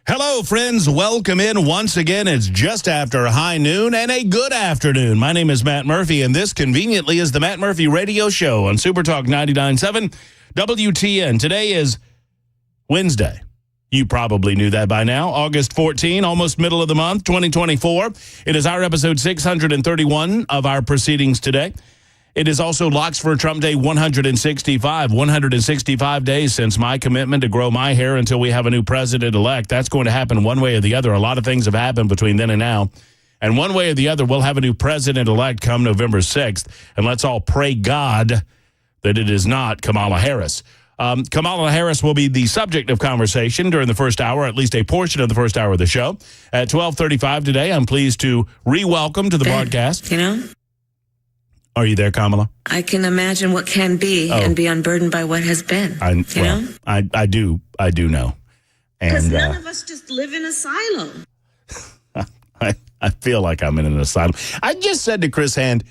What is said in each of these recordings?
Hello, friends. Welcome in once again. It's just after high noon and a good afternoon. My name is Matt Murphy, and this conveniently is the Matt Murphy Radio Show on Super Talk 99.7 WTN. Today is Wednesday. You probably knew that by now. August 14, almost middle of the month, 2024. It is our episode 631 of our proceedings today. It is also Locks for Trump Day 165 days since my commitment to grow my hair until we have a new president-elect. That's going to happen one way or the other. A lot of things have happened between then and now. And one way or the other, we'll have a new president-elect come November 6th. And let's all pray God that it is not Kamala Harris. Kamala Harris will be the subject of conversation during the first hour, at least a portion of the first hour of the show. At 12:35 today, I'm pleased to re-welcome to the broadcast. You know? Are you there, Kamala? I can imagine what can be and be unburdened by what has been. I do know. Because none of us just live in asylum. I feel like I'm in an asylum. I just said to Chris Hand,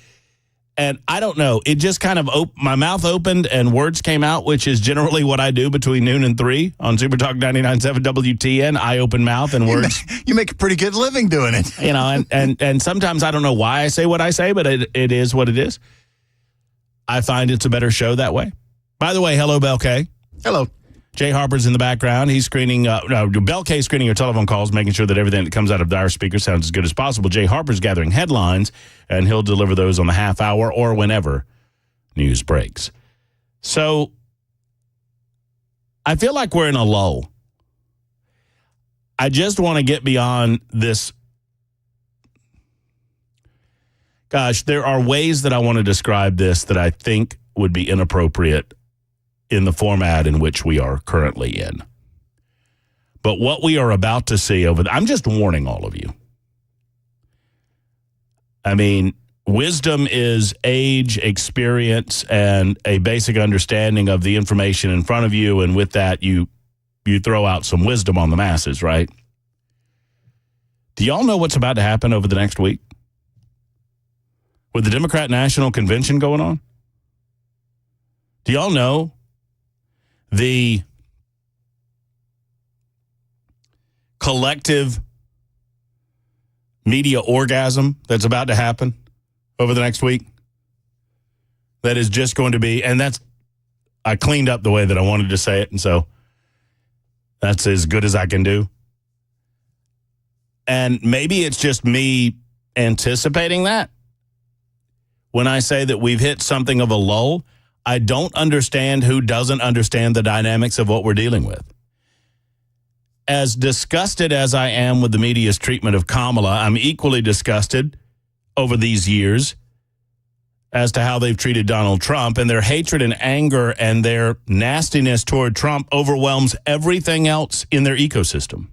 and I don't know, it just kind of, my mouth opened and words came out, which is generally what I do between noon and 3 on Super Talk 99.7 WTN. I open mouth and words. You make a pretty good living doing it. You know, and sometimes I don't know why I say what I say, but it is what it is. I find it's a better show that way. By the way, hello, Bell K. Hello. Jay Harper's in the background. He's screening, Bell K screening your telephone calls, making sure that everything that comes out of our speaker sounds as good as possible. Jay Harper's gathering headlines, and he'll deliver those on the half hour or whenever news breaks. So I feel like we're in a lull. I just want to get beyond this. Gosh, there are ways that I want to describe this that I think would be inappropriate in the format in which we are currently in. But what we are about to see I'm just warning all of you. I mean, wisdom is age, experience, and a basic understanding of the information in front of you. And with that, you throw out some wisdom on the masses, right? Do y'all know what's about to happen over the next week? With the Democrat National Convention going on? Do y'all know the collective media orgasm that's about to happen over the next week? That is just going to be, and I cleaned up the way that I wanted to say it, and so that's as good as I can do. And maybe it's just me anticipating that. When I say that we've hit something of a lull, I don't understand who doesn't understand the dynamics of what we're dealing with. As disgusted as I am with the media's treatment of Kamala, I'm equally disgusted over these years as to how they've treated Donald Trump, and their hatred and anger and their nastiness toward Trump overwhelms everything else in their ecosystem,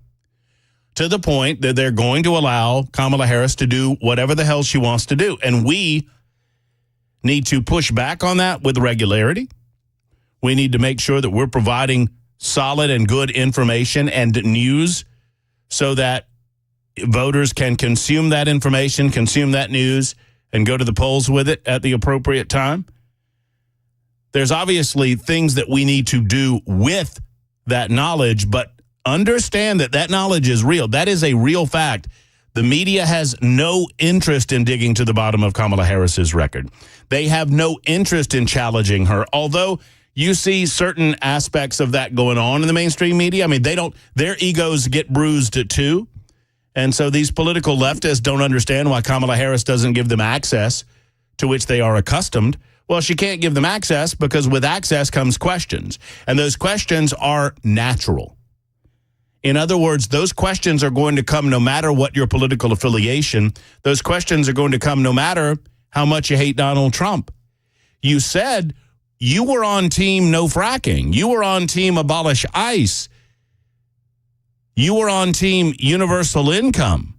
to the point that they're going to allow Kamala Harris to do whatever the hell she wants to do. And we need to push back on that with regularity. We need to make sure that we're providing solid and good information and news so that voters can consume that information, consume that news, and go to the polls with it at the appropriate time. There's obviously things that we need to do with that knowledge, but understand that knowledge is real. That is a real fact. The media has no interest in digging to the bottom of Kamala Harris's record. They have no interest in challenging her, although you see certain aspects of that going on in the mainstream media. I mean, their egos get bruised too. And so these political leftists don't understand why Kamala Harris doesn't give them access to which they are accustomed. Well, she can't give them access because with access comes questions. And those questions are natural. In other words, those questions are going to come no matter what your political affiliation. Those questions are going to come no matter how much you hate Donald Trump. You said you were on team no fracking. You were on team abolish ICE. You were on team universal income.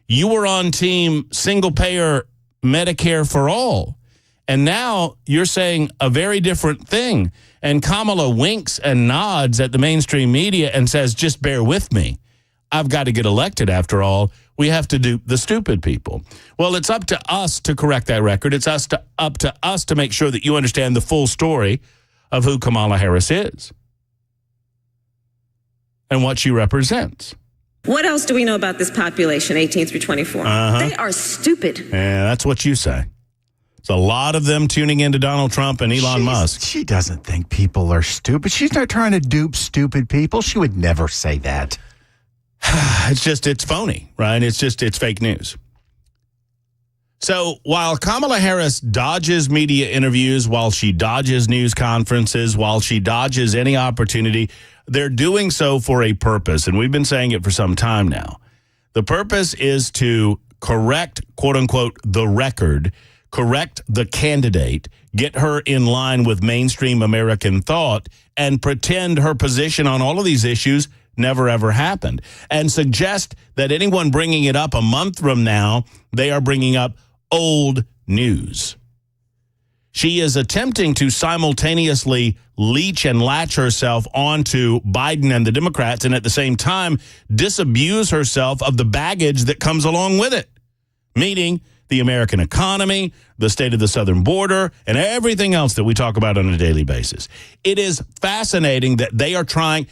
You were on team single-payer Medicare for all. And now you're saying a very different thing. And Kamala winks and nods at the mainstream media and says, just bear with me. I've got to get elected after all. We have to do the stupid people. Well, it's up to us to correct that record. It's up to us to make sure that you understand the full story of who Kamala Harris is. and what she represents. What else do we know about this population, 18 through 24? They are stupid. Yeah, that's what you say. It's a lot of them tuning into Donald Trump and Elon Musk. She doesn't think people are stupid. She's not trying to dupe stupid people. She would never say that. It's phony, right? It's fake news. So while Kamala Harris dodges media interviews, while she dodges news conferences, while she dodges any opportunity, they're doing so for a purpose. And we've been saying it for some time now. The purpose is to correct, quote unquote, the record, correct the candidate, get her in line with mainstream American thought, and pretend her position on all of these issues never, ever happened, and suggest that anyone bringing it up a month from now, they are bringing up old news. She is attempting to simultaneously leech and latch herself onto Biden and the Democrats, and at the same time disabuse herself of the baggage that comes along with it, meaning the American economy, the state of the southern border, and everything else that we talk about on a daily basis. It is fascinating that they are trying.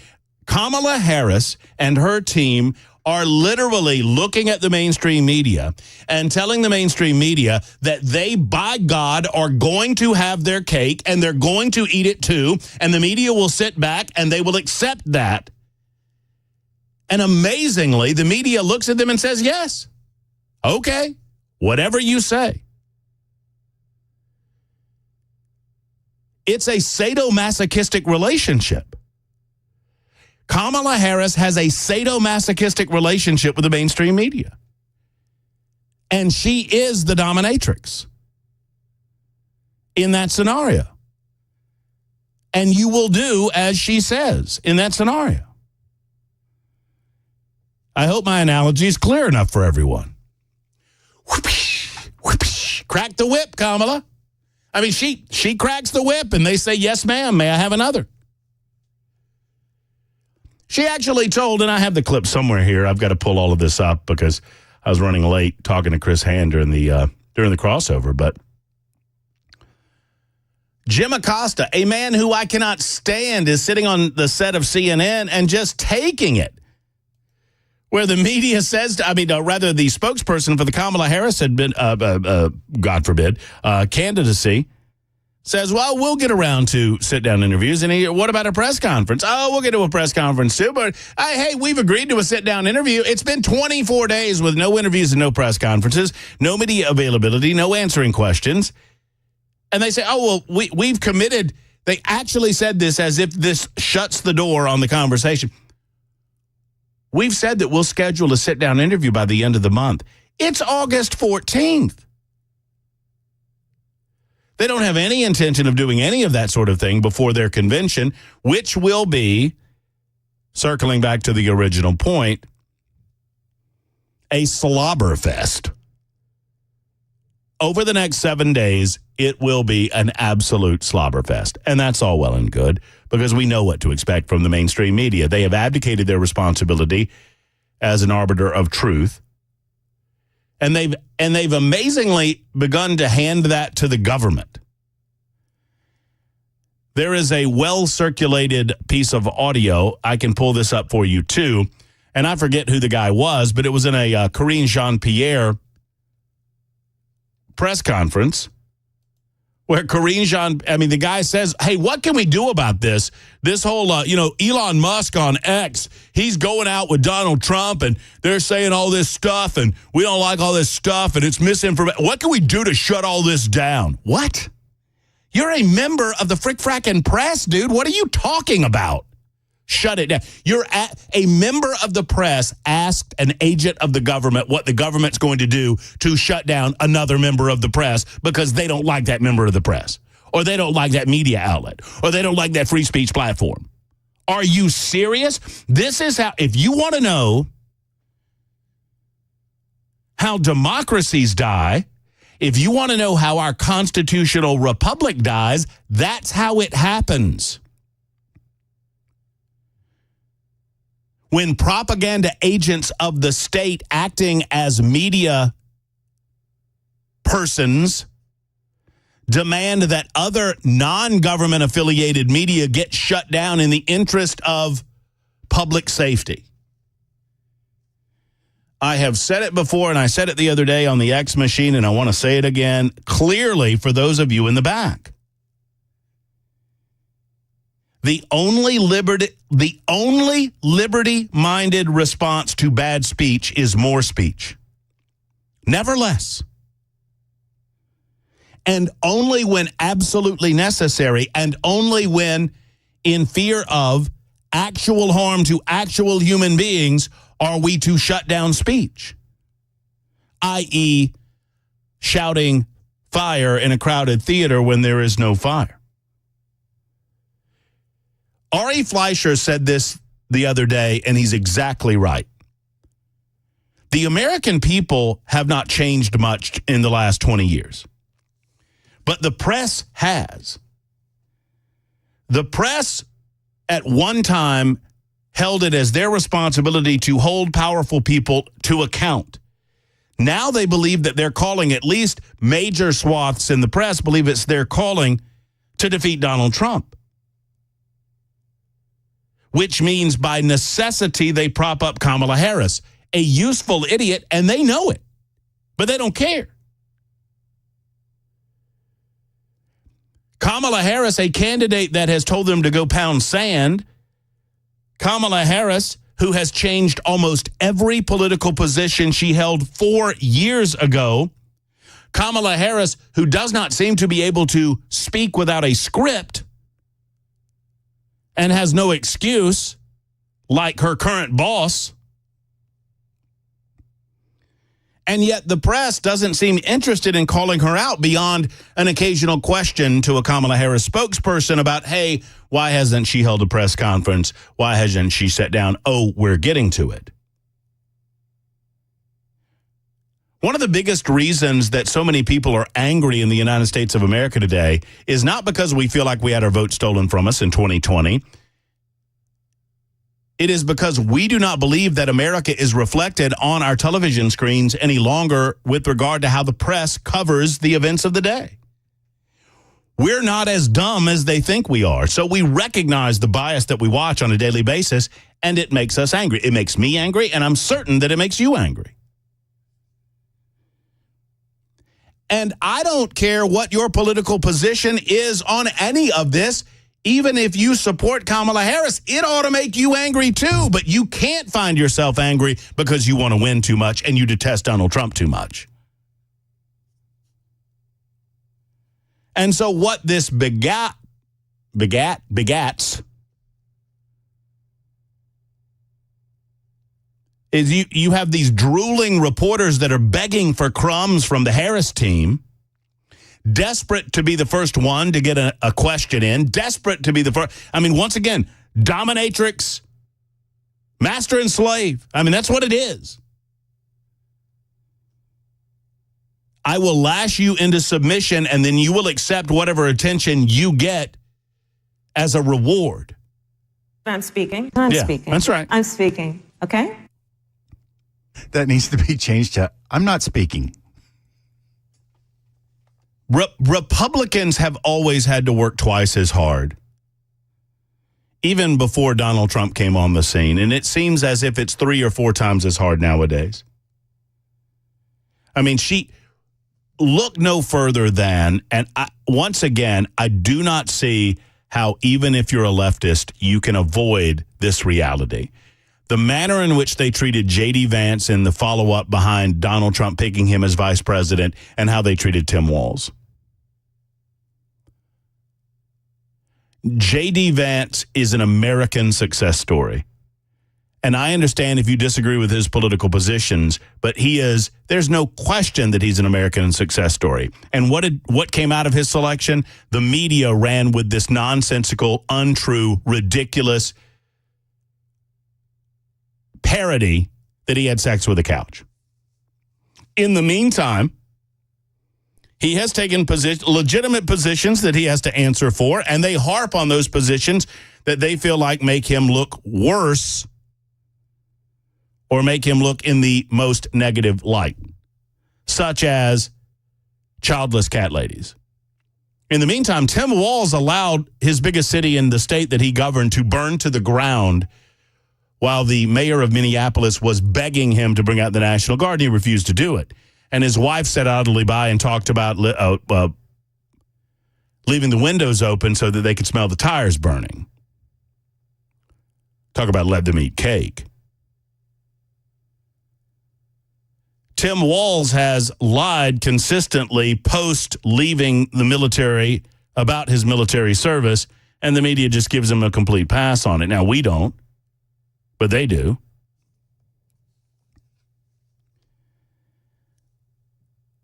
Kamala Harris and her team are literally looking at the mainstream media and telling the mainstream media that they, by God, are going to have their cake and they're going to eat it too, and the media will sit back and they will accept that. And amazingly, the media looks at them and says, yes, okay, whatever you say. It's a sadomasochistic relationship. Kamala Harris has a sadomasochistic relationship with the mainstream media. And she is the dominatrix in that scenario. And you will do as she says in that scenario. I hope my analogy is clear enough for everyone. Whoopsh, whoopsh. Crack the whip, Kamala. I mean, she cracks the whip and they say, yes, ma'am, may I have another? She actually told, and I have the clip somewhere here. I've got to pull all of this up because I was running late talking to Chris Hand during the crossover. But Jim Acosta, a man who I cannot stand, is sitting on the set of CNN and just taking it. Where the media says, the spokesperson for the Kamala Harris had been, God forbid, candidacy, says, well, we'll get around to sit-down interviews. And what about a press conference? Oh, we'll get to a press conference too. But, hey, we've agreed to a sit-down interview. It's been 24 days with no interviews and no press conferences, no media availability, no answering questions. And they say, oh, well, we've committed. They actually said this as if this shuts the door on the conversation. We've said that we'll schedule a sit-down interview by the end of the month. It's August 14th. They don't have any intention of doing any of that sort of thing before their convention, which will be, circling back to the original point, a slobber fest. Over the next 7 days, it will be an absolute slobber fest. And that's all well and good because we know what to expect from the mainstream media. They have abdicated their responsibility as an arbiter of truth. And they've amazingly begun to hand that to the government. There is a well-circulated piece of audio. I can pull this up for you, too. And I forget who the guy was, but it was in a Karine Jean-Pierre press conference where the guy says, hey, what can we do about this? This whole, Elon Musk on X, he's going out with Donald Trump and they're saying all this stuff and we don't like all this stuff and it's misinformation. What can we do to shut all this down? What? You're a member of the frick-frackin' press, dude. What are you talking about? Shut it down. A member of the press asked an agent of the government what the government's going to do to shut down another member of the press because they don't like that member of the press, or they don't like that media outlet, or they don't like that free speech platform. Are you serious? This is how, if you want to know how democracies die, if you want to know how our constitutional republic dies, that's how it happens. When propaganda agents of the state acting as media persons demand that other non-government affiliated media get shut down in the interest of public safety. I have said it before, and I said it the other day on the X machine, and I want to say it again clearly for those of you in the back. The only liberty-minded response to bad speech is more speech. Never less. And only when absolutely necessary, and only when in fear of actual harm to actual human beings are we to shut down speech, i.e., shouting fire in a crowded theater when there is no fire. Ari Fleischer said this the other day, and he's exactly right. The American people have not changed much in the last 20 years, but the press has. The press at one time held it as their responsibility to hold powerful people to account. Now they believe that they're calling, at least major swaths in the press believe it's their calling to defeat Donald Trump. Which means by necessity they prop up Kamala Harris, a useful idiot, and they know it, but they don't care. Kamala Harris, a candidate that has told them to go pound sand. Kamala Harris, who has changed almost every political position she held 4 years ago. Kamala Harris, who does not seem to be able to speak without a script and has no excuse, like her current boss. And yet the press doesn't seem interested in calling her out beyond an occasional question to a Kamala Harris spokesperson about, hey, why hasn't she held a press conference? Why hasn't she sat down? Oh, we're getting to it. One of the biggest reasons that so many people are angry in the United States of America today is not because we feel like we had our vote stolen from us in 2020. It is because we do not believe that America is reflected on our television screens any longer with regard to how the press covers the events of the day. We're not as dumb as they think we are. So we recognize the bias that we watch on a daily basis, and it makes us angry. It makes me angry, and I'm certain that it makes you angry. And I don't care what your political position is on any of this. Even if you support Kamala Harris, it ought to make you angry too. But you can't find yourself angry because you want to win too much and you detest Donald Trump too much. And so what this begats is you have these drooling reporters that are begging for crumbs from the Harris team, desperate to be the first one to get a question in, desperate to be the first. I mean, once again, dominatrix, master and slave. I mean, that's what it is. I will lash you into submission, and then you will accept whatever attention you get as a reward. I'm speaking. I'm speaking. That's right. I'm speaking. Okay? That needs to be changed to, I'm not speaking. Republicans have always had to work twice as hard, even before Donald Trump came on the scene. And it seems as if it's 3 or 4 times as hard nowadays. I mean, look no further than, and once again, I do not see how, even if you're a leftist, you can avoid this reality. The manner in which they treated J.D. Vance in the follow-up behind Donald Trump picking him as vice president, and how they treated Tim Walz. J.D. Vance is an American success story. And I understand if you disagree with his political positions, but there's no question that he's an American success story. And what came out of his selection? The media ran with this nonsensical, untrue, ridiculous parody that he had sex with a couch. In the meantime, he has taken legitimate positions that he has to answer for, and they harp on those positions that they feel like make him look worse or make him look in the most negative light, such as childless cat ladies. In the meantime, Tim Walz allowed his biggest city in the state that he governed to burn to the ground while the mayor of Minneapolis was begging him to bring out the National Guard, and he refused to do it. And his wife sat idly by and talked about leaving the windows open so that they could smell the tires burning. Talk about let them eat cake. Tim Walz has lied consistently post leaving the military about his military service, and the media just gives him a complete pass on it. Now, we don't, but they do.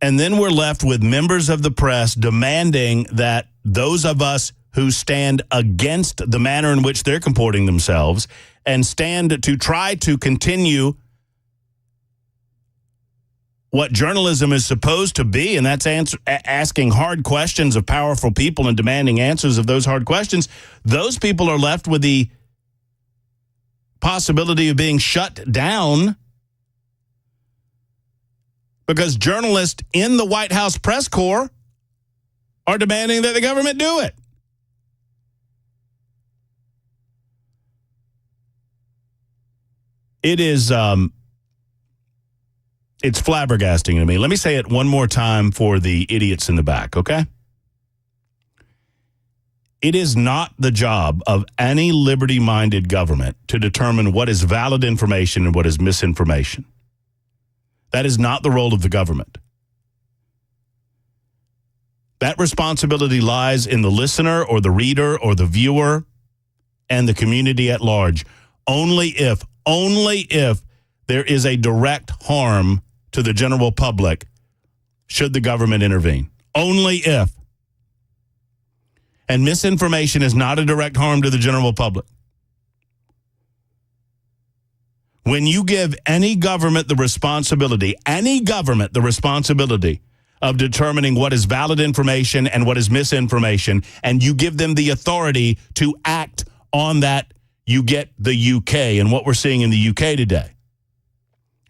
And then we're left with members of the press demanding that those of us who stand against the manner in which they're comporting themselves and stand to try to continue what journalism is supposed to be, and that's asking hard questions of powerful people and demanding answers of those hard questions, those people are left with the possibility of being shut down because journalists in the White House press corps are demanding that the government do it. It is... It's flabbergasting to me. Let me say it one more time for the idiots in the back, okay? It is not the job of any liberty-minded government to determine what is valid information and what is misinformation. That is not the role of the government. That responsibility lies in the listener or the reader or the viewer and the community at large. Only if there is a direct harm to the general public should the government intervene. Only if. And misinformation is not a direct harm to the general public. When you give any government the responsibility of determining what is valid information and what is misinformation, and you give them the authority to act on that, you get the UK and what we're seeing in the UK today.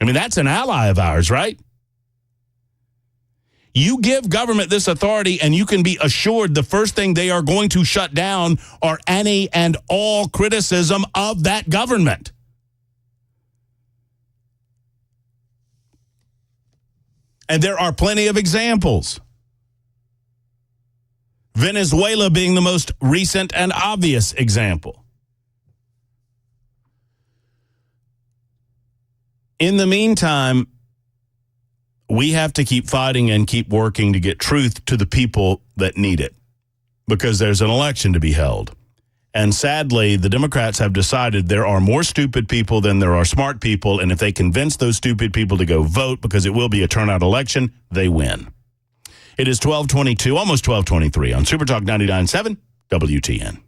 I mean, that's an ally of ours, right? You give government this authority and you can be assured the first thing they are going to shut down are any and all criticism of that government. And there are plenty of examples. Venezuela being the most recent and obvious example. In the meantime, we have to keep fighting and keep working to get truth to the people that need it because there's an election to be held. And sadly, the Democrats have decided there are more stupid people than there are smart people, and if they convince those stupid people to go vote because it will be a turnout election, they win. It is 12:22, almost 12:23 on Super Talk 99.7 WTN.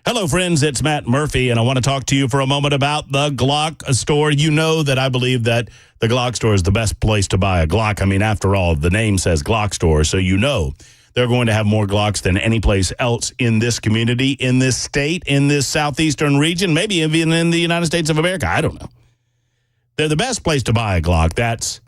Hello, friends. It's Matt Murphy, and I want to talk to you for a moment about the Glock store. You know that I believe that the Glock store is the best place to buy a Glock. I mean, after all, the name says Glock store, so you know they're going to have more Glocks than any place else in this community, in this state, in this southeastern region, maybe even in the United States of America. I don't know. They're the best place to buy a Glock. That's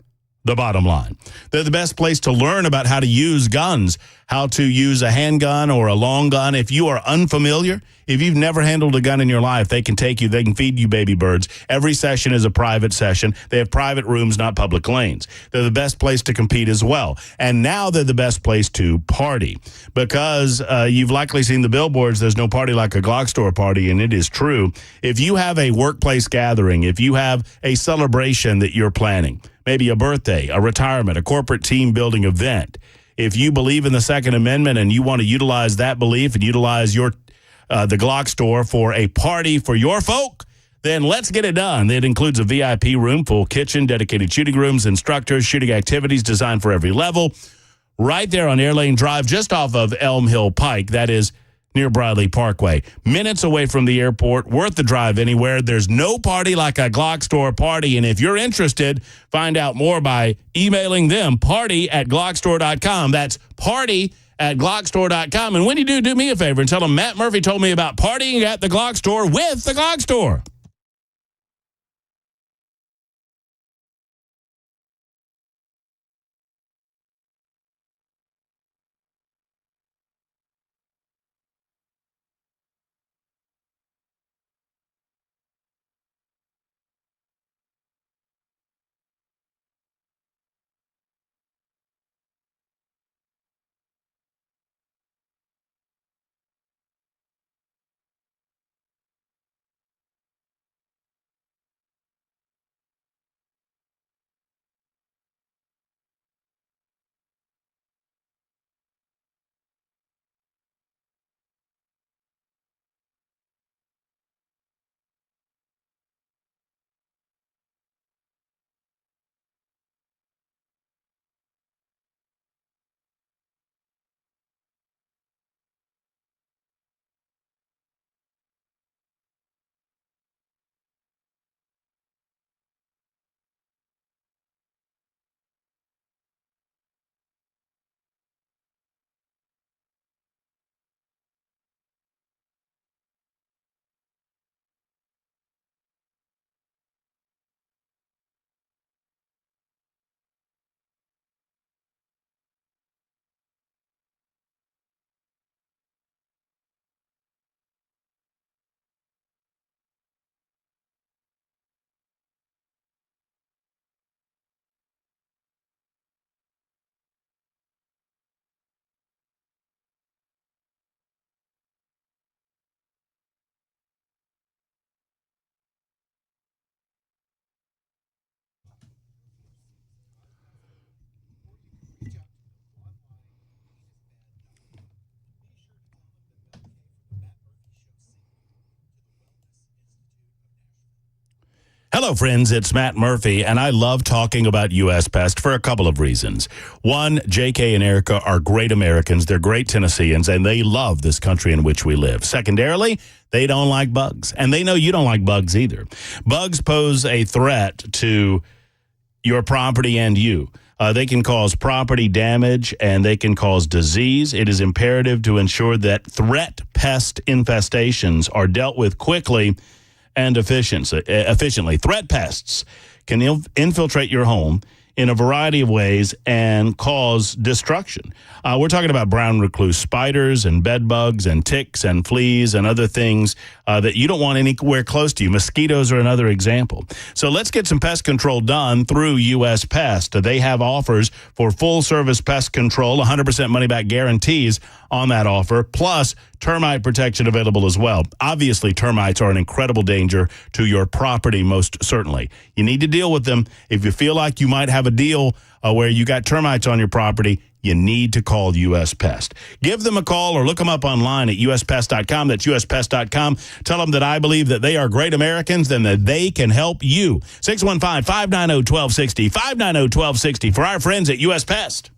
the bottom line. They're the best place to learn about how to use guns, how to use a handgun or a long gun. If you are unfamiliar, if you've never handled a gun in your life, they can take you, they can feed you baby birds. Every session is a private session. They have private rooms, not public lanes. They're the best place to compete as well. And now they're the best place to party because you've likely seen the billboards, there's no party like a Glock store party, and it is true. If you have a workplace gathering, if you have a celebration that you're planning, maybe a birthday, a retirement, a corporate team building event, if you believe in the Second Amendment and you want to utilize that belief and utilize your the Glock store for a party for your folk, then let's get it done. It includes a VIP room, full kitchen, dedicated shooting rooms, instructors, shooting activities designed for every level. Right there on Airlane Drive, just off of Elm Hill Pike. That is near Bradley Parkway. Minutes away from the airport, worth the drive anywhere. There's no party like a Glock store party. And if you're interested, find out more by emailing them, party@glockstore.com. That's party at glockstore.com. And when you do me a favor and tell them Matt Murphy told me about partying at the Glock Store with the Glock Store. Hello, friends. It's Matt Murphy, and I love talking about U.S. Pest for a couple of reasons. One, J.K. and Erica are great Americans. They're great Tennesseans, and they love this country in which we live. Secondarily, they don't like bugs, and they know you don't like bugs either. Bugs pose a threat to your property and you. They can cause property damage, and they can cause disease. It is imperative to ensure that threat pest infestations are dealt with quickly and efficiently. Threat pests can infiltrate your home in a variety of ways and cause destruction. We're talking about brown recluse spiders and bed bugs and ticks and fleas and other things that you don't want anywhere close to you. Mosquitoes are another example. So let's get some pest control done through U.S. Pest. They have offers for full-service pest control, 100% money-back guarantees on that offer, plus termite protection available as well. Obviously, termites are an incredible danger to your property, most certainly. You need to deal with them. If you feel like you might have a deal where you got termites on your property, you need to call U.S. Pest. Give them a call or look them up online at uspest.com. That's uspest.com. Tell them that I believe that they are great Americans and that they can help you. 615-590-1260, 590-1260 for our friends at U.S. Pest.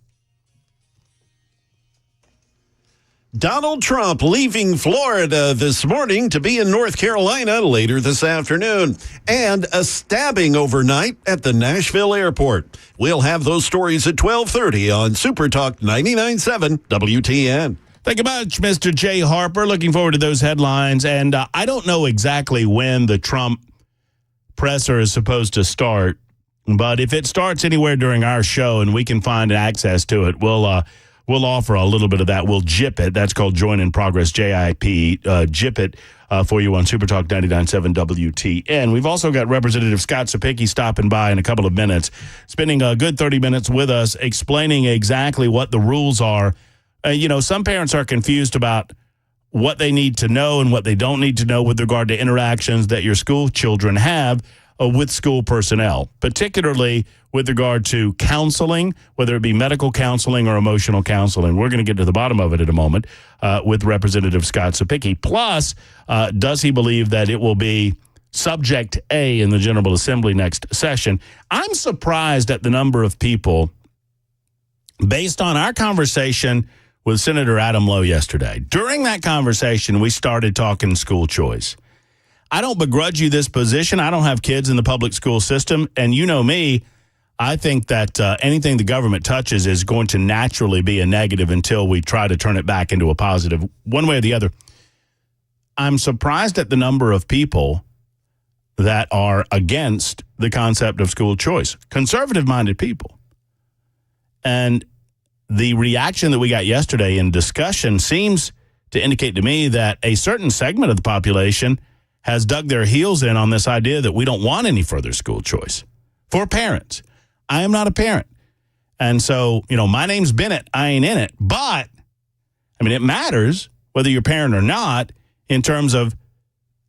Donald Trump leaving Florida this morning to be in North Carolina later this afternoon. And a stabbing overnight at the Nashville airport. We'll have those stories at 12:30 on Super Talk 99.7 WTN. Thank you much, Mr. Jay Harper. Looking forward to those headlines. And I don't know exactly when the Trump presser is supposed to start, but if it starts anywhere during our show and we can find access to it, we'll offer a little bit of that. We'll jip it. That's called Join in Progress, JIP. Jip it for you on Super Talk 99.7 WTN. We've also got Representative Scott Sapicki stopping by in a couple of minutes, spending a good 30 minutes with us, explaining exactly what the rules are. Some parents are confused about what they need to know and what they don't need to know with regard to interactions that your school children have with school personnel, particularly with regard to counseling, whether it be medical counseling or emotional counseling. We're going to get to the bottom of it in a moment with Representative Scott Sapicki. Plus, does he believe that it will be Subject A in the General Assembly next session? I'm surprised at the number of people, based on our conversation with Senator Adam Lowe yesterday. During that conversation, we started talking school choice. I don't begrudge you this position. I don't have kids in the public school system, and you know me, I think that anything the government touches is going to naturally be a negative until we try to turn it back into a positive, one way or the other. I'm surprised at the number of people that are against the concept of school choice, conservative-minded people. And the reaction that we got yesterday in discussion seems to indicate to me that a certain segment of the population has dug their heels in on this idea that we don't want any further school choice for parents. I am not a parent. And so, my name's Bennett. I ain't in it. But, it matters whether you're a parent or not in terms of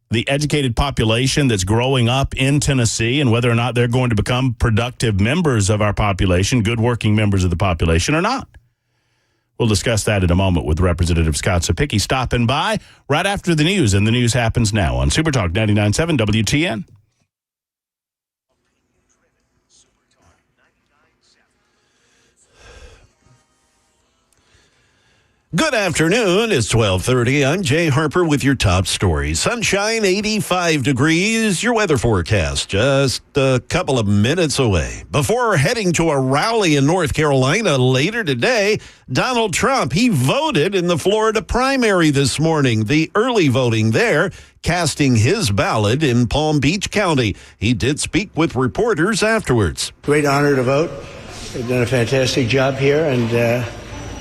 the educated population that's growing up in Tennessee and whether or not they're going to become productive members of our population, good working members of the population or not. We'll discuss that in a moment with Representative Scott Sapicki stopping by right after the news, and the news happens now on Super Talk 99.7 WTN. Good afternoon. It's 12:30. I'm Jay Harper with your top stories. Sunshine, 85 degrees. Your weather forecast just a couple of minutes away. Before heading to a rally in North Carolina later today, Donald Trump, he voted in the Florida primary this morning. The early voting there, casting his ballot in Palm Beach County. He did speak with reporters afterwards. Great honor to vote. They've done a fantastic job here, and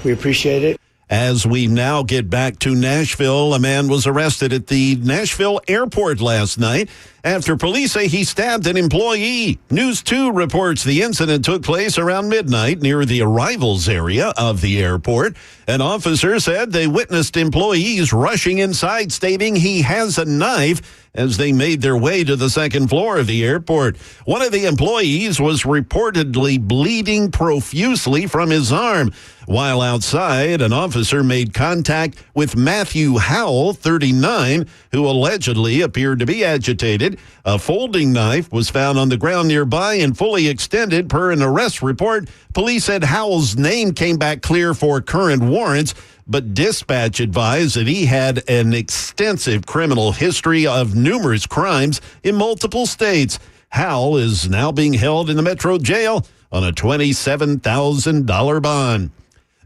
we appreciate it. As we now get back to Nashville, a man was arrested at the Nashville airport last night after police say he stabbed an employee. News 2 reports the incident took place around midnight near the arrivals area of the airport. An officer said they witnessed employees rushing inside, stating he has a knife as they made their way to the second floor of the airport. One of the employees was reportedly bleeding profusely from his arm. While outside, an officer made contact with Matthew Howell, 39, who allegedly appeared to be agitated. A folding knife was found on the ground nearby and fully extended per an arrest report. Police said Howell's name came back clear for current warrants, but dispatch advised that he had an extensive criminal history of numerous crimes in multiple states. Howell is now being held in the Metro Jail on a $27,000 bond.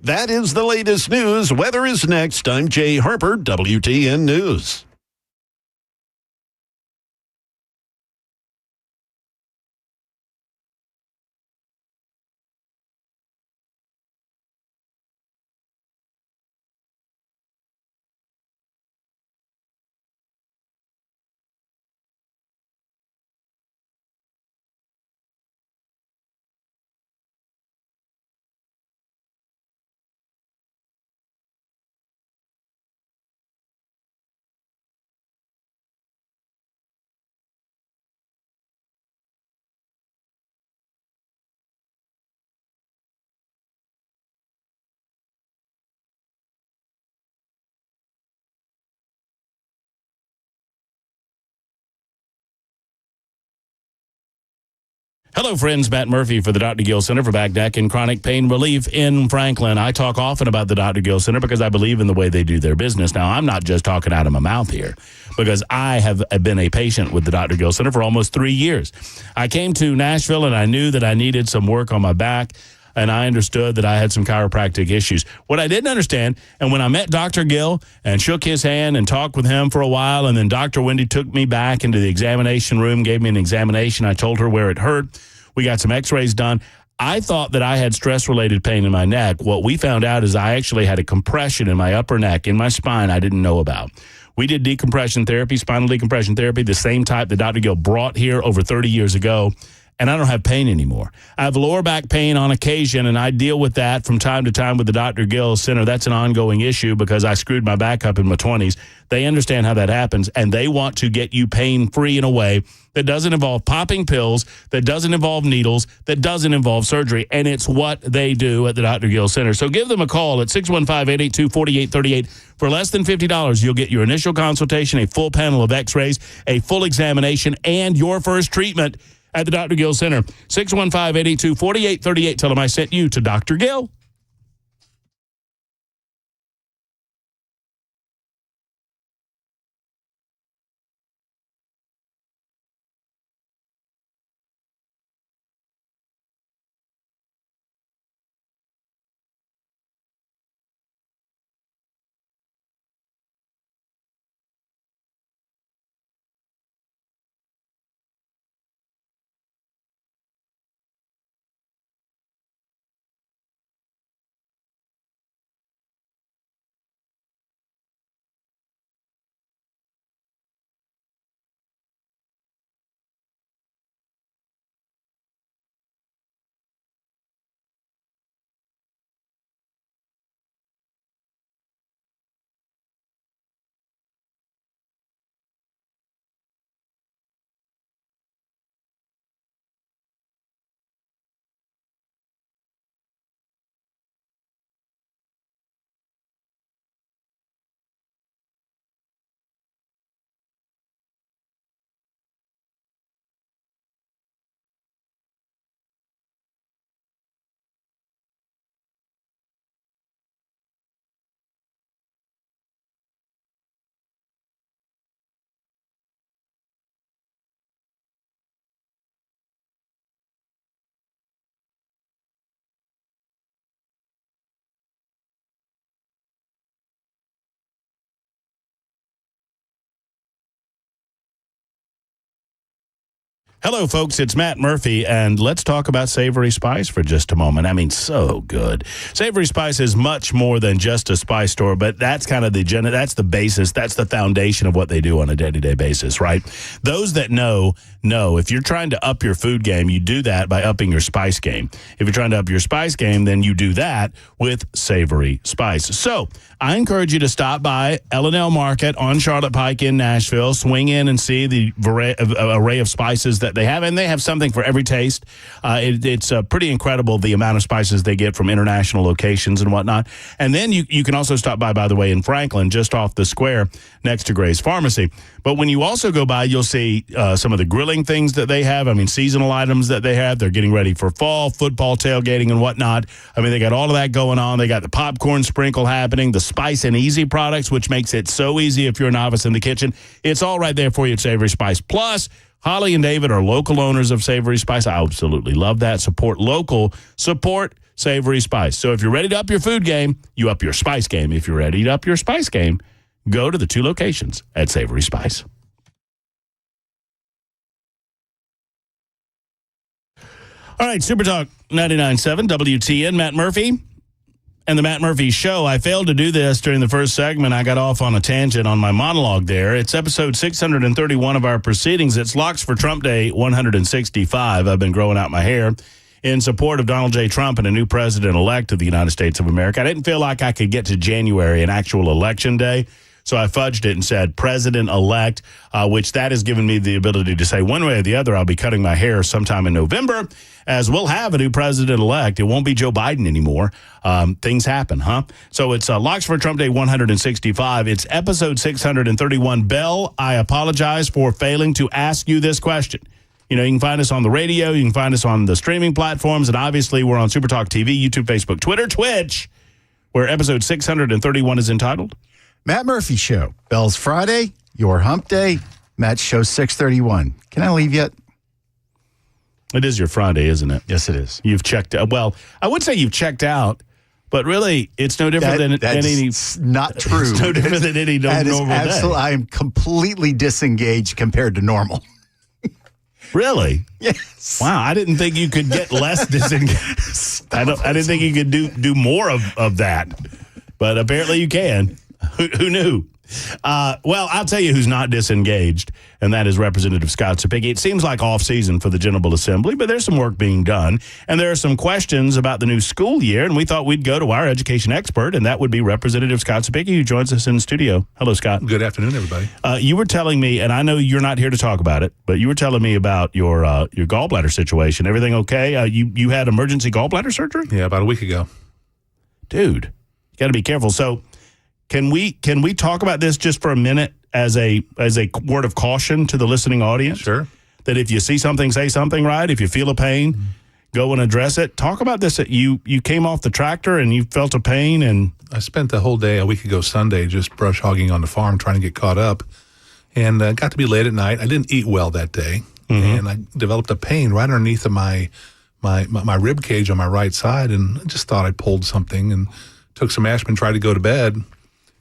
That is the latest news. Weather is next. I'm Jay Harper, WTN News. Hello, friends. Matt Murphy for the Dr. Gill Center for Back, Neck, and Chronic Pain Relief in Franklin. I talk often about the Dr. Gill Center because I believe in the way they do their business. Now, I'm not just talking out of my mouth here because I have been a patient with the Dr. Gill Center for almost 3 years. I came to Nashville and I knew that I needed some work on my back, and I understood that I had some chiropractic issues. What I didn't understand, and when I met Dr. Gill and shook his hand and talked with him for a while, and then Dr. Wendy took me back into the examination room, gave me an examination. I told her where it hurt. We got some x-rays done. I thought that I had stress-related pain in my neck. What we found out is I actually had a compression in my upper neck, in my spine, I didn't know about. We did decompression therapy, spinal decompression therapy, the same type that Dr. Gill brought here over 30 years ago, and I don't have pain anymore. I have lower back pain on occasion, and I deal with that from time to time with the Dr. Gill Center. That's an ongoing issue because I screwed my back up in my 20s. They understand how that happens, and they want to get you pain-free in a way that doesn't involve popping pills, that doesn't involve needles, that doesn't involve surgery, and it's what they do at the Dr. Gill Center. So give them a call at 615-882-4838. For less than $50, you'll get your initial consultation, a full panel of x-rays, a full examination, and your first treatment at the Dr. Gill Center. 615-882-4838. Tell them I sent you to Dr. Gill. Hello, folks. It's Matt Murphy, and let's talk about Savory Spice for just a moment. I mean, so good. Savory Spice is much more than just a spice store, but that's kind of that's the basis, that's the foundation of what they do on a day-to-day basis, right? Those that know, if you're trying to up your food game, you do that by upping your spice game. If you're trying to up your spice game, then you do that with Savory Spice. So I encourage you to stop by L&L Market on Charlotte Pike in Nashville, swing in and see the array of spices that they have, and they have something for every taste. It's pretty incredible the amount of spices they get from international locations and whatnot. And then you can also stop by the way, in Franklin, just off the square next to Gray's Pharmacy. But when you also go by, you'll see some of the grilling things that they have. I mean, seasonal items that they have. They're getting ready for fall, football tailgating and whatnot. I mean, they got all of that going on. They got the popcorn sprinkle happening, the Spice and Easy products, which makes it so easy if you're a novice in the kitchen. It's all right there for you at Savory Spice. Plus, Holly and David are local owners of Savory Spice. I absolutely love that. Support local, support Savory Spice. So if you're ready to up your food game, you up your spice game. If you're ready to up your spice game, go to the 2 locations at Savory Spice. All right, Super Talk 99.7 WTN, Matt Murphy. And the Matt Murphy Show. I failed to do this during the first segment. I got off on a tangent on my monologue there. It's episode 631 of our proceedings. It's Locks for Trump Day 165. I've been growing out my hair in support of Donald J. Trump and a new president-elect of the United States of America. I didn't feel like I could get to January, an actual election day, so I fudged it and said president-elect, which that has given me the ability to say one way or the other I'll be cutting my hair sometime in November, as we'll have a new president-elect. It won't be Joe Biden anymore. Things happen, huh? So it's Locks for Trump Day 165. It's episode 631. Bell, I apologize for failing to ask you this question. You know, you can find us on the radio. You can find us on the streaming platforms. And obviously, we're on Super Talk TV, YouTube, Facebook, Twitter, Twitch, where episode 631 is entitled Matt Murphy Show. Bell's Friday, your hump day. Matt's show 631. Can I leave yet? It is your Friday, isn't it? Yes, it is. You've checked out. Well, I would say you've checked out, but really, it's no different than any. Not true. It's no different than any normal day. I am completely disengaged compared to normal. Really? Yes. Wow, I didn't think you could get less disengaged. I didn't think you could do more of that, but apparently you can. Who knew? Well, I'll tell you who's not disengaged, and that is Representative Scott Sapicki. It seems like off-season for the General Assembly, but there's some work being done, and there are some questions about the new school year, and we thought we'd go to our education expert, and that would be Representative Scott Sapicki, who joins us in the studio. Hello, Scott. Good afternoon, everybody. You were telling me, and I know you're not here to talk about it, but you were telling me about your gallbladder situation. Everything okay? You had emergency gallbladder surgery? Yeah, about a week ago. Dude, you got to be careful. So Can we talk about this just for a minute as a word of caution to the listening audience? Sure. That if you see something, say something, right? If you feel a pain, go and address it. Talk about this. You came off the tractor and you felt a pain. And I spent the whole day a week ago Sunday just brush hogging on the farm trying to get caught up, and got to be late at night. I didn't eat well that day, and I developed a pain right underneath of my rib cage on my right side, and I just thought I pulled something and took some aspirin, tried to go to bed.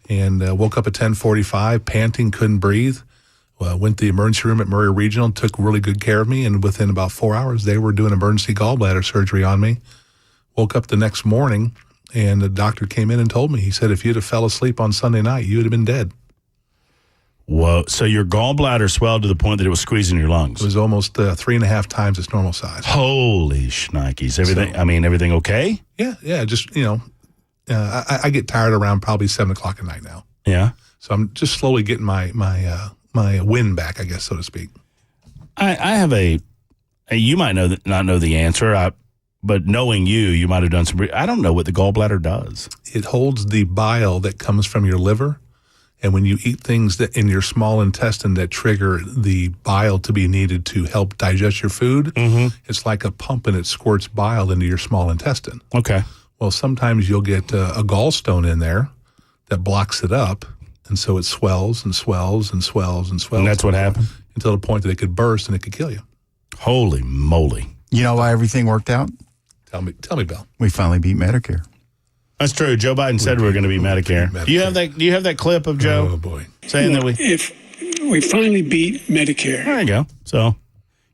And woke up at 10:45, panting, couldn't breathe. Went to the emergency room at Murray Regional, took really good care of me, and within about 4 hours, they were doing emergency gallbladder surgery on me. Woke up the next morning, and the doctor came in and told me, he said, if you'd have fell asleep on Sunday night, you would have been dead. Whoa. So your gallbladder swelled to the point that it was squeezing your lungs? It was almost 3.5 times its normal size. Holy shnikes. Everything okay? Yeah, just, I get tired around probably 7 o'clock at night now. Yeah. So I'm just slowly getting my wind back, I guess, so to speak. I have you might not know the answer, but knowing you might have done some. I don't know what the gallbladder does. It holds the bile that comes from your liver, and when you eat things that in your small intestine that trigger the bile to be needed to help digest your food, it's like a pump, and it squirts bile into your small intestine. Okay. Well, sometimes you'll get a gallstone in there that blocks it up, and so it swells and swells and swells and swells. And that's what happened? Until the point that it could burst and it could kill you. Holy moly. You know why everything worked out? Tell me, Bill. We finally beat Medicare. That's true. Joe Biden said we were going to be Medicare. Do you have that clip of Joe? Oh, boy. Saying that if we finally beat Medicare. There you go. So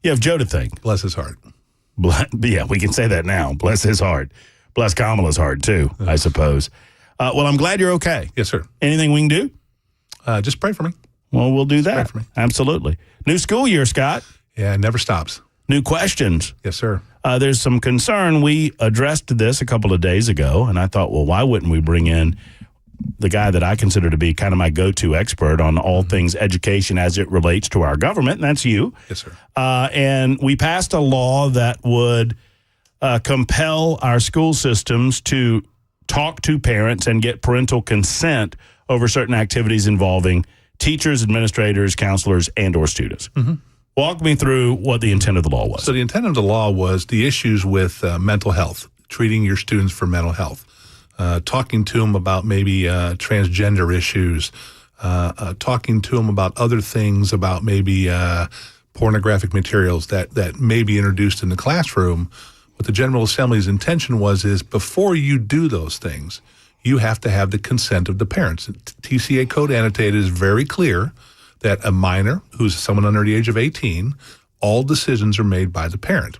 You have Joe to thank. Bless his heart. Yeah, we can say that now. Bless his heart. Bless Kamala's heart, too, I suppose. Well, I'm glad you're okay. Yes, sir. Anything we can do? Just pray for me. Well, we'll do Just that. pray for me. Absolutely. New school year, Scott. Yeah, it never stops. New questions. Yes, sir. There's some concern. We addressed this a couple of days ago, and I thought, well, why wouldn't we bring in the guy that I consider to be kind of my go-to expert on all things education as it relates to our government, and that's you. Yes, sir. And we passed a law that would compel our school systems to talk to parents and get parental consent over certain activities involving teachers, administrators, counselors, and or students. Mm-hmm. Walk me through what the intent of the law was. So the intent of the law was the issues with mental health, treating your students for mental health, talking to them about maybe transgender issues, talking to them about other things, about maybe pornographic materials that may be introduced in the classroom. What the General Assembly's intention is before you do those things, you have to have the consent of the parents. TCA Code Annotated is very clear that a minor who's someone under the age of 18, all decisions are made by the parent.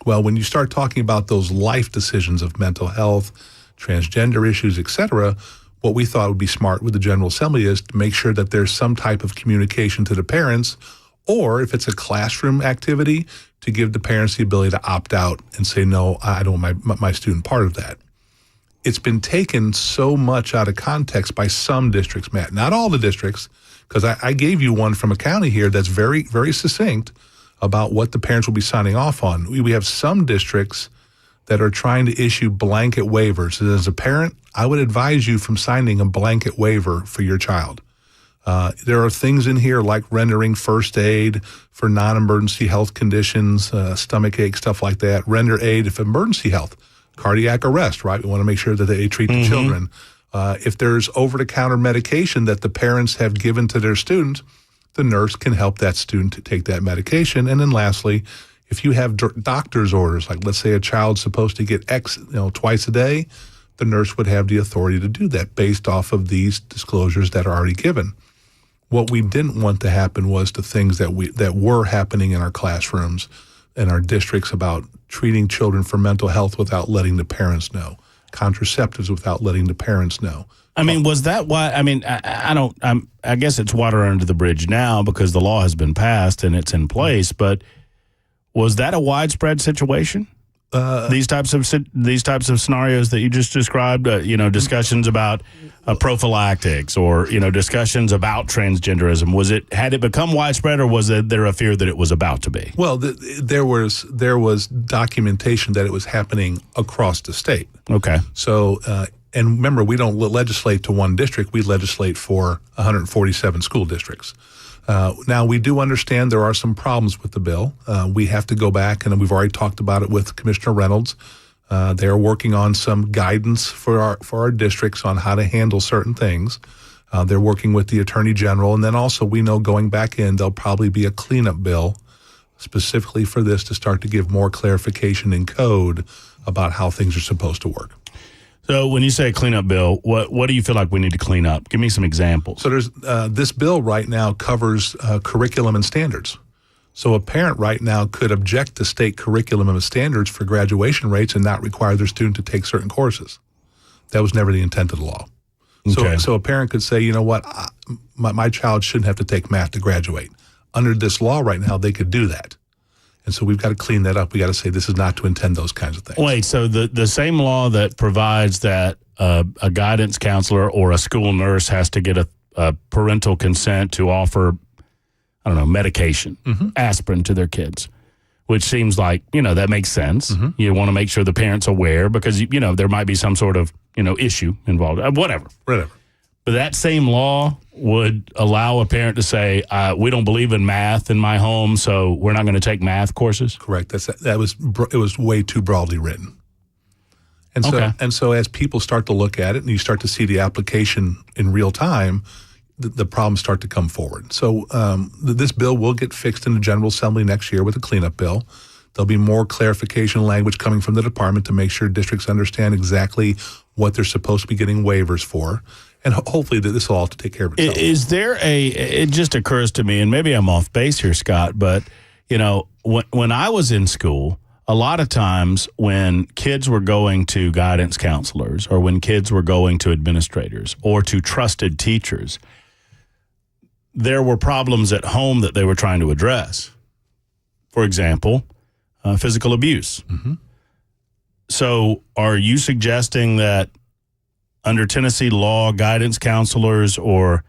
Well, when you start talking about those life decisions of mental health, transgender issues, etc., what we thought would be smart with the General Assembly is to make sure that there's some type of communication to the parents, or if it's a classroom activity, to give the parents the ability to opt out and say, no, I don't want my student part of that. It's been taken so much out of context by some districts, Matt, not all the districts, because I gave you one from a county here that's very, very succinct about what the parents will be signing off on. We have some districts that are trying to issue blanket waivers. And as a parent, I would advise you from signing a blanket waiver for your child. There are things in here like rendering first aid for non-emergency health conditions, stomach ache, stuff like that. Render aid if emergency health, cardiac arrest, right? We want to make sure that they treat the children. If there's over-the-counter medication that the parents have given to their student, the nurse can help that student to take that medication. And then lastly, if you have doctor's orders, like let's say a child's supposed to get X, twice a day, the nurse would have the authority to do that based off of these disclosures that are already given. What we didn't want to happen was the things that were happening in our classrooms and our districts about treating children for mental health without letting the parents know, contraceptives without letting the parents know. I mean, was that why? I mean, I guess it's water under the bridge now because the law has been passed and it's in place. But was that a widespread situation? These types of scenarios that you just described, discussions about prophylactics or discussions about transgenderism. Had it become widespread, or was there a fear that it was about to be? Well, there was documentation that it was happening across the state. Okay. So, and remember, we don't legislate to one district; we legislate for 147 school districts. Now, we do understand there are some problems with the bill. We have to go back, and we've already talked about it with Commissioner Reynolds. They are working on some guidance for our districts on how to handle certain things. They're working with the Attorney General, and then also we know going back in, there'll probably be a cleanup bill specifically for this to start to give more clarification in code about how things are supposed to work. So when you say a cleanup bill, what do you feel like we need to clean up? Give me some examples. So there's this bill right now covers curriculum and standards. So a parent right now could object to state curriculum and standards for graduation rates and not require their student to take certain courses. That was never the intent of the law. Okay. So a parent could say, you know what, my child shouldn't have to take math to graduate. Under this law right now, they could do that. And so we've got to clean that up. We got to say this is not to intend those kinds of things. Wait, so the same law that provides that a guidance counselor or a school nurse has to get a parental consent to offer, medication, aspirin to their kids, which seems like, that makes sense. Mm-hmm. You want to make sure the parent's aware because, there might be some sort of, issue involved, whatever. But that same law would allow a parent to say, we don't believe in math in my home, so we're not going to take math courses? Correct. It was way too broadly written. And so, Okay. and so as people start to look at it and you start to see the application in real time, the problems start to come forward. So this bill will get fixed in the General Assembly next year with a cleanup bill. There'll be more clarification language coming from the department to make sure districts understand exactly what they're supposed to be getting waivers for. And hopefully this will all take care of itself. Is there it just occurs to me, and maybe I'm off base here, Scott, but When I was in school, a lot of times when kids were going to guidance counselors or when kids were going to administrators or to trusted teachers, there were problems at home that they were trying to address. For example, physical abuse. Mm-hmm. So are you suggesting that under Tennessee law, guidance counselors or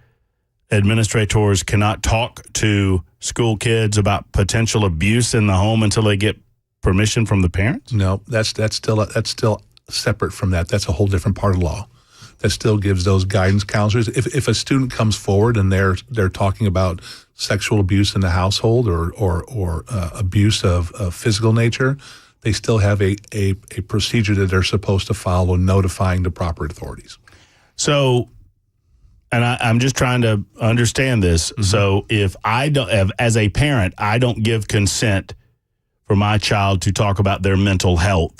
administrators cannot talk to school kids about potential abuse in the home until they get permission from the parents? No, that's still separate from that. That's a whole different part of law. That still gives those guidance counselors. If a student comes forward and they're talking about sexual abuse in the household or abuse of physical nature, they still have a procedure that they're supposed to follow, notifying the proper authorities. So, and I'm just trying to understand this. Mm-hmm. So if as a parent, I don't give consent for my child to talk about their mental health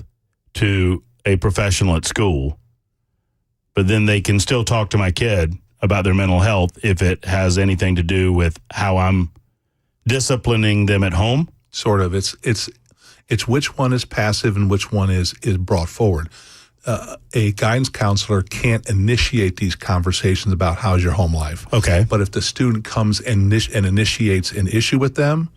to a professional at school, but then they can still talk to my kid about their mental health if it has anything to do with how I'm disciplining them at home? Sort of. It's which one is passive and which one is brought forward. A guidance counselor can't initiate these conversations about how's your home life. Okay. But if the student comes and initiates an issue with them,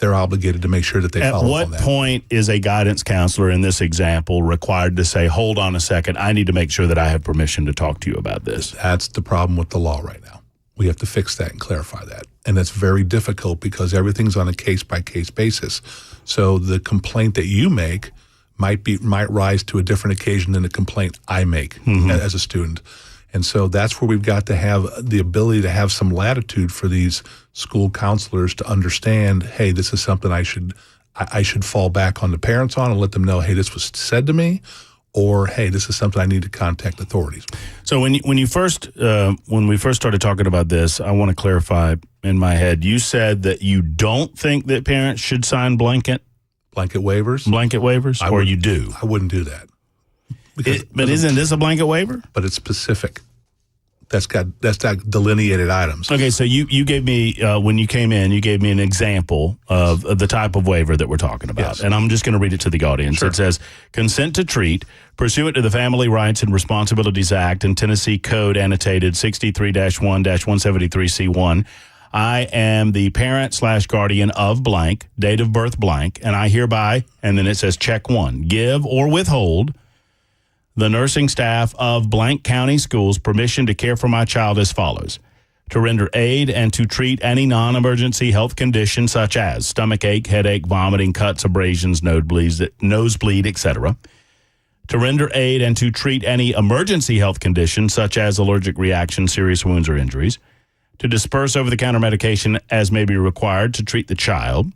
they're obligated to make sure that they follow up on that. At what point is a guidance counselor in this example required to say, hold on a second, I need to make sure that I have permission to talk to you about this? That's the problem with the law right now. We have to fix that and clarify that. And that's very difficult because everything's on a case-by-case basis. So the complaint that you make might rise to a different occasion than the complaint I make as a student. And so that's where we've got to have the ability to have some latitude for these school counselors to understand, hey, this is something I should fall back on the parents on and let them know, hey, this was said to me, or hey, this is something I need to contact authorities. So when we first started talking about this, I want to clarify in my head. You said that you don't think that parents should sign blanket waivers, or you do? I wouldn't do that. But isn't this a blanket waiver? But it's specific. That's got delineated items. Okay, so you gave me, when you came in, you gave me an example of the type of waiver that we're talking about. Yes. And I'm just going to read it to the audience. Sure. It says, consent to treat, pursuant to the Family Rights and Responsibilities Act and Tennessee Code annotated 63-1-173C1, I am the parent/guardian of blank, date of birth blank, and I hereby, and then it says check one, give or withhold the nursing staff of blank county schools permission to care for my child as follows: to render aid and to treat any non-emergency health condition such as stomach ache, headache, vomiting, cuts, abrasions, nosebleed, etc. To render aid and to treat any emergency health condition such as allergic reaction, serious wounds, or injuries. To disperse over-the-counter medication as may be required to treat the child.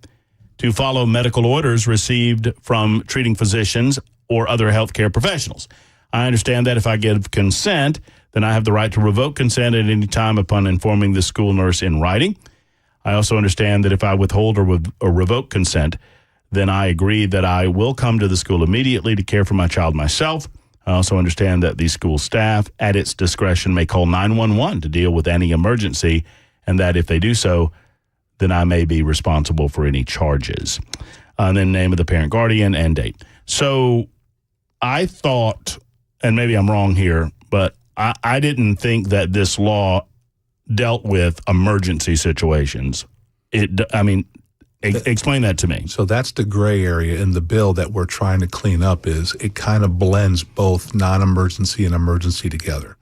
To follow medical orders received from treating physicians or other healthcare professionals. I understand that if I give consent, then I have the right to revoke consent at any time upon informing the school nurse in writing. I also understand that if I withhold or revoke consent, then I agree that I will come to the school immediately to care for my child myself. I also understand that the school staff, at its discretion, may call 911 to deal with any emergency, and that if they do so, then I may be responsible for any charges. And then name of the parent guardian and date. So I thought, and maybe I'm wrong here, but I didn't think that this law dealt with emergency situations. Explain that to me. So that's the gray area in the bill that we're trying to clean up. Is it kind of blends both non-emergency and emergency together.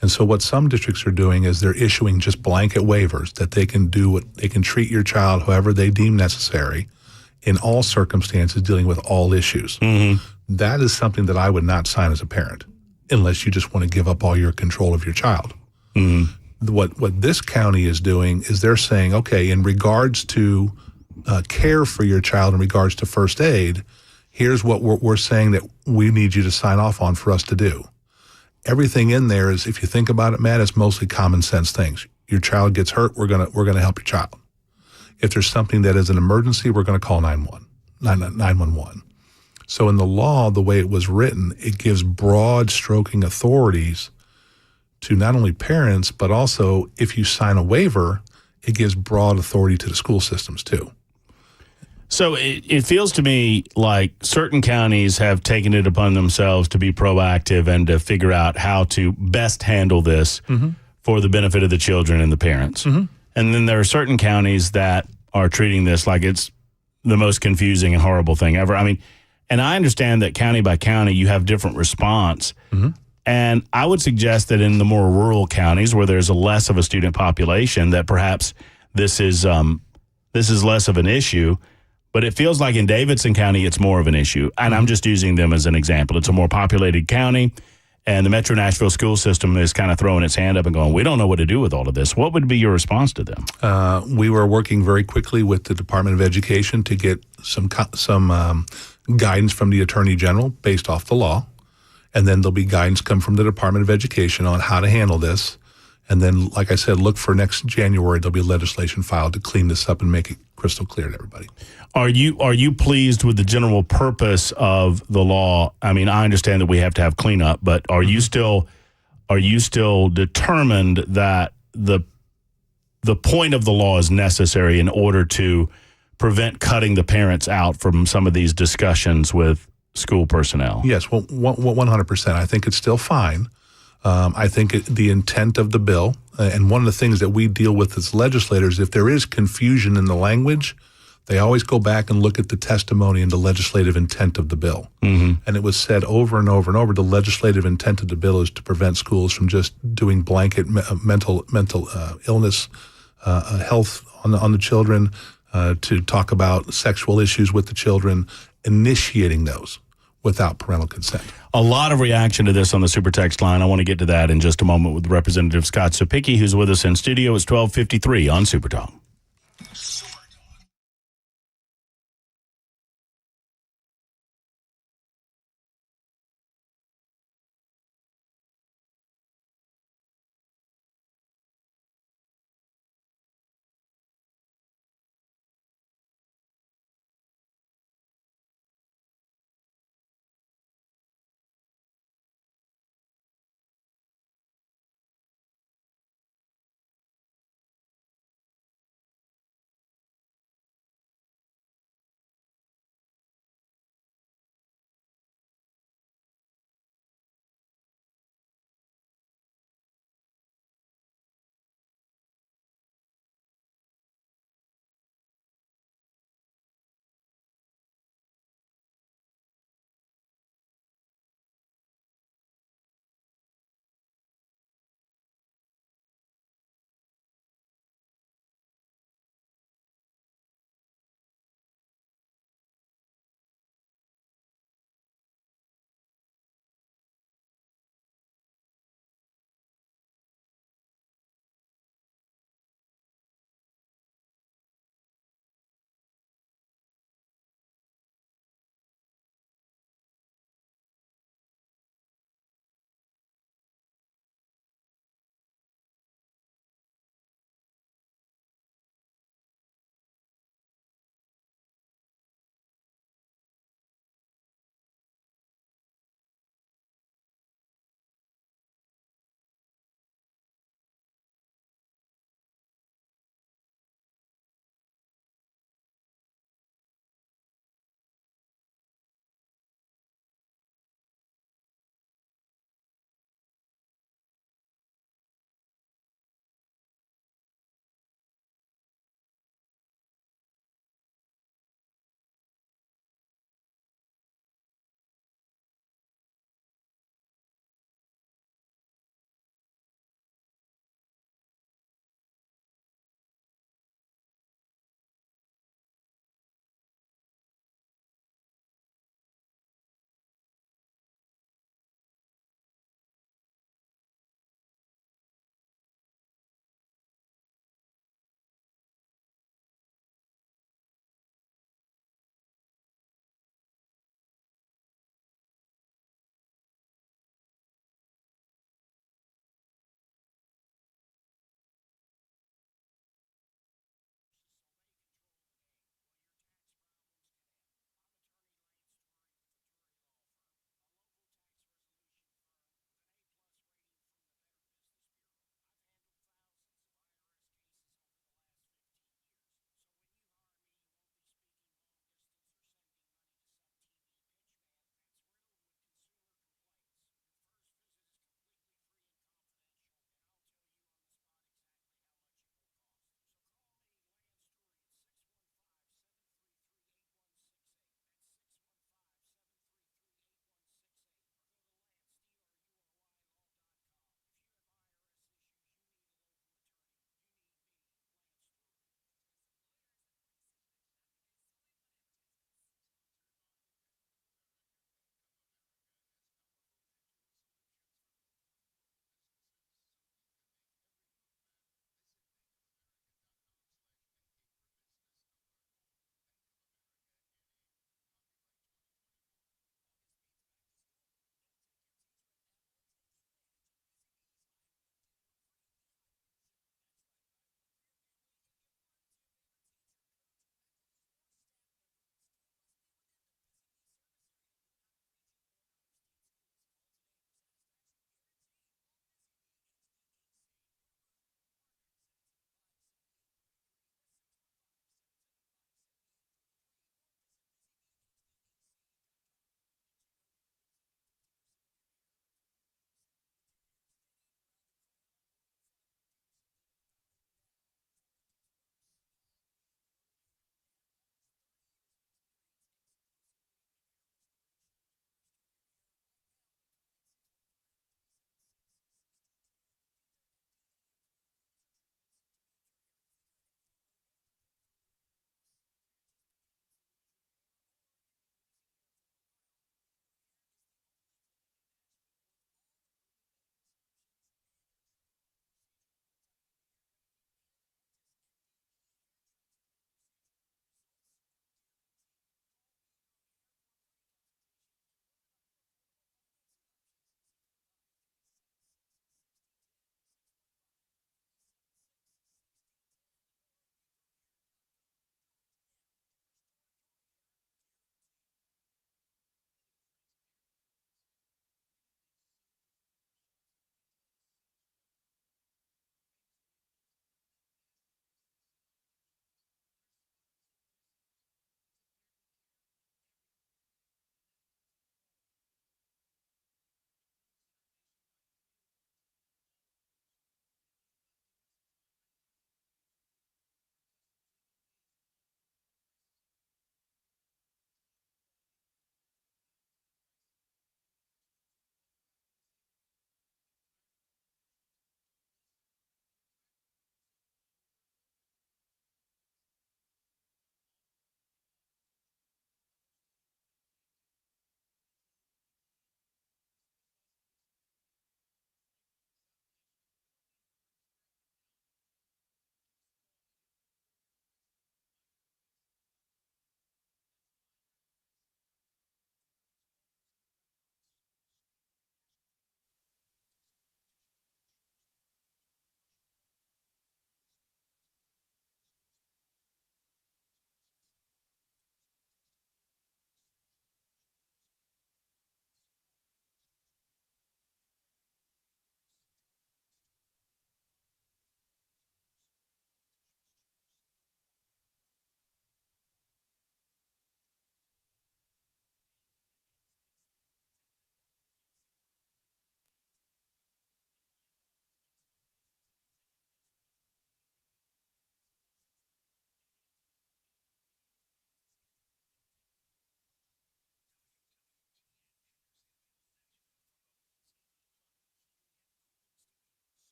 And so what some districts are doing is they're issuing just blanket waivers that they can treat your child however they deem necessary in all circumstances, dealing with all issues. Mm-hmm. That is something that I would not sign as a parent unless you just want to give up all your control of your child. Mm-hmm. What this county is doing is they're saying, okay, in regards to care for your child, in regards to first aid, here's what we're saying that we need you to sign off on for us to do. Everything in there is, if you think about it, Matt, it's mostly common sense things. Your child gets hurt, we're gonna help your child. If there's something that is an emergency, we're gonna call 911. So in the law, the way it was written, it gives broad stroking authorities to not only parents, but also if you sign a waiver, it gives broad authority to the school systems too. So it feels to me like certain counties have taken it upon themselves to be proactive and to figure out how to best handle this for the benefit of the children and the parents. And then there are certain counties that are treating this like it's the most confusing and horrible thing ever. I mean, and I understand that county by county, you have different response. And I would suggest that in the more rural counties where there's a less of a student population, that perhaps this is less of an issue. But it feels like in Davidson County, it's more of an issue. And I'm just using them as an example. It's a more populated county, and the Metro Nashville school system is kind of throwing its hand up and going, we don't know what to do with all of this. What would be your response to them? We were working very quickly with the Department of Education to get some guidance from the Attorney General based off the law. And then there'll be guidance come from the Department of Education on how to handle this. And then, like I said, look for next January, there'll be legislation filed to clean this up and make it crystal clear to everybody. Are you pleased with the general purpose of the law? I mean, I understand that we have to have cleanup, but are you still determined that the point of the law is necessary in order to prevent cutting the parents out from some of these discussions with school personnel? Yes, well, 100%. I think it's still fine. I think the intent of the bill, and one of the things that we deal with as legislators, if there is confusion in the language, they always go back and look at the testimony and the legislative intent of the bill. And it was said over and over and over, the legislative intent of the bill is to prevent schools from just doing blanket mental illness, health on the children, to talk about sexual issues with the children, initiating those without parental consent. A lot of reaction to this on the super text line. I want to get to that in just a moment with Representative Scott Sapicki, who's with us in studio. It's 12:53 on Super Talk.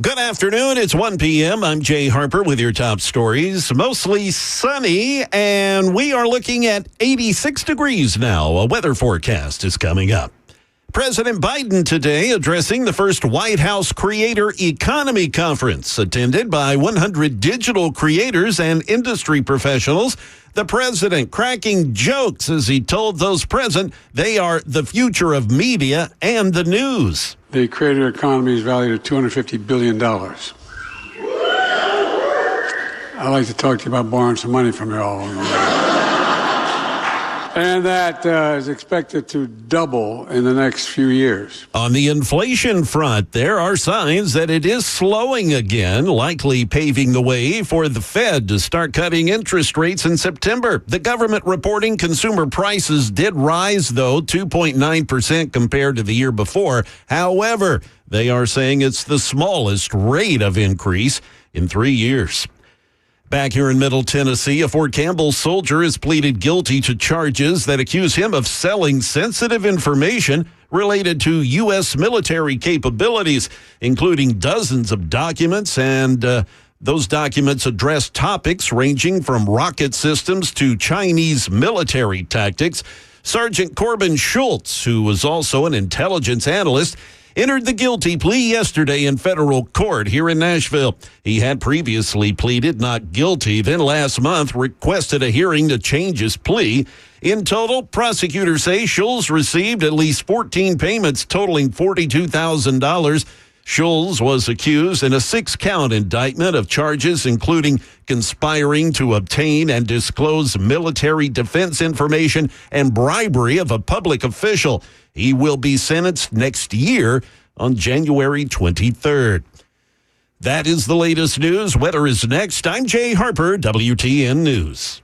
Good afternoon. It's 1 p.m. I'm Jay Harper with your top stories. Mostly sunny, and we are looking at 86 degrees now. A weather forecast is coming up. President Biden today addressing the first White House Creator Economy Conference, attended by 100 digital creators and industry professionals. The president cracking jokes as he told those present they are the future of media and the news. The creator economy is valued at $250 billion. I'd like to talk to you about borrowing some money from you all. And that is expected to double in the next few years. On the inflation front, there are signs that it is slowing again, likely paving the way for the Fed to start cutting interest rates in September. The government reporting consumer prices did rise, though, 2.9% compared to the year before. However, they are saying it's the smallest rate of increase in 3 years. Back here in Middle Tennessee, a Fort Campbell soldier has pleaded guilty to charges that accuse him of selling sensitive information related to U.S. military capabilities, including dozens of documents, and those documents address topics ranging from rocket systems to Chinese military tactics. Sergeant Corbin Schultz, who was also an intelligence analyst, entered the guilty plea yesterday in federal court here in Nashville. He had previously pleaded not guilty, then last month requested a hearing to change his plea. In total, prosecutors say Schultz received at least 14 payments totaling $42,000. Schultz was accused in a 6-count indictment of charges including conspiring to obtain and disclose military defense information and bribery of a public official. He will be sentenced next year on January 23rd. That is the latest news. Weather is next. I'm Jay Harper, WTN News.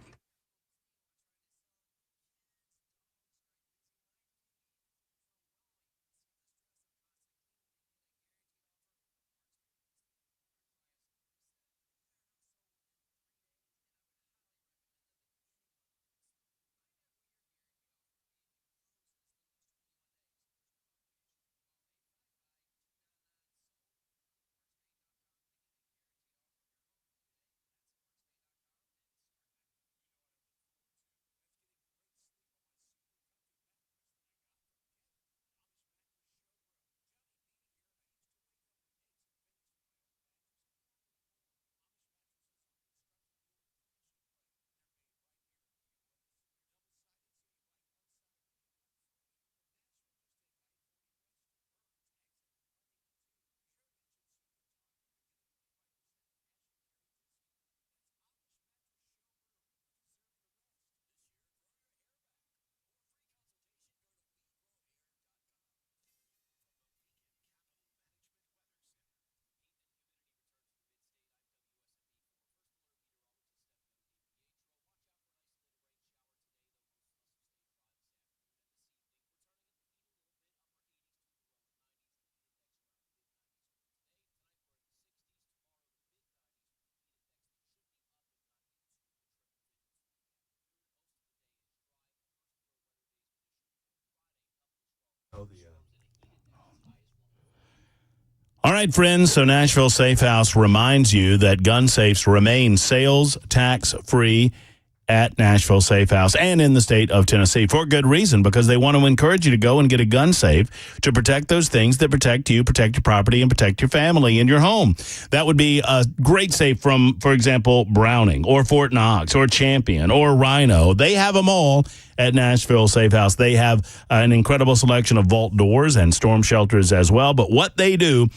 All right, friends, so Nashville Safe House reminds you that gun safes remain sales tax free at Nashville Safe House and in the state of Tennessee for good reason, because they want to encourage you to go and get a gun safe to protect those things that protect you, protect your property, and protect your family and your home. That would be a great safe from, for example, Browning or Fort Knox or Champion or Rhino. They have them all at Nashville Safe House. They have an incredible selection of vault doors and storm shelters as well. But what they do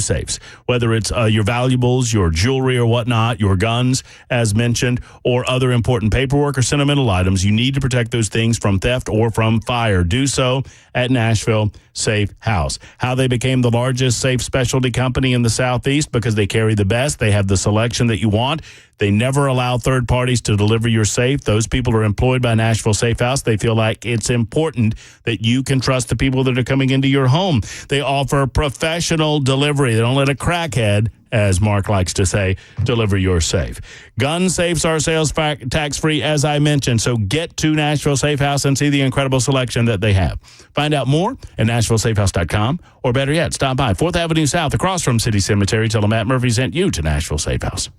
safes, whether it's your valuables, your jewelry or whatnot, your guns, as mentioned, or other important paperwork or sentimental items. You need to protect those things from theft or from fire. Do so at Nashville Safe House. How they became the largest safe specialty company in the Southeast? Because they carry the best. They have the selection that you want. They never allow third parties to deliver your safe. Those people are employed by Nashville Safe House. They feel like it's important that you can trust the people that are coming into your home. They offer professional delivery. They don't let a crackhead, as Mark likes to say, deliver your safe. Gun safes are sales tax-free, as I mentioned. So get to Nashville Safe House and see the incredible selection that they have. Find out more at NashvilleSafeHouse.com, or better yet, stop by 4th Avenue South across from City Cemetery. Tell them Matt Murphy sent you to Nashville Safe House.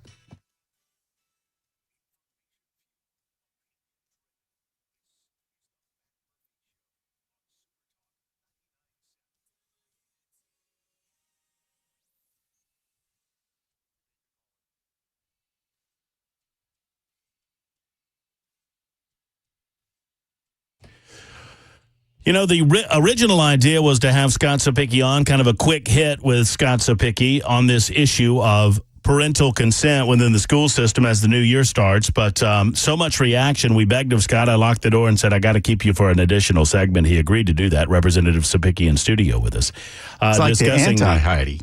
You know, the original idea was to have Scott Sapicki on, kind of a quick hit with Scott Sapicki on this issue of parental consent within the school system as the new year starts. But so much reaction, we begged of Scott. I locked the door and said, I got to keep you for an additional segment. He agreed to do that. Representative Sapicki in studio with us. It's like the anti-Heidi.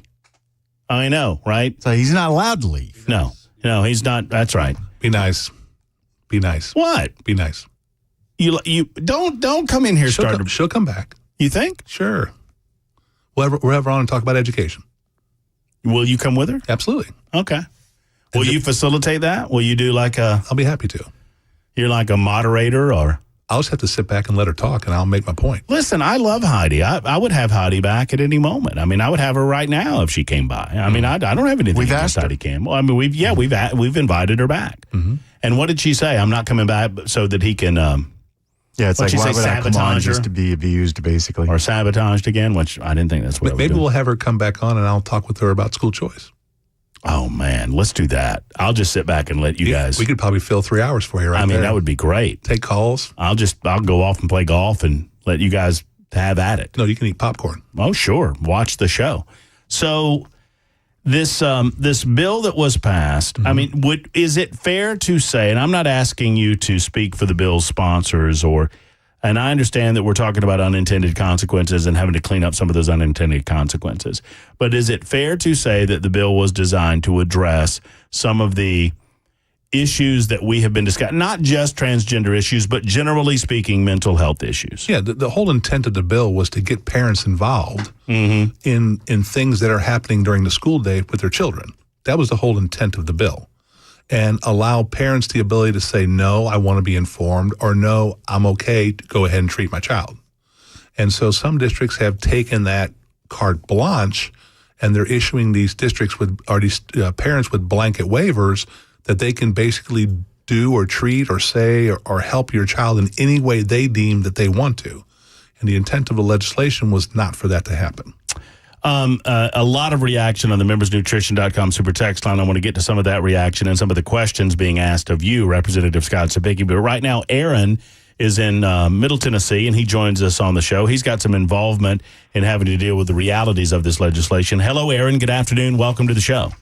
I know, right? So he's not allowed to leave. No, he's not. That's right. Be nice. Be nice. What? Be nice. You don't come in here. She'll come back. You think? Sure. We'll have her on and talk about education. Will you come with her? Absolutely. Okay. Will you facilitate that? Will you do like a? I'll be happy to. You're like a moderator, or? I'll just have to sit back and let her talk, and I'll make my point. Listen, I love Heidi. I would have Heidi back at any moment. I mean, I would have her right now if she came by. I mean, I don't have anything against Heidi Campbell. I mean, we've invited her back. Mm-hmm. And what did she say? I'm not coming back so that he can. Yeah, it's like, why would I come on just to be abused, basically? Or sabotaged again, which I didn't think that's what Maybe we'll have her come back on, and I'll talk with her about school choice. Oh, man, let's do that. I'll just sit back and let you guys. We could probably fill 3 hours for you right there. That would be great. Take calls. I'll go off and play golf and let you guys have at it. No, you can eat popcorn. Oh, sure. Watch the show. So this bill that was passed, mm-hmm. I mean, is it fair to say, and I'm not asking you to speak for the bill's sponsors, and I understand that we're talking about unintended consequences and having to clean up some of those unintended consequences, but is it fair to say that the bill was designed to address some of the issues that we have been discussing, not just transgender issues, but generally speaking, mental health issues? Yeah, the whole intent of the bill was to get parents involved mm-hmm. in things that are happening during the school day with their children. That was the whole intent of the bill. And allow parents the ability to say, no, I want to be informed, or no, I'm okay to go ahead and treat my child. And so some districts have taken that carte blanche, and they're issuing these districts parents with blanket waivers that they can basically do or treat or say or help your child in any way they deem that they want to. And the intent of the legislation was not for that to happen. A lot of reaction on the membersnutrition.com super text line. I want to get to some of that reaction and some of the questions being asked of you, Representative Scott Sapicki. But right now, Aaron is in Middle Tennessee, and he joins us on the show. He's got some involvement in having to deal with the realities of this legislation. Hello, Aaron. Good afternoon. Welcome to the show.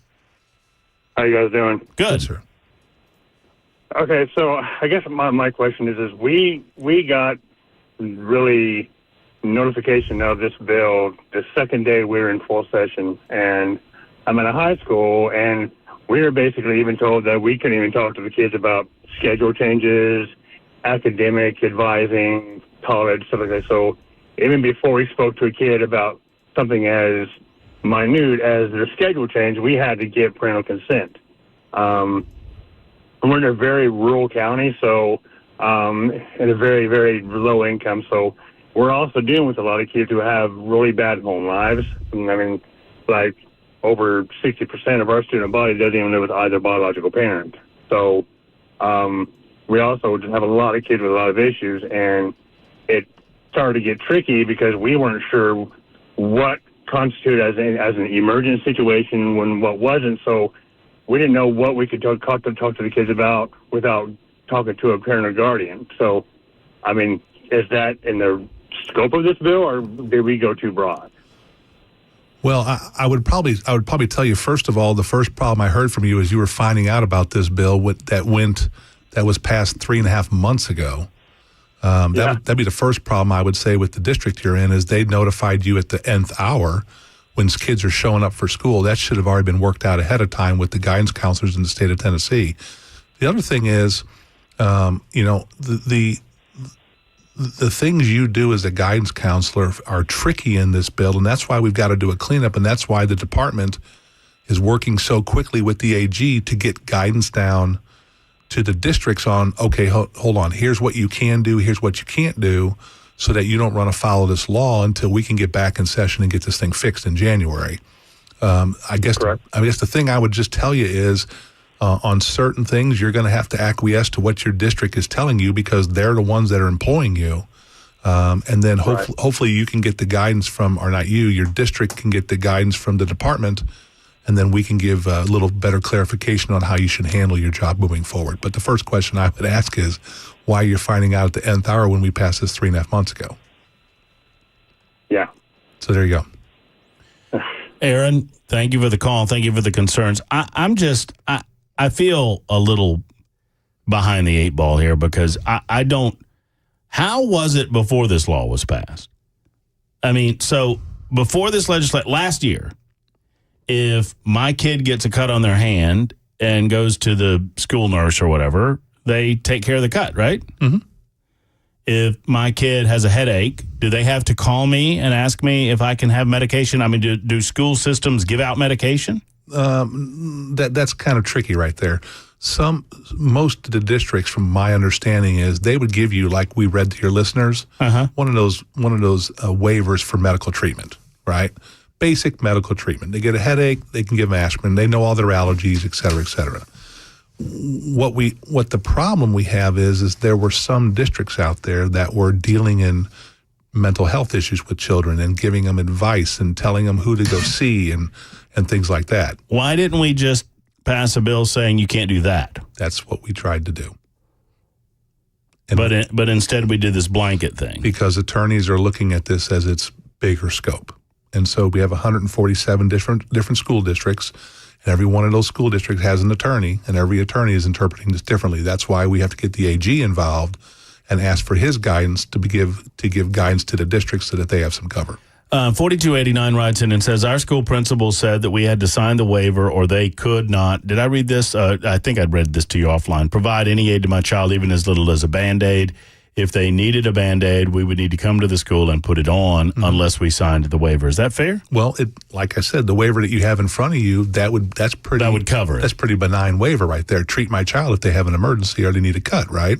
How you guys doing? Good, sir. Okay, so I guess my question is we got really notification of this bill the second day we were in full session, and I'm in a high school, and we were basically even told that we couldn't even talk to the kids about schedule changes, academic advising, college, stuff like that. So even before we spoke to a kid about something as minute as their schedule change, we had to get parental consent. We're in a very rural county, so in a very, very low income. So we're also dealing with a lot of kids who have really bad home lives. I mean, like over 60% of our student body doesn't even live with either biological parent. So we also just have a lot of kids with a lot of issues, and it started to get tricky because we weren't sure what constituted as an emergent situation when what wasn't. So we didn't know what we could talk to the kids about without talking to a parent or guardian. So, I mean, is that in the scope of this bill, or did we go too broad? Well, I would probably tell you, first of all, the first problem I heard from you is you were finding out about this bill that was passed 3.5 months ago. That'd be the first problem I would say with the district you're in, is they notified you at the nth hour when kids are showing up for school. That should have already been worked out ahead of time with the guidance counselors in the state of Tennessee. The other thing is, the things you do as a guidance counselor are tricky in this bill, and that's why we've got to do a cleanup, and that's why the department is working so quickly with the AG to get guidance down to the districts on, okay, hold on, here's what you can do, here's what you can't do, so that you don't run afoul of this law until we can get back in session and get this thing fixed in January. I guess the thing I would just tell you is, on certain things, you're going to have to acquiesce to what your district is telling you because they're the ones that are employing you. And then hopefully you can get the guidance from, or not you, your district can get the guidance from the department, and then we can give a little better clarification on how you should handle your job moving forward. But the first question I would ask is why you're finding out at the nth hour when we passed this 3.5 months ago. Yeah. So there you go. Aaron, thank you for the call. Thank you for the concerns. I feel a little behind the 8 ball here because I don't. How was it before this law was passed? I mean, so before this legislation, last year, if my kid gets a cut on their hand and goes to the school nurse or whatever, they take care of the cut, right? Mm-hmm. If my kid has a headache, do they have to call me and ask me if I can have medication? I mean, do school systems give out medication? That's kind of tricky right there. Most of the districts, from my understanding, is they would give you, like we read to your listeners, one of those waivers for medical treatment, right? Basic medical treatment. They get a headache, they can give them aspirin. They know all their allergies, et cetera, et cetera. What the problem we have is there were some districts out there that were dealing in mental health issues with children and giving them advice and telling them who to go see and things like that. Why didn't we just pass a bill saying you can't do that? That's what we tried to do. But instead we did this blanket thing. Because attorneys are looking at this as its bigger scope. And so we have 147 different school districts, and every one of those school districts has an attorney, and every attorney is interpreting this differently. That's why we have to get the AG involved and ask for his guidance to give guidance to the districts so that they have some cover. 4289 writes in and says, our school principal said that we had to sign the waiver or they could not. Did I read this? I think I'd read this to you offline. Provide any aid to my child, even as little as a Band-Aid. If they needed a Band-Aid, we would need to come to the school and put it on unless we signed the waiver. Is that fair? Well, like I said, the waiver that you have in front of you, that would cover it. That's pretty benign waiver right there. Treat my child if they have an emergency or they need a cut, right?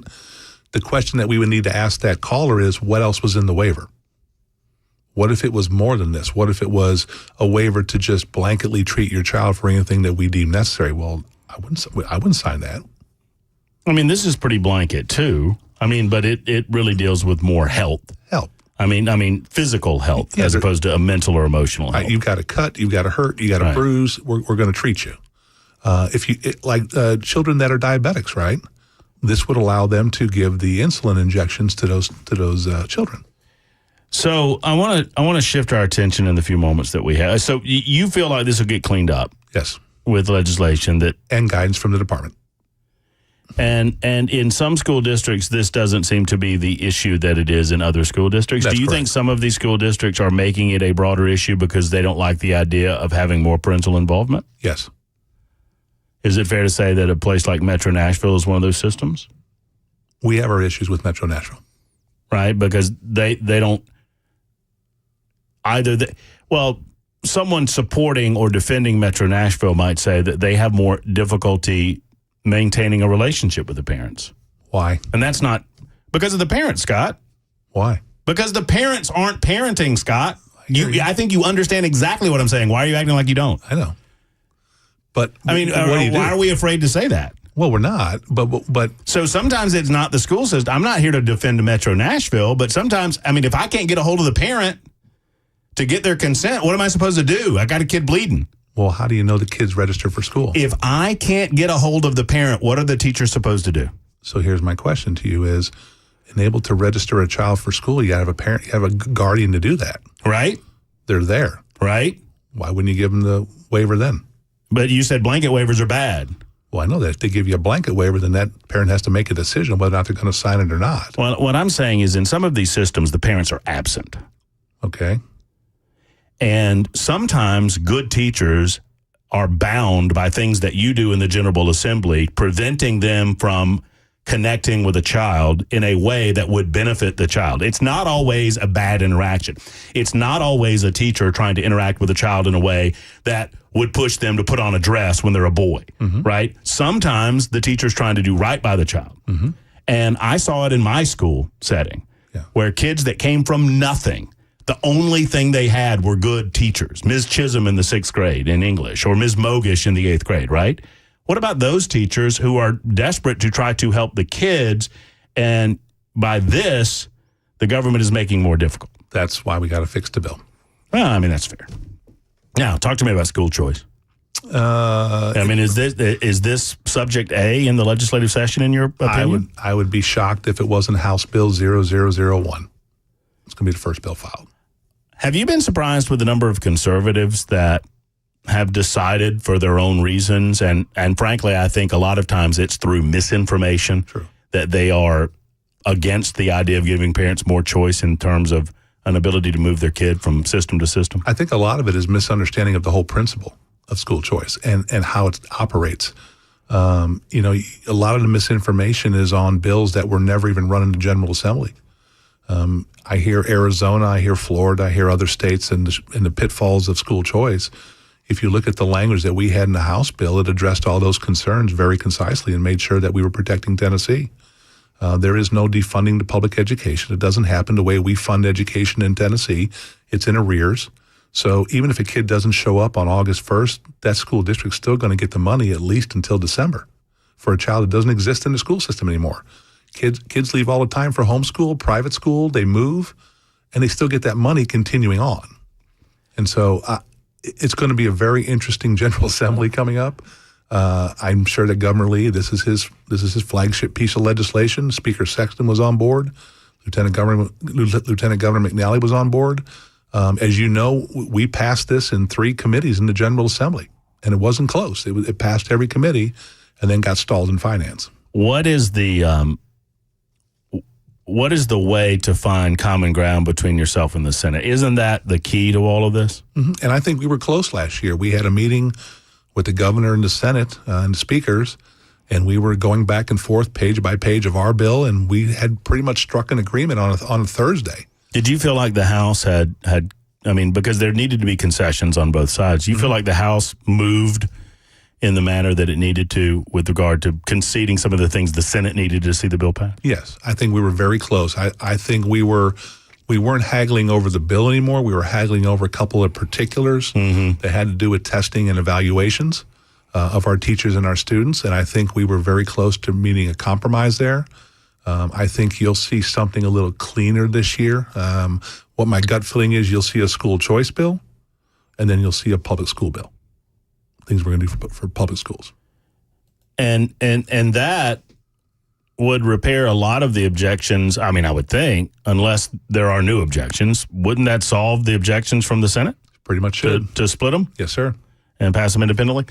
The question that we would need to ask that caller is, what else was in the waiver? What if it was more than this? What if it was a waiver to just blanketly treat your child for anything that we deem necessary? Well, I wouldn't sign that. I mean, this is pretty blanket too. I mean, but it really deals with more health. I mean, physical health as opposed to a mental or emotional health. You've got a cut, you've got a hurt, you got a bruise. We're going to treat you. Children that are diabetics, right? This would allow them to give the insulin injections to those children. So I want to shift our attention in the few moments that we have. So you feel like this will get cleaned up? Yes. With legislation and guidance from the department. And in some school districts, this doesn't seem to be the issue that it is in other school districts. That's Do you correct. think some of these school districts are making it a broader issue because they don't like the idea of having more parental involvement? Yes. Is it fair to say that a place like Metro Nashville is one of those systems? We have our issues with Metro Nashville. Right, because they don't either. Someone supporting or defending Metro Nashville might say that they have more difficulty maintaining a relationship with the parents. Why? And that's not because of the parents, Scott. Why? Because the parents aren't parenting, Scott. I think you understand exactly what I'm saying. Why are you acting like you don't? I know. But I mean, why are we afraid to say that? Well, we're not. But so sometimes it's not the school system. I'm not here to defend Metro Nashville, but sometimes, I mean, if I can't get a hold of the parent to get their consent, what am I supposed to do? I got a kid bleeding. Well, how do you know the kid's registered for school? If I can't get a hold of the parent, what are the teachers supposed to do? So here's my question to you is, enabled to register a child for school, you have a parent, you have a guardian to do that. Right. They're there. Right. Why wouldn't you give them the waiver then? But you said blanket waivers are bad. Well, I know that if they give you a blanket waiver, then that parent has to make a decision whether or not they're going to sign it or not. Well, what I'm saying is in some of these systems, the parents are absent. Okay. And sometimes good teachers are bound by things that you do in the General Assembly, preventing them from connecting with a child in a way that would benefit the child. It's not always a bad interaction. It's not always a teacher trying to interact with a child in a way that would push them to put on a dress when they're a boy, right? Sometimes the teacher's trying to do right by the child. And I saw it in my school setting where kids that came from nothing, the only thing they had were good teachers. Ms. Chisholm in the 6th grade in English, or Ms. Mogish in the 8th grade, right? What about those teachers who are desperate to try to help the kids, and by this, the government is making more difficult? That's why we got to fix the bill. Well, I mean, that's fair. Now, talk to me about school choice. I mean, is this subject A in the legislative session, in your opinion? I would be shocked if it wasn't House Bill 0001. It's going to be the first bill filed. Have you been surprised with the number of conservatives that have decided for their own reasons, and frankly, I think a lot of times it's through misinformation, that they are against the idea of giving parents more choice in terms of an ability to move their kid from system to system? I think a lot of it is misunderstanding of the whole principle of school choice and how it operates. A lot of the misinformation is on bills that were never even run in the General Assembly. I hear Arizona, I hear Florida, I hear other states in the pitfalls of school choice. If you look at the language that we had in the House bill, it addressed all those concerns very concisely and made sure that we were protecting Tennessee. There is no defunding to public education. It doesn't happen the way we fund education in Tennessee. It's in arrears. So even if a kid doesn't show up on August 1st, that school district's still going to get the money at least until December for a child that doesn't exist in the school system anymore. Kids leave all the time for homeschool, private school, they move, and they still get that money continuing on. And so it's going to be a very interesting General Assembly coming up. I'm sure that Governor Lee, this is his flagship piece of legislation. Speaker Sexton was on board. Lieutenant Governor McNally was on board. As you know, we passed this in 3 committees in the General Assembly, and it wasn't close. It passed every committee and then got stalled in finance. What is the way to find common ground between yourself and the Senate? Isn't that the key to all of this? And I think we were close last year. We had a meeting with the governor and the Senate and the speakers, and we were going back and forth page by page of our bill, and we had pretty much struck an agreement on a Thursday. Did you feel like the House had because there needed to be concessions on both sides, you feel like the House moved in the manner that it needed to with regard to conceding some of the things the Senate needed to see the bill pass? Yes, I think we were very close. I think we weren't haggling over the bill anymore. We were haggling over a couple of particulars that had to do with testing and evaluations of our teachers and our students, and I think we were very close to meeting a compromise there. I think you'll see something a little cleaner this year. What my gut feeling is, you'll see a school choice bill, and then you'll see a public school bill. Things we're going to do for public schools. And that would repair a lot of the objections, I mean, I would think, unless there are new objections. Wouldn't that solve the objections from the Senate? Pretty much should. To split them? Yes, sir. And pass them independently?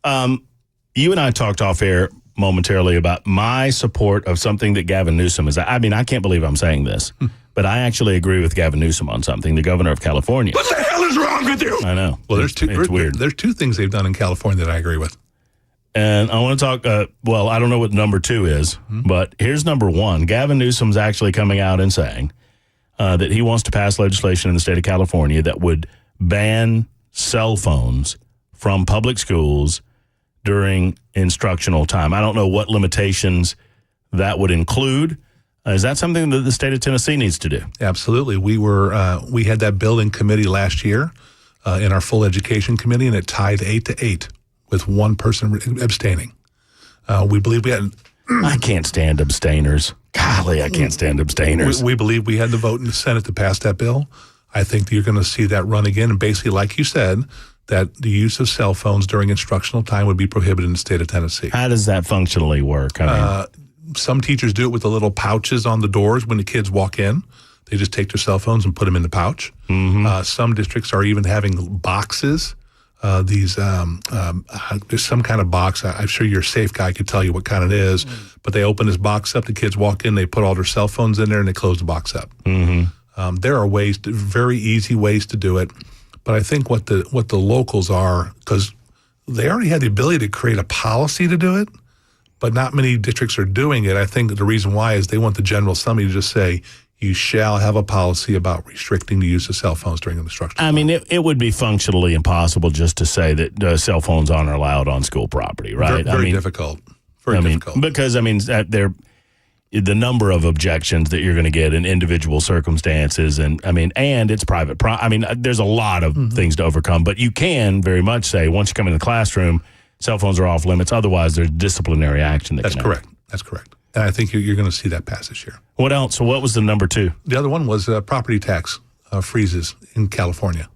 You and I talked off air momentarily about my support of something that Gavin Newsom is. I mean, I can't believe I'm saying this, but I actually agree with Gavin Newsom on something, the governor of California. What the hell is wrong with you? I know. Well, it's weird. There's 2 things they've done in California that I agree with. And I want to talk, I don't know what number 2 is, but here's number 1. Gavin Newsom's actually coming out and saying that he wants to pass legislation in the state of California that would ban cell phones from public schools during instructional time. I don't know what limitations that would include. Is that something that the state of Tennessee needs to do? Absolutely. We had that bill in committee last year in our full education committee, and it tied 8-8 with 1 person abstaining. We believe we had... I can't stand abstainers. Golly, I can't stand abstainers. We believe we had the vote in the Senate to pass that bill. I think you're going to see that run again, and basically, like you said, that the use of cell phones during instructional time would be prohibited in the state of Tennessee. How does that functionally work? Some teachers do it with the little pouches on the doors when the kids walk in. They just take their cell phones and put them in the pouch. Some districts are even having boxes. There's some kind of box. I'm sure your safe guy could tell you what kind it is. But they open this box up. The kids walk in. They put all their cell phones in there, and they close the box up. There are very easy ways to do it. But I think what the locals are, because they already had the ability to create a policy to do it, but not many districts are doing it. I think the reason why is they want the General Assembly to just say, you shall have a policy about restricting the use of cell phones during instruction. I mean, it would be functionally impossible just to say that cell phones aren't allowed on school property, right? Very difficult. Very difficult. Because, the number of objections that you're going to get in individual circumstances, and it's private. There's a lot of things to overcome, but you can very much say once you come in the classroom, cell phones are off limits. Otherwise, there's disciplinary action. That's correct. That's correct. And I think you're going to see that pass this year. What else? So what was the number 2? The other one was property tax freezes in California.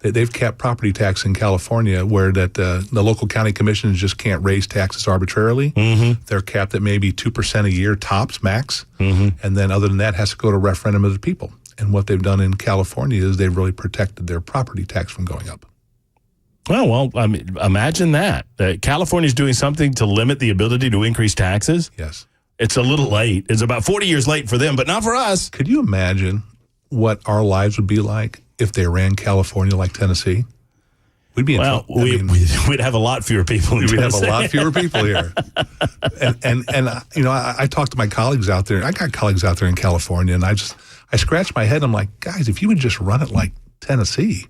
They've capped property tax in California where that the local county commissions just can't raise taxes arbitrarily. Mm-hmm. They're capped at maybe 2% a year tops, max. Mm-hmm. And then other than that, has to go to referendum of the people. And what they've done in California is they've really protected their property tax from going up. Well, imagine that. California's doing something to limit the ability to increase taxes? Yes. It's a little late. It's about 40 years late for them, but not for us. Could you imagine what our lives would be like if they ran California like Tennessee? We'd be in trouble. We'd have a lot fewer people in Tennessee. We'd have a lot fewer people here. and I talked to my colleagues out there. I got colleagues out there in California, and I scratched my head. I'm like, guys, if you would just run it like Tennessee,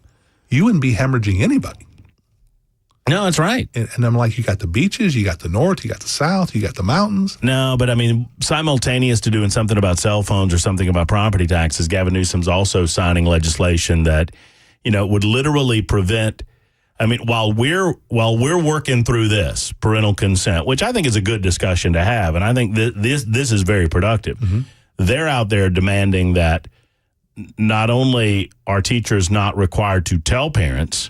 you wouldn't be hemorrhaging anybody. No, that's right. And I'm like, you got the beaches, you got the north, you got the south, you got the mountains. No, but simultaneous to doing something about cell phones or something about property taxes, Gavin Newsom's also signing legislation that, would literally prevent. While we're working through this parental consent, which I think is a good discussion to have, and I think this is very productive. Mm-hmm. They're out there demanding that not only are teachers not required to tell parents,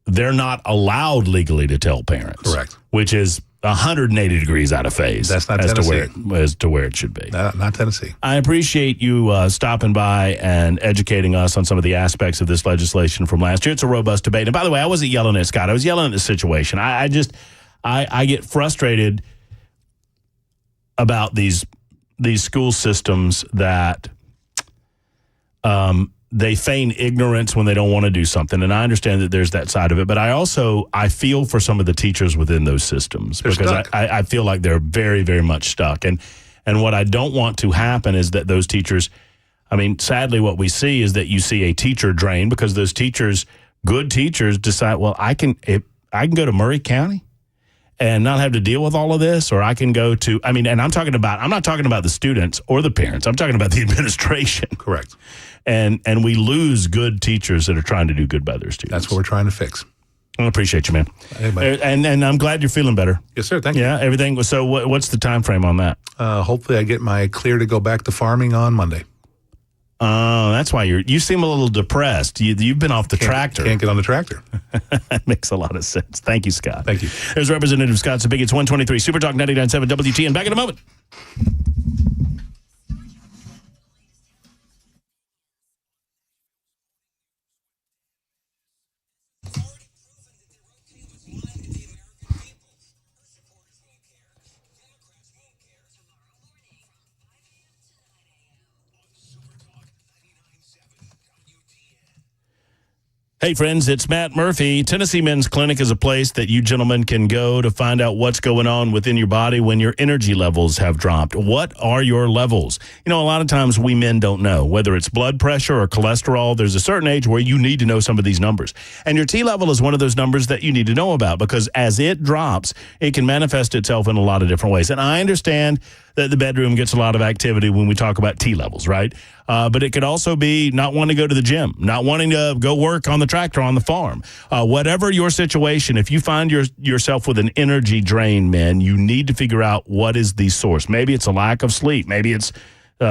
they're not allowed legally to tell parents. Correct. Which is 180 degrees out of phase. That's not Tennessee. As to where it should be. Not Tennessee. I appreciate you stopping by and educating us on some of the aspects of this legislation from last year. It's a robust debate. And by the way, I wasn't yelling at Scott. I was yelling at the situation. I get frustrated about these school systems that they feign ignorance when they don't want to do something. And I understand that there's that side of it. But I feel for some of the teachers within those systems because I feel like they're very, very much stuck. And what I don't want to happen is that those teachers, sadly what we see is that you see a teacher drain because those teachers, good teachers decide, well, I can go to Murray County and not have to deal with all of this, or I can go to, and I'm not talking about the students or the parents. I'm talking about the administration. Correct. And we lose good teachers that are trying to do good by their students. That's what we're trying to fix. I appreciate you, man. Hey, and I'm glad you're feeling better. Yes, sir. Thank you. Yeah, everything. So what's the time frame on that? Hopefully I get my clear to go back to farming on Monday. That's why you seem a little depressed. You've been off the tractor. Can't get on the tractor. That makes a lot of sense. Thank you, Scott. Thank you. There's Representative Scott Sabig. It's 123 Super Talk 99.7 WTN. Back in a moment. Hey, friends, it's Matt Murphy. Tennessee Men's Clinic is a place that you gentlemen can go to find out what's going on within your body when your energy levels have dropped. What are your levels? A lot of times we men don't know, whether it's blood pressure or cholesterol. There's a certain age where you need to know some of these numbers. And your T level is one of those numbers that you need to know about because as it drops, it can manifest itself in a lot of different ways. And I understand that the bedroom gets a lot of activity when we talk about T levels, right? But it could also be not wanting to go to the gym, not wanting to go work on the tractor on the farm. Whatever your situation, if you find yourself with an energy drain, men, you need to figure out what is the source. Maybe it's a lack of sleep. Maybe it's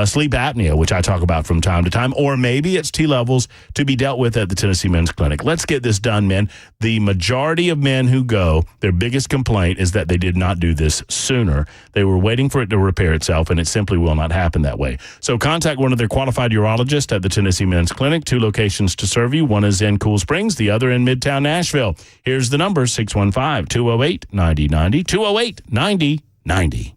sleep apnea, which I talk about from time to time, or maybe it's T levels to be dealt with at the Tennessee Men's Clinic. Let's get this done, men. The majority of men who go, their biggest complaint is that they did not do this sooner. They were waiting for it to repair itself, and it simply will not happen that way. So contact one of their qualified urologists at the Tennessee Men's Clinic. 2 locations to serve you. One is in Cool Springs, the other in Midtown Nashville. Here's the number, 615-208-9090, 208-9090.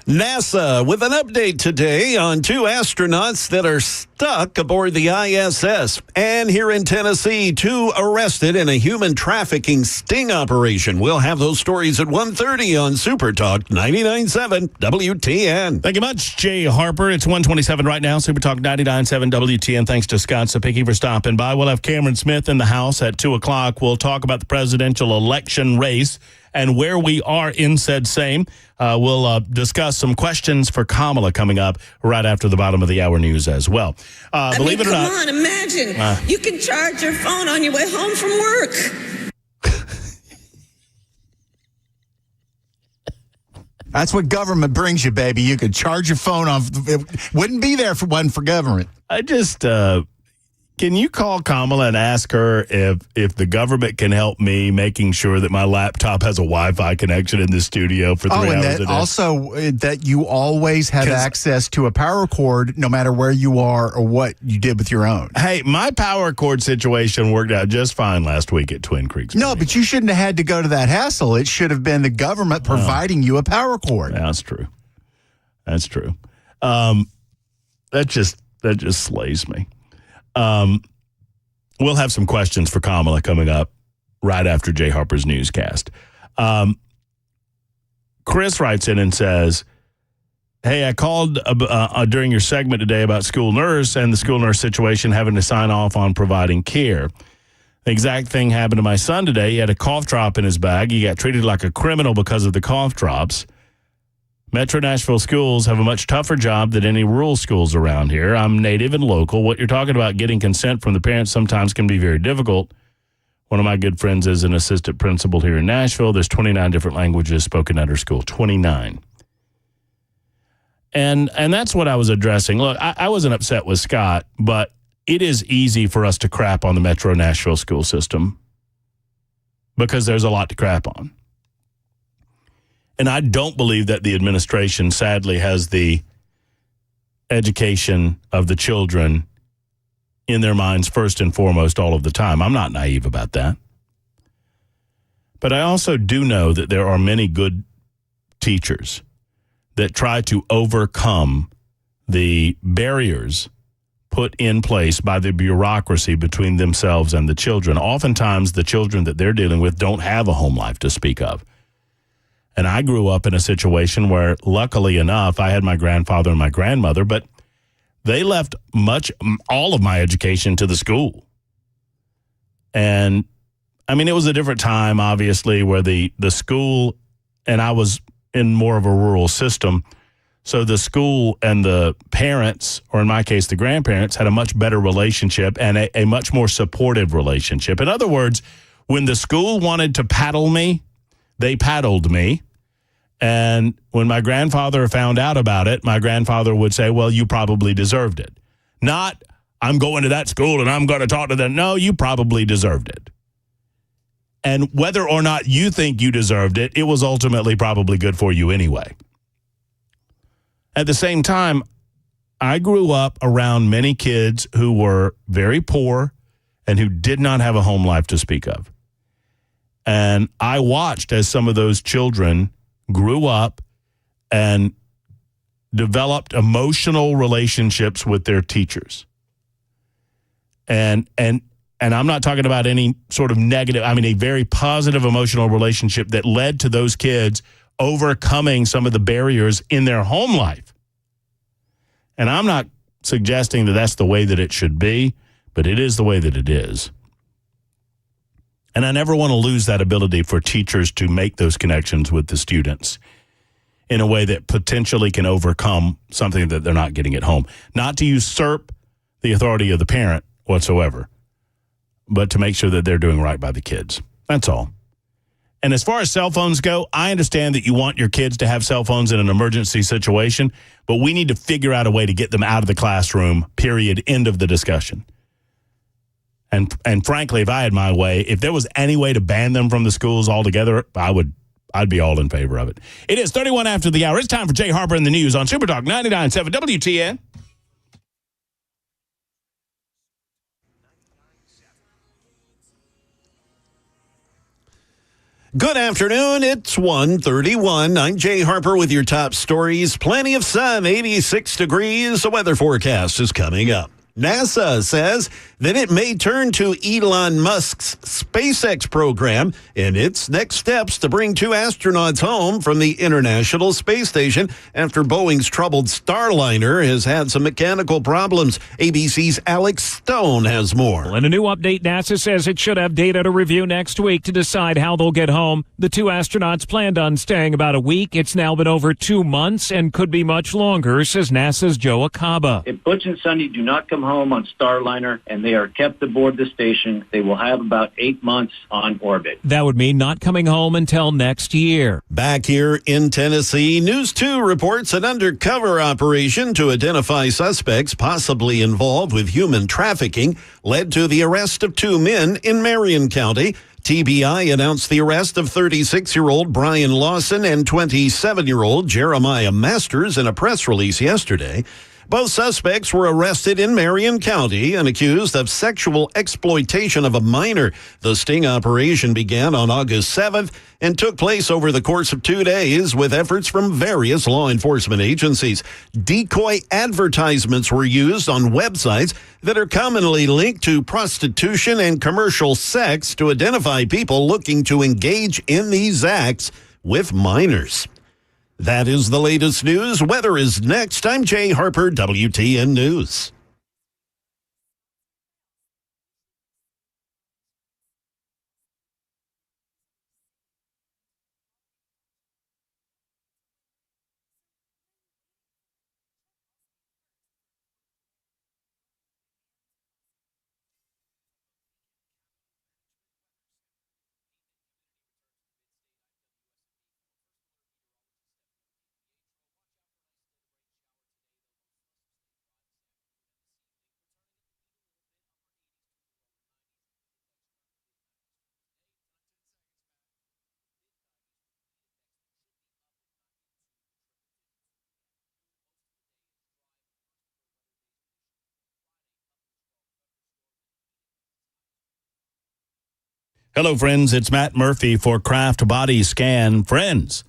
NASA with an update today on 2 astronauts that are stuck aboard the ISS. And here in Tennessee, 2 arrested in a human trafficking sting operation. We'll have those stories at 1:30 on Super Talk 99.7 WTN. Thank you much, Jay Harper. It's 1:27 right now. Super Talk 99.7 WTN. Thanks to Scott Sapicki for stopping by. We'll have Cameron Smith in the house at 2 o'clock. We'll talk about the presidential election race and where we are in said same. We'll discuss some questions for Kamala coming up right after the bottom of the hour news as well. Believe it or not. Come on, imagine. You can charge your phone on your way home from work. That's what government brings you, baby. You could charge your phone off. It wouldn't be there if it wasn't for government. I just, can you call Kamala and ask her if the government can help me making sure that my laptop has a Wi-Fi connection in the studio for 3 hours a day? Also, that you always have access to a power cord no matter where you are or what you did with your own. Hey, my power cord situation worked out just fine last week at Twin Creeks. No, but you shouldn't have had to go to that hassle. It should have been the government providing you a power cord. Yeah, that's true. That's true. That just slays me. We'll have some questions for Kamala coming up right after Jay Harper's newscast. Chris writes in and says, hey, I called during your segment today about school nurse and the school nurse situation having to sign off on providing care. The exact thing happened to my son today. He had a cough drop in his bag. He got treated like a criminal because of the cough drops. Metro Nashville schools have a much tougher job than any rural schools around here. I'm native and local. What you're talking about, getting consent from the parents, sometimes can be very difficult. One of my good friends is an assistant principal here in Nashville. There's 29 different languages spoken at her school. 29. And that's what I was addressing. Look, I wasn't upset with Scott, but it is easy for us to crap on the Metro Nashville school system because there's a lot to crap on. And I don't believe that the administration, sadly, has the education of the children in their minds first and foremost all of the time. I'm not naive about that. But I also do know that there are many good teachers that try to overcome the barriers put in place by the bureaucracy between themselves and the children. Oftentimes, the children that they're dealing with don't have a home life to speak of. And I grew up in a situation where, luckily enough, I had my grandfather and my grandmother, but they left all of my education to the school. And, I mean, it was a different time, obviously, where the school, and I was in more of a rural system, so the school and the parents, or in my case, the grandparents, had a much better relationship and a much more supportive relationship. In other words, when the school wanted to paddle me, they paddled me. And when my grandfather found out about it, my grandfather would say, well, you probably deserved it. Not, I'm going to that school and I'm going to talk to them. No, you probably deserved it. And whether or not you think you deserved it, it was ultimately probably good for you anyway. At the same time, I grew up around many kids who were very poor and who did not have a home life to speak of. And I watched as some of those children grew up and developed emotional relationships with their teachers. And I'm not talking about any sort of negative, I mean a very positive emotional relationship that led to those kids overcoming some of the barriers in their home life. And I'm not suggesting that that's the way that it should be, but it is the way that it is. And I never want to lose that ability for teachers to make those connections with the students in a way that potentially can overcome something that they're not getting at home. Not to usurp the authority of the parent whatsoever, but to make sure that they're doing right by the kids. That's all. And as far as cell phones go, I understand that you want your kids to have cell phones in an emergency situation, but we need to figure out a way to get them out of the classroom, period, end of the discussion. And frankly, if I had my way, if there was any way to ban them from the schools altogether, I'd be all in favor of it. It is 31 after the hour. It's time for Jay Harper in the news on Super Talk 99.7 WTN. Good afternoon. It's 1:31. I'm Jay Harper with your top stories. Plenty of sun, 86 degrees. The weather forecast is coming up. NASA says that it may turn to Elon Musk's SpaceX program in its next steps to bring 2 astronauts home from the International Space Station after Boeing's troubled Starliner has had some mechanical problems. ABC's Alex Stone has more. In a new update, NASA says it should have data to review next week to decide how they'll get home. The 2 astronauts planned on staying about a week. It's now been over 2 months and could be much longer, says NASA's Joe Acaba. If Butch and Sunday do not come home on Starliner and they are kept aboard the station, they will have about 8 months on orbit. That would mean not coming home until next year. Back here in Tennessee, News 2 reports an undercover operation to identify suspects possibly involved with human trafficking led to the arrest of 2 men in Marion County. TBI announced the arrest of 36-year-old Brian Lawson and 27-year-old Jeremiah Masters in a press release yesterday. Both suspects were arrested in Marion County and accused of sexual exploitation of a minor. The sting operation began on August 7th and took place over the course of 2 days with efforts from various law enforcement agencies. Decoy advertisements were used on websites that are commonly linked to prostitution and commercial sex to identify people looking to engage in these acts with minors. That is the latest news. Weather is next. I'm Jay Harper, WTN News. Hello, friends. It's Matt Murphy for Kraft Body Scan. Friends,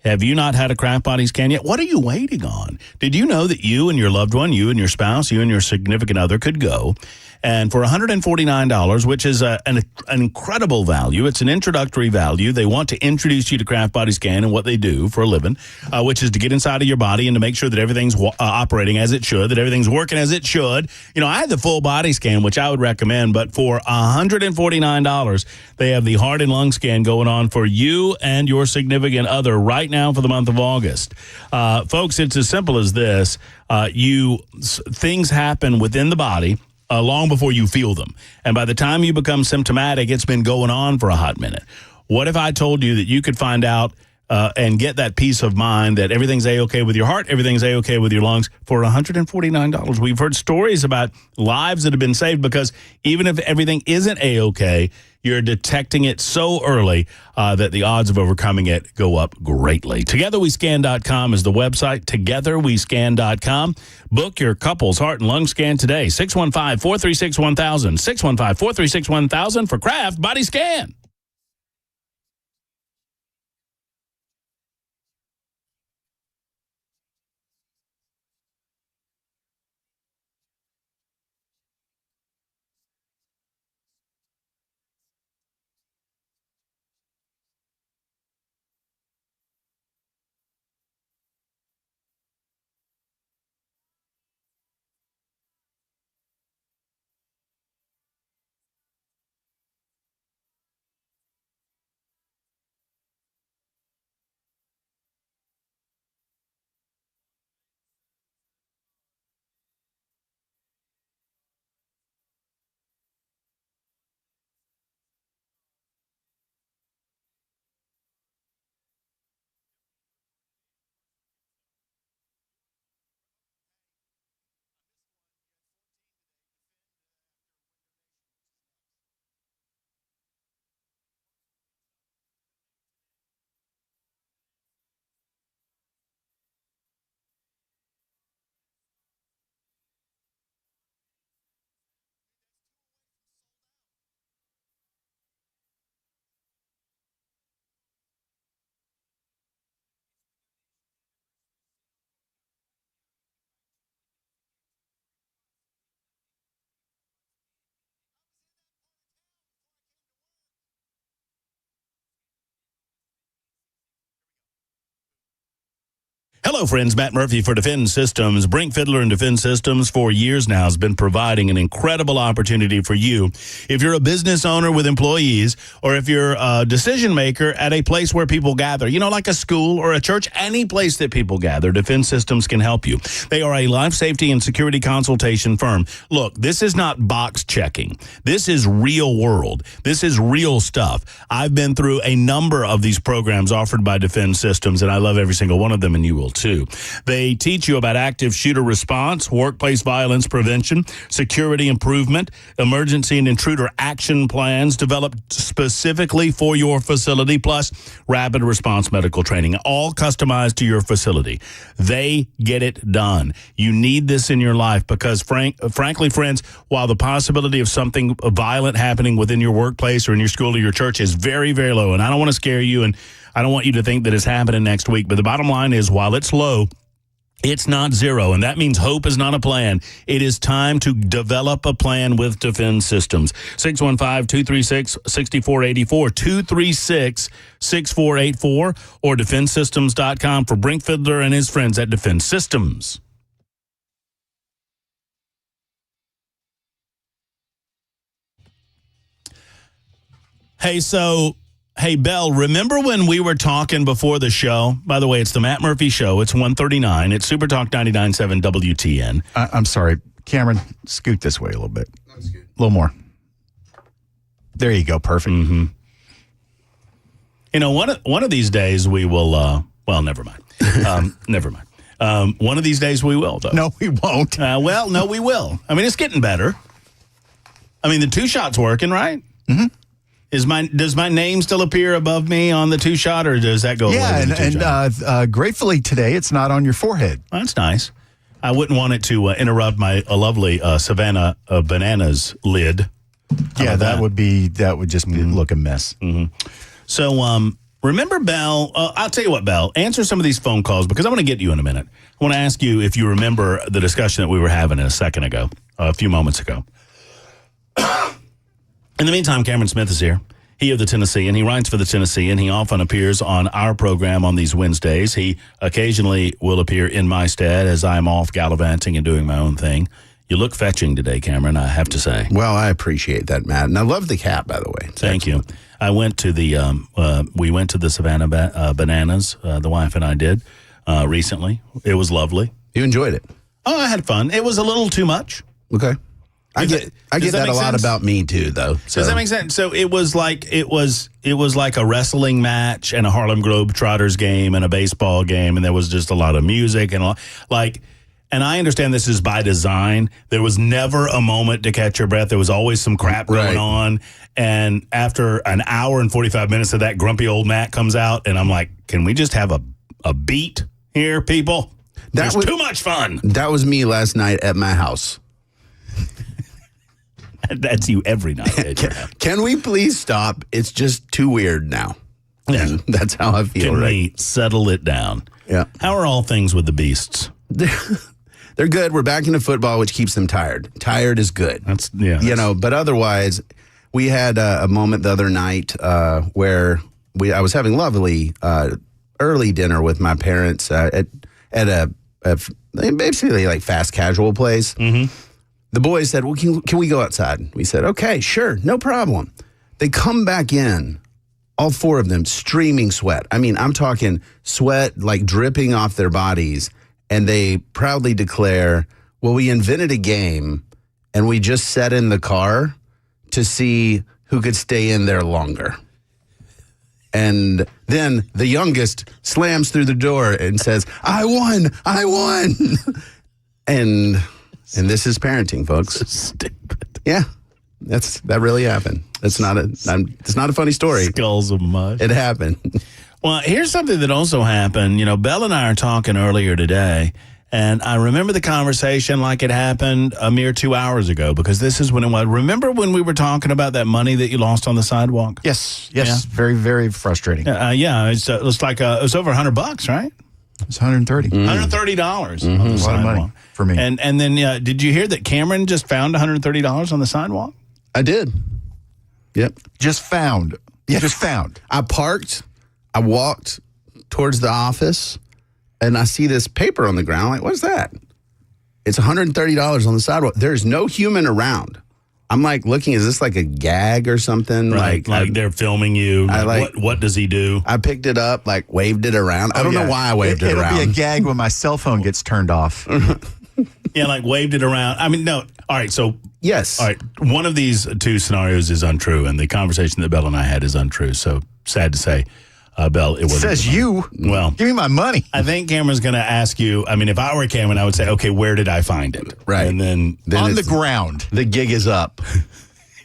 have you not had a Kraft Body Scan yet? What are you waiting on? Did you know that you and your loved one, you and your spouse, you and your significant other could go and for $149, which is an incredible value, it's an introductory value. They want to introduce you to Kraft Body Scan and what they do for a living, which is to get inside of your body and to make sure that everything's operating as it should, that everything's working as it should. You know, I had the full body scan, which I would recommend, but for $149, they have the heart and lung scan going on for you and your significant other right now for the month of August. Folks, it's as simple as this. Things happen within the body long before you feel them. And by the time you become symptomatic, it's been going on for a hot minute. What if I told you that you could find out and get that peace of mind that everything's A-okay with your heart, everything's A-okay with your lungs for $149? We've heard stories about lives that have been saved because even if everything isn't A-okay, you're detecting it so early that the odds of overcoming it go up greatly. TogetherWeScan.com is the website. TogetherWeScan.com. Book your couple's heart and lung scan today. 615-436-1000. 615-436-1000 for Kraft Body Scan. Hello, friends. Matt Murphy for Defend Systems. Brink Fiddler and Defend Systems for years now has been providing an incredible opportunity for you. If you're a business owner with employees, or if you're a decision maker at a place where people gather, like a school or a church, any place that people gather, Defend Systems can help you. They are a life safety and security consultation firm. Look, this is not box checking. This is real world. This is real stuff. I've been through a number of these programs offered by Defend Systems, and I love every single one of them, and you will too. They teach you about active shooter response, workplace violence prevention, security improvement, emergency and intruder action plans developed specifically for your facility, plus rapid response medical training, all customized to your facility. They get it done. You need this in your life because, frankly, friends, while the possibility of something violent happening within your workplace or in your school or your church is very, very low, and I don't want to scare you, and I don't want you to think that it's happening next week, but the bottom line is, while it's low, it's not zero, and that means hope is not a plan. It is time to develop a plan with Defend Systems. 615-236-6484, 236-6484, or defendsystems.com for Brink Fiddler and his friends at Defend Systems. Hey, Belle, remember when we were talking before the show? By the way, it's the Matt Murphy Show. It's 139. It's Super Talk 99.7 WTN. I'm sorry. Cameron, scoot this way a little bit. A little more. There you go. Perfect. Mm-hmm. One of these days we will, well, never mind. Never mind. One of these days we will, though. No, we won't. No, we will. I mean, it's getting better. I mean, the two-shot's working, right? Mm-hmm. Does my name still appear above me on the two-shot, or does that go away? Yeah, and gratefully today it's not on your forehead. Well, that's nice. I wouldn't want it to interrupt my lovely Savannah Bananas lid. Yeah, that would just look a mess. Mm-hmm. So remember, Belle, I'll tell you what, Belle, answer some of these phone calls because I want to get to you in a minute. I want to ask you if you remember the discussion that we were having a few moments ago. In the meantime, Cameron Smith is here. He of the Tennessee, and he writes for the Tennessee, and he often appears on our program on these Wednesdays. He occasionally will appear in my stead as I'm off gallivanting and doing my own thing. You look fetching today, Cameron, I have to say. Well, I appreciate that, Matt. And I love the cap, by the way. Thank you. I went to we went to the Savannah Bananas, the wife and I did, recently. It was lovely. You enjoyed it? Oh, I had fun. It was a little too much. Okay. I get that a lot about me too, though. So. Does that make sense? So it was like a wrestling match and a Harlem Globetrotters game and a baseball game, and there was just a lot of music and and I understand this is by design. There was never a moment to catch your breath. There was always some crap going on, and after an hour and 45 minutes of that, grumpy old Matt comes out, and I'm like, can we just have a beat here, people? That was too much fun. That was me last night at my house. That's you every night. Can we please stop? It's just too weird now. Yeah. And that's how I feel. Can we settle it down? Yeah. How are all things with the beasts? They're good. We're back into football, which keeps them tired. Tired is good. But otherwise, we had a moment the other night where I was having lovely early dinner with my parents at a basically like fast casual place. Mm-hmm. The boys said, well, can we go outside? We said, okay, sure, no problem. They come back in, all four of them, streaming sweat. I mean, I'm talking sweat like dripping off their bodies. And they proudly declare, well, we invented a game and we just sat in the car to see who could stay in there longer. And then the youngest slams through the door and says, I won. And this is parenting, folks. Stupid. Yeah, that really happened. It's not a funny story. Skulls of mush. It happened. Well, here's something that also happened. Belle and I are talking earlier today, and I remember the conversation like it happened a mere 2 hours ago, because this is when it was. Remember when we were talking about that money that you lost on the sidewalk? Yes. Yeah. Very, very frustrating. Yeah, it's like it was over $100, right? It's $130. $130 Mm-hmm. on the a lot sidewalk. of money for me. And then did you hear that Cameron just found $130 on the sidewalk? I did. Yep. Just found. Yeah. Just found. I parked. I walked towards the office, and I see this paper on the ground. Like, what's that? It's $130 on the sidewalk. There's no human around. I'm like looking, is this like a gag or something? Right, like they're filming you. What does he do? I picked it up, like waved it around. I don't know why I waved it around. It'll be a gag when my cell phone gets turned off. Yeah, like waved it around. I mean, no. All right, so. Yes. All right, one of these two scenarios is untrue, and the conversation that Bell and I had is untrue. So sad to say, Bell, it wasn't. Says you. Well, give me my money. I think Cameron's going to ask you. I mean, if I were Cameron, I would say, okay, where did I find it? Right. And then on the ground. The gig is up.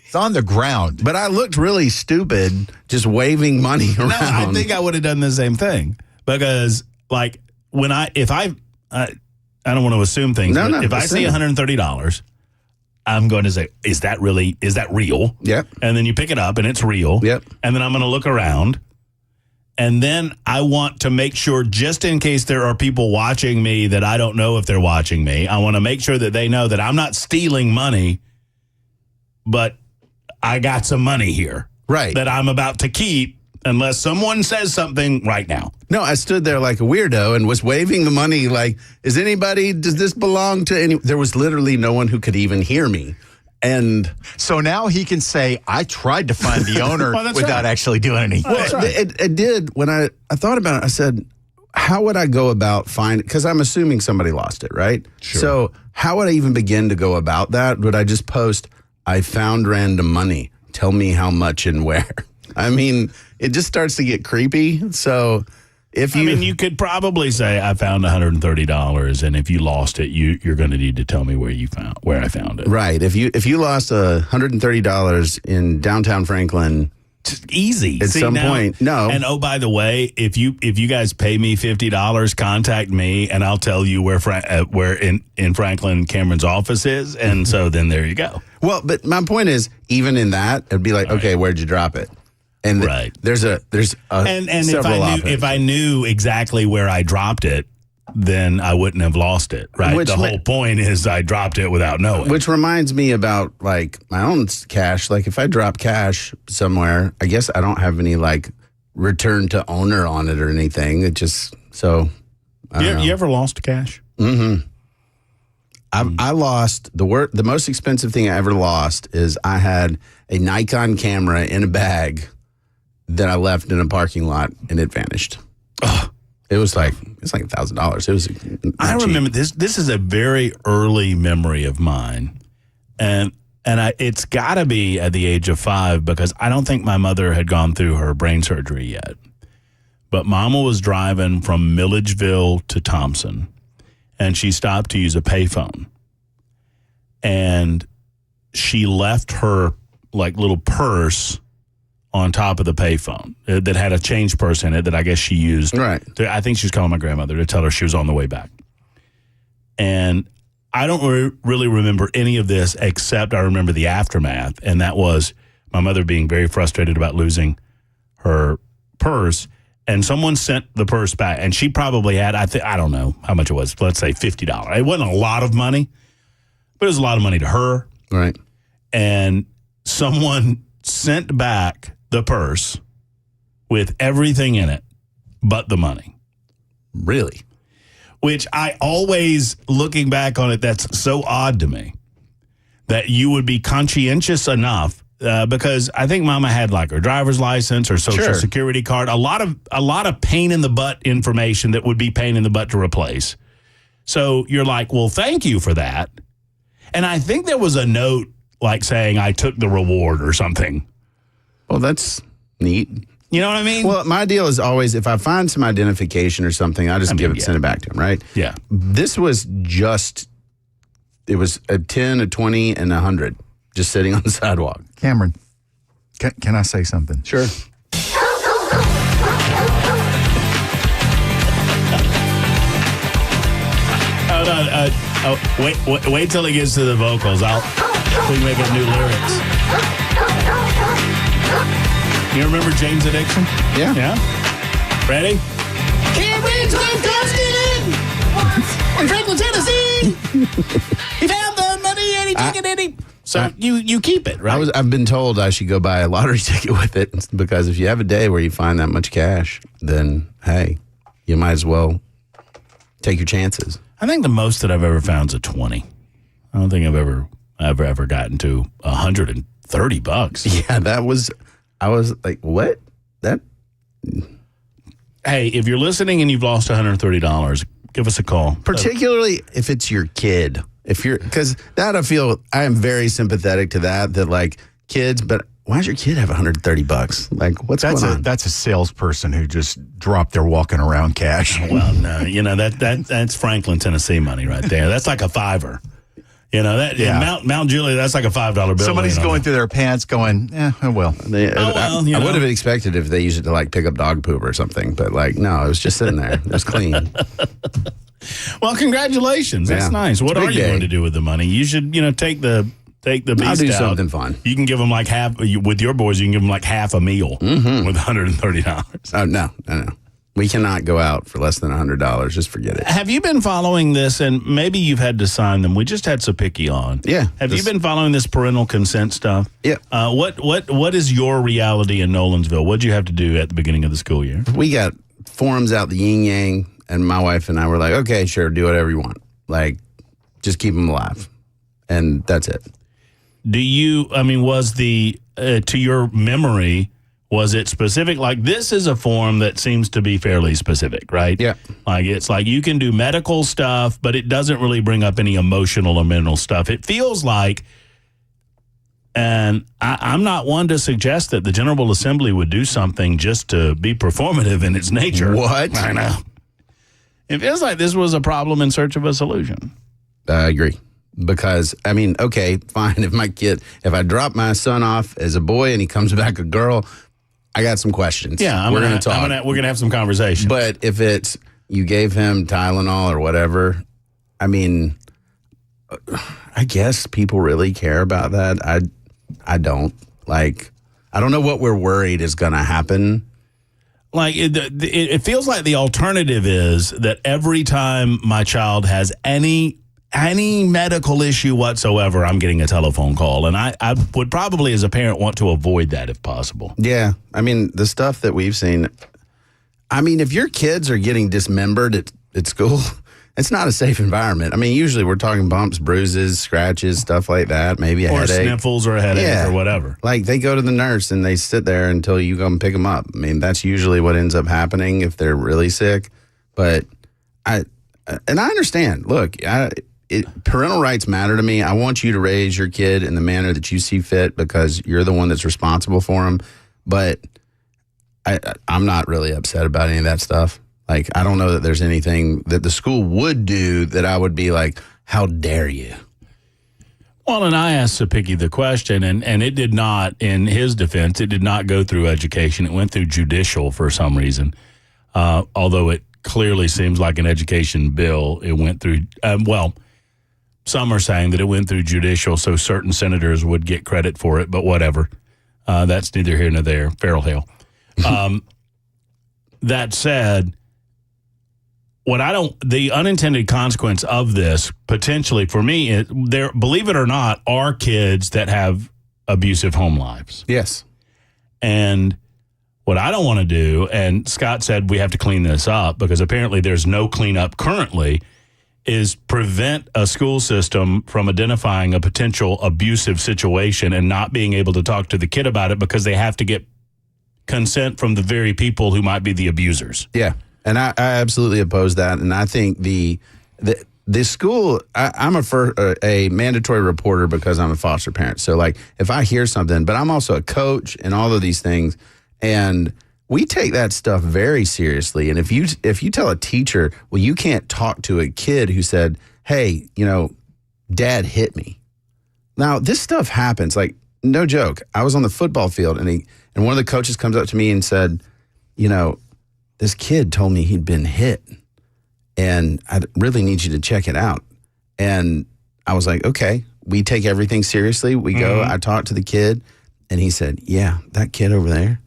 It's on the ground. But I looked really stupid just waving money around. No, I think I would have done the same thing because, like, if I don't want to assume things. No, but if I see $130, I'm going to say, is that real? Yep. And then you pick it up and it's real. Yep. And then I'm going to look around. And then I want to make sure, just in case there are people watching me that I don't know if they're watching me, I want to make sure that they know that I'm not stealing money, but I got some money here. Right. That I'm about to keep unless someone says something right now. No, I stood there like a weirdo and was waving the money like, does this belong to any? There was literally no one who could even hear me. And so now he can say, I tried to find the owner without actually doing anything. Well, it did. When I thought about it, I said, how would I go about finding, because I'm assuming somebody lost it, right? Sure. So how would I even begin to go about that? Would I just post, I found random money. Tell me how much and where. I mean, it just starts to get creepy. So you could probably say I found $130, and if you lost it, you're going to need to tell me where I found it. Right. If you lost $130 in downtown Franklin, it's easy at some point. No. And oh, by the way, if you guys pay me $50, contact me, and I'll tell you where in Franklin Cameron's office is, and so then there you go. Well, but my point is, even in that, it'd be like, okay, where'd you drop it? And there's and if I knew exactly where I dropped it, then I wouldn't have lost it. Right. The whole point is I dropped it without knowing. Which reminds me about like my own cash. Like if I drop cash somewhere, I guess I don't have any like return to owner on it or anything. It just so. You ever lost cash? Mm-hmm. I lost the most expensive thing I ever lost is I had a Nikon camera in a bag that I left in a parking lot and it vanished. Oh. It was like $1,000. It was. I remember this. This is a very early memory of mine, and it's got to be at the age of 5 because I don't think my mother had gone through her brain surgery yet. But Mama was driving from Milledgeville to Thompson, and she stopped to use a payphone, and she left her like little purse on top of the payphone that had a change purse in it that I guess she used. Right. I think she was calling my grandmother to tell her she was on the way back. And I don't really remember any of this except I remember the aftermath. And that was my mother being very frustrated about losing her purse. And someone sent the purse back. And she probably had, I don't know how much it was. Let's say $50. It wasn't a lot of money, but it was a lot of money to her. Right. And someone sent back the purse with everything in it but the money. Really? Which I always, looking back on it, that's so odd to me that you would be conscientious enough because I think Mama had like her driver's license or social security card, a lot of pain in the butt information that would be pain in the butt to replace. So you're like, well, thank you for that. And I think there was a note like saying I took the reward or something. Well, that's neat. You know what I mean? Well, my deal is always if I find some identification or something, I just send it back to him, right? Yeah. This was it was a 10, a 20, and 100 just sitting on the sidewalk. Cameron, can I say something? Sure. Wait till he gets to the vocals. We can make up new lyrics. You remember James Addiction? Yeah. Yeah? Ready? Cameron's Wisconsin! In Franklin, Tennessee! He found the money and he took it and he... So you keep it, right? I've been told I should go buy a lottery ticket with it because if you have a day where you find that much cash, then, hey, you might as well take your chances. I think the most that I've ever found is a 20. I don't think I've ever gotten to $130. Yeah, I was like, what? That? Hey, if you're listening and you've lost $130, give us a call. Particularly if it's your kid. Because I am very sympathetic to that like kids, but why does your kid have $130? Like, what's going on? That's a salesperson who just dropped their walking around cash. Well, no, that's Franklin, Tennessee money right there. That's like a $5. Mount Juliet, that's like a $5 bill. Somebody's going through their pants going, oh, well. I would have expected if they used it to like pick up dog poop or something, but like, no, it was just sitting there. It was clean. Well, congratulations. That's nice. What are you going to do with the money? You should, take the beast I'll do out. something fun. You can give them like half, with your boys, you can give them like half a meal with $130. Oh, no. We cannot go out for less than $100. Just forget it. Have you been following this? And maybe you've had to sign them. We just had Sapicki on. Yeah. Have you been following this parental consent stuff? Yeah. What is your reality in Nolansville? What did you have to do at the beginning of the school year? We got forms out the yin yang, and my wife and I were like, okay, sure, do whatever you want. Like, just keep them alive. And that's it. Was to your memory, was it specific? Like, this is a form that seems to be fairly specific, right? Yeah. Like, it's like you can do medical stuff, but it doesn't really bring up any emotional or mental stuff. It feels like, and I'm not one to suggest that the General Assembly would do something just to be performative in its nature. What? I know. It feels like this was a problem in search of a solution. I agree. Because, okay, fine. If I drop my son off as a boy and he comes back a girl, I got some questions. Yeah, we're going to talk. We're going to have some conversation. But if it's you gave him Tylenol or whatever, I guess people really care about that. I don't. Like, I don't know what we're worried is going to happen. Like, it feels like the alternative is that every time my child has any medical issue whatsoever, I'm getting a telephone call. And I would probably, as a parent, want to avoid that if possible. Yeah. The stuff that we've seen, if your kids are getting dismembered at school, it's not a safe environment. Usually we're talking bumps, bruises, scratches, stuff like that, maybe a headache. Or sniffles or a headache or whatever. Like, they go to the nurse and they sit there until you go and pick them up. That's usually what ends up happening if they're really sick. But I understand. Look, parental rights matter to me. I want you to raise your kid in the manner that you see fit because you're the one that's responsible for them. But I'm not really upset about any of that stuff. Like, I don't know that there's anything that the school would do that I would be like, how dare you? Well, and I asked Sapicki the question, and it did not, in his defense, it did not go through education. It went through judicial for some reason, although it clearly seems like an education bill. It went through, some are saying that it went through judicial so certain senators would get credit for it, but whatever. That's neither here nor there. Feral hell. That said, the unintended consequence of this potentially for me, there, believe it or not, are kids that have abusive home lives. Yes. And what I don't want to do, and Scott said we have to clean this up because apparently there's no cleanup currently, is prevent a school system from identifying a potential abusive situation and not being able to talk to the kid about it because they have to get consent from the very people who might be the abusers. Yeah. And I absolutely oppose that. And I think the school, I'm a mandatory reporter because I'm a foster parent. So, like, if I hear something, but I'm also a coach and all of these things, and we take that stuff very seriously. And if you tell a teacher, well, you can't talk to a kid who said, hey, dad hit me. Now, this stuff happens. Like, no joke. I was on the football field, and one of the coaches comes up to me and said, this kid told me he'd been hit, and I really need you to check it out. And I was like, okay. We take everything seriously. We go, I talked to the kid, and he said, yeah, that kid over there,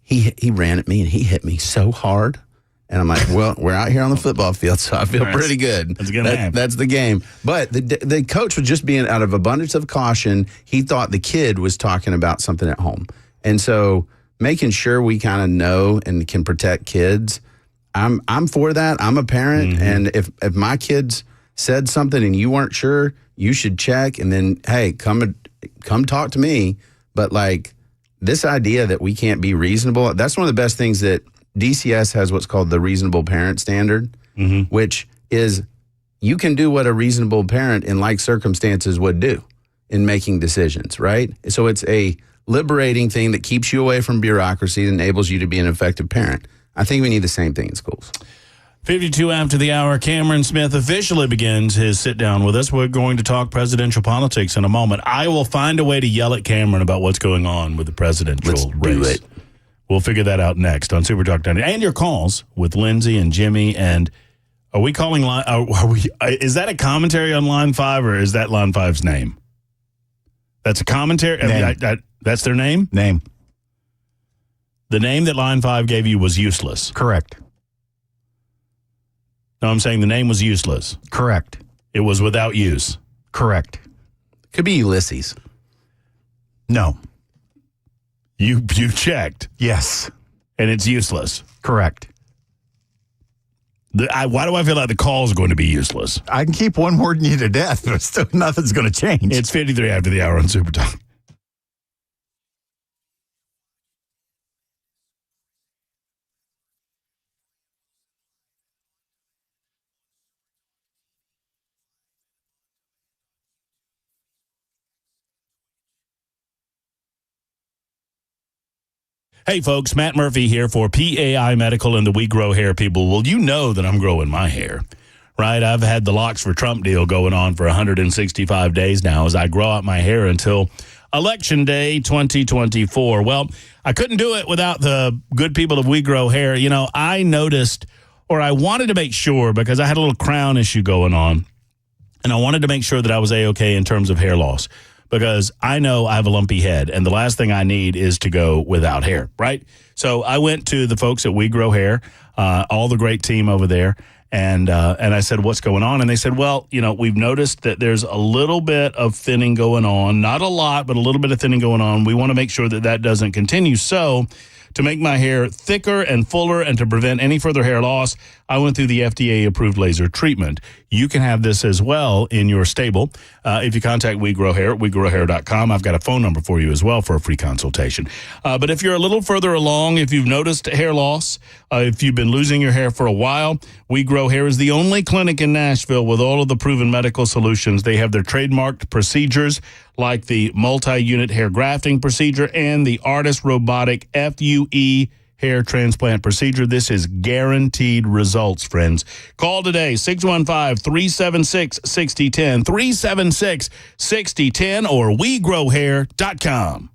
he ran at me, and he hit me so hard. And I'm like, well, we're out here on the football field, so I feel pretty good. That's the game. But the coach was just being out of abundance of caution. He thought the kid was talking about something at home. And so making sure we kind of know and can protect kids, I'm for that. I'm a parent, and if my kids said something and you weren't sure, you should check, and then hey, come talk to me. But like this idea that we can't be reasonable, that's one of the best things that DCS has what's called the reasonable parent standard, which is you can do what a reasonable parent in like circumstances would do in making decisions, right? So it's a liberating thing that keeps you away from bureaucracy and enables you to be an effective parent. I think we need the same thing in schools. 52 after the hour, Cameron Smith officially begins his sit-down with us. We're going to talk presidential politics in a moment. I will find a way to yell at Cameron about what's going on with the presidential race. Do it. We'll figure that out next on Super Talk 90. And your calls with Lindsay and Jimmy. And are we calling line? Is that a commentary on Line 5 or is that Line 5's name? That's a commentary? That's their name? Name. The name that Line 5 gave you was useless. Correct. No, I'm saying the name was useless. Correct. It was without use. Correct. Could be Ulysses. No. You checked. Yes. And it's useless. Correct. Why do I feel like the call is going to be useless? I can keep one wording you to death, but still nothing's going to change. It's 53 after the hour on Super Talk. Hey, folks, Matt Murphy here for PAI Medical and the We Grow Hair people. Well, you know that I'm growing my hair, right? I've had the Locks for Trump deal going on for 165 days now as I grow out my hair until Election Day 2024. Well, I couldn't do it without the good people of We Grow Hair. You know, I noticed, or I wanted to make sure, because I had a little crown issue going on, and I wanted to make sure that I was A-okay in terms of hair loss. Because I know I have a lumpy head, and the last thing I need is to go without hair, right? So I went to the folks at We Grow Hair, all the great team over there, and I said, what's going on? And they said, well, you know, we've noticed that there's a little bit of thinning going on. Not a lot, but a little bit of thinning going on. We want to make sure that that doesn't continue. So to make my hair thicker and fuller and to prevent any further hair loss, I went through the FDA-approved laser treatment. You can have this as well in your stable. If you contact We Grow Hair at WeGrowHair.com, I've got a phone number for you as well for a free consultation. But if you're a little further along, if you've noticed hair loss, if you've been losing your hair for a while, We Grow Hair is the only clinic in Nashville with all of the proven medical solutions. They have their trademarked procedures like the multi-unit hair grafting procedure and the ARTIS robotic FUE hair transplant procedure. This is guaranteed results, friends. Call today, 615-376-6010, 376-6010, or WeGrowHair.com.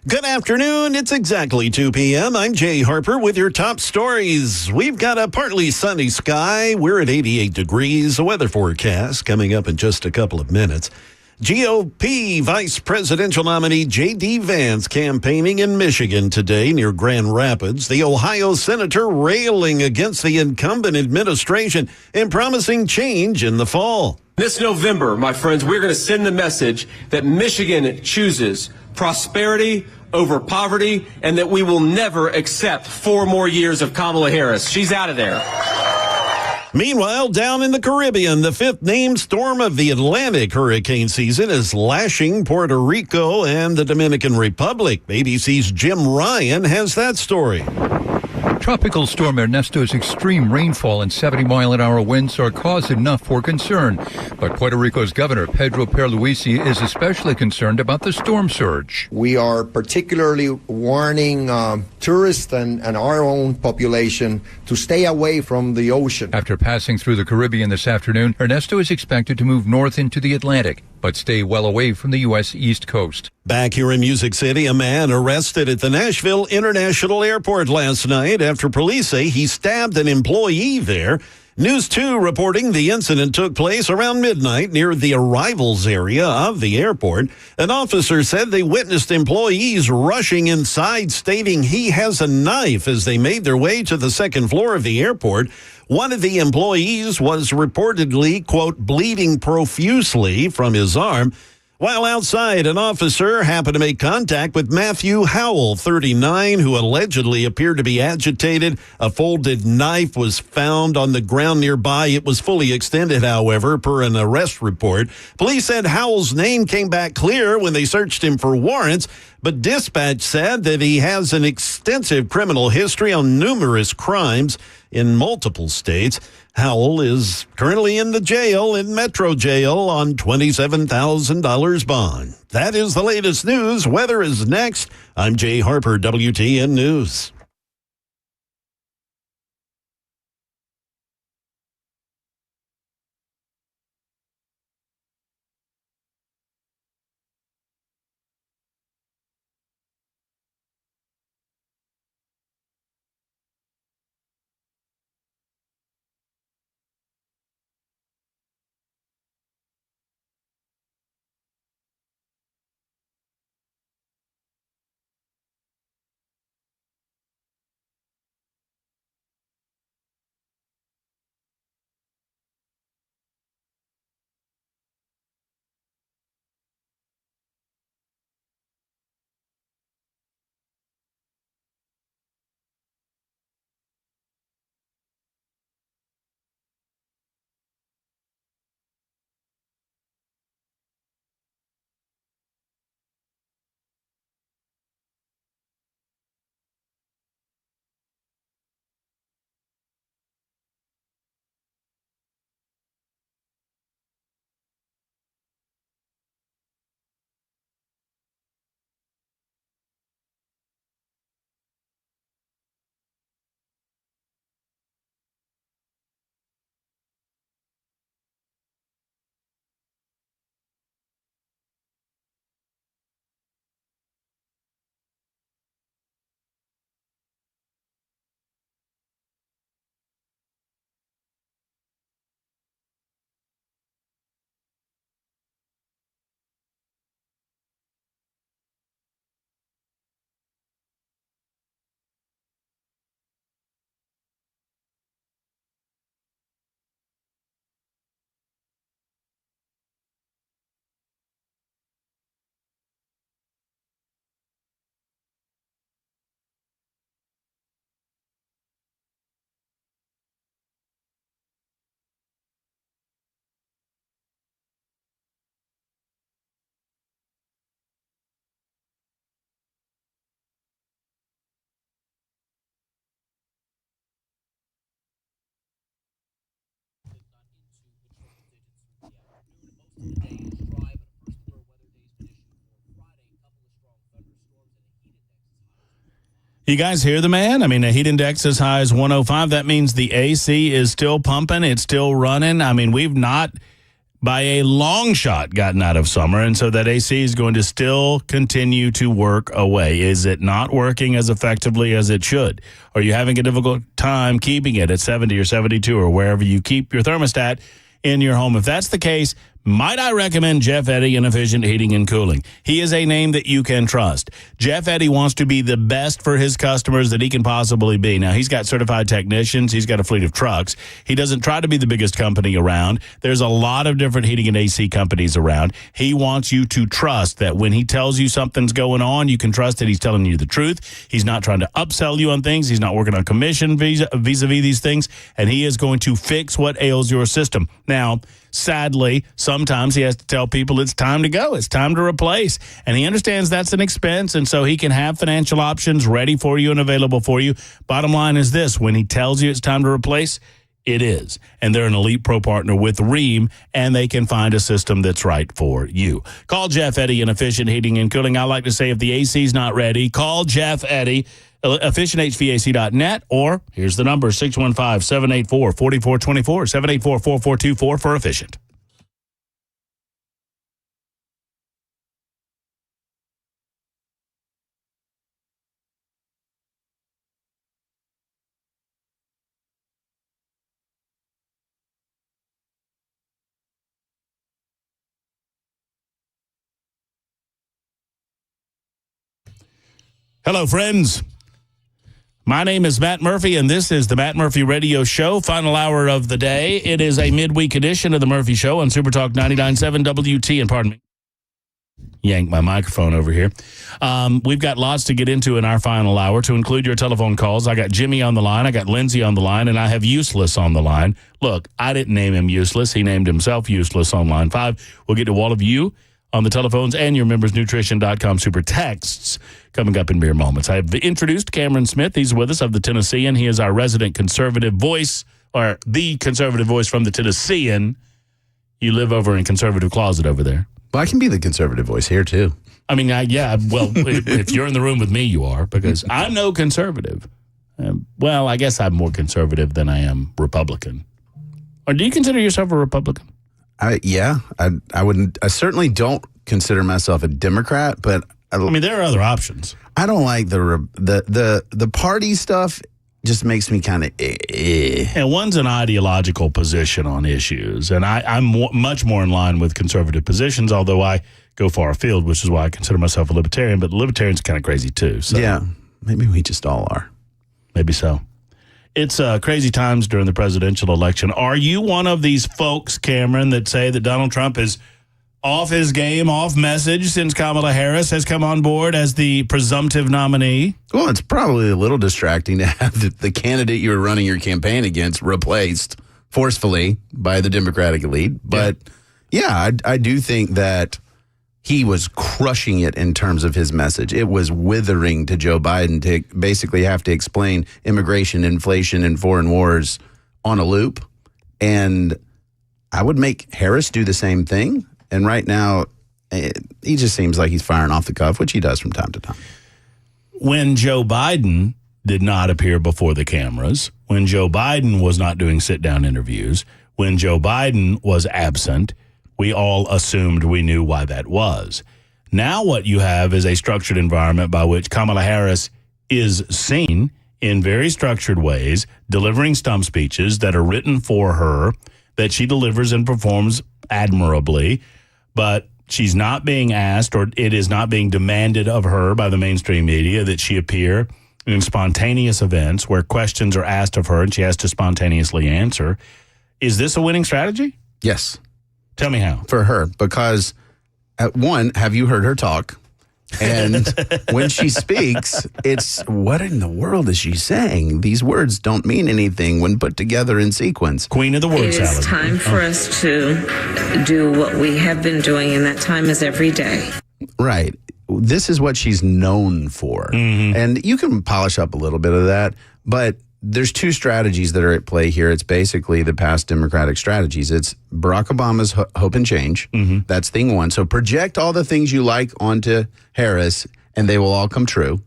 Good afternoon. It's exactly 2 p.m. I'm Jay Harper with your top stories. We've got a partly sunny sky. We're at 88 degrees. A weather forecast coming up in just a couple of minutes. GOP Vice Presidential nominee J.D. Vance campaigning in Michigan today near Grand Rapids. The Ohio senator railing against the incumbent administration and promising change in the fall. This November, my friends, we're going to send the message that Michigan chooses prosperity over poverty and that we will never accept 4 more years of Kamala Harris. She's out of there. Meanwhile, down in the Caribbean, the 5th named storm of the Atlantic hurricane season is lashing Puerto Rico and the Dominican Republic. ABC's Jim Ryan has that story. Tropical storm Ernesto's extreme rainfall and 70-mile-an-hour winds are cause enough for concern. But Puerto Rico's Governor Pedro Pierluisi is especially concerned about the storm surge. We are particularly warning tourists and our own population to stay away from the ocean. After passing through the Caribbean this afternoon, Ernesto is expected to move north into the Atlantic, but stay well away from the U.S. East Coast. Back here in Music City, a man arrested at the Nashville International Airport last night after police say he stabbed an employee there. News 2 reporting the incident took place around midnight near the arrivals area of the airport. An officer said they witnessed employees rushing inside, stating he has a knife as they made their way to the 2nd floor of the airport. One of the employees was reportedly, quote, bleeding profusely from his arm. While outside, an officer happened to make contact with Matthew Howell, 39, who allegedly appeared to be agitated. A folded knife was found on the ground nearby. It was fully extended, however, per an arrest report. Police said Howell's name came back clear when they searched him for warrants, but dispatch said that he has an extensive criminal history on numerous crimes in multiple states. Howell is currently in the jail, in Metro Jail, on $27,000 bond. That is the latest news. Weather is next. I'm Jay Harper, WTN News. You guys hear the man? I mean, the heat index as high as 105. That means the AC is still pumping. It's still running. I mean, we've not by a long shot gotten out of summer, and so that AC is going to still continue to work away. Is it not working as effectively as it should? Are you having a difficult time keeping it at 70 or 72 or wherever you keep your thermostat in your home? If that's the case, might I recommend Jeff Eddy in Efficient Heating and Cooling? He is a name that you can trust. Jeff Eddy wants to be the best for his customers that he can possibly be. Now, he's got certified technicians. He's got a fleet of trucks. He doesn't try to be the biggest company around. There's a lot of different heating and AC companies around. He wants you to trust that when he tells you something's going on, you can trust that he's telling you the truth. He's not trying to upsell you on things. He's not working on commission vis-a-vis these things, and he is going to fix what ails your system. Now, sadly, sometimes he has to tell people it's time to go. It's time to replace. And he understands that's an expense, and so he can have financial options ready for you and available for you. Bottom line is this. When he tells you it's time to replace, it is. And they're an Elite Pro partner with Rheem, and they can find a system that's right for you. Call Jeff Eddy in Efficient Heating and Cooling. I like to say if the AC's not ready, call Jeff Eddy. EfficientHVAC.net, or here's the number, 615-784-4424, 784-4424 for Efficient. Hello, friends. My name is Matt Murphy, and this is the Matt Murphy Radio Show, final hour of the day. It is a midweek edition of the Murphy Show on Super Talk 99.7 WT, and pardon me, yank my microphone over here. We've got lots to get into in our final hour, to include your telephone calls. I got Jimmy on the line, I got Lindsay on the line, and I have Useless on the line. Look, I didn't name him Useless. He named himself Useless on line 5. We'll get to all of you on the telephones and your membersnutrition.com super texts coming up in mere moments. I have introduced Cameron Smith. He's with us of the Tennessean. He is our resident conservative voice, or the conservative voice from the Tennessean. You live over in Conservative Closet over there. Well, I can be the conservative voice here, too. I mean, yeah, well, if you're in the room with me, you are, because I'm no conservative. Well, I guess I'm more conservative than I am Republican. Or do you consider yourself a Republican? I wouldn't. I certainly don't consider myself a Democrat, but I mean, there are other options. I don't like the party stuff. Just makes me kind of And one's an ideological position on issues, and I'm much more in line with conservative positions, although I go far afield, which is why I consider myself a libertarian. But the libertarians are kind of crazy too. So. Yeah, maybe we just all are. Maybe so. It's crazy times during the presidential election. Are you one of these folks, Cameron, that say that Donald Trump is off his game, off message since Kamala Harris has come on board as the presumptive nominee? Well, it's probably a little distracting to have the candidate you were running your campaign against replaced forcefully by the Democratic elite. But, yeah, I do think that he was crushing it in terms of his message. It was withering to Joe Biden to basically have to explain immigration, inflation, and foreign wars on a loop. And I would make Harris do the same thing. And right now, he just seems like he's firing off the cuff, which he does from time to time. When Joe Biden did not appear before the cameras, when Joe Biden was not doing sit-down interviews, when Joe Biden was absent, we all assumed we knew why that was. Now what you have is a structured environment by which Kamala Harris is seen in very structured ways, delivering stump speeches that are written for her, that she delivers and performs admirably, but she's not being asked, or it is not being demanded of her by the mainstream media, that she appear in spontaneous events where questions are asked of her and she has to spontaneously answer. Is this a winning strategy? Yes. Tell me how. For her, because one, have you heard her talk? And when she speaks, it's, what in the world is she saying? These words don't mean anything when put together in sequence. Queen of the word salad. It is time for us to do what we have been doing, and that time is every day. Right. This is what she's known for. Mm-hmm. And you can polish up a little bit of that, but there's two strategies that are at play here. It's basically the past Democratic strategies. It's Barack Obama's hope and change. Mm-hmm. That's thing one. So project all the things you like onto Harris, and they will all come true.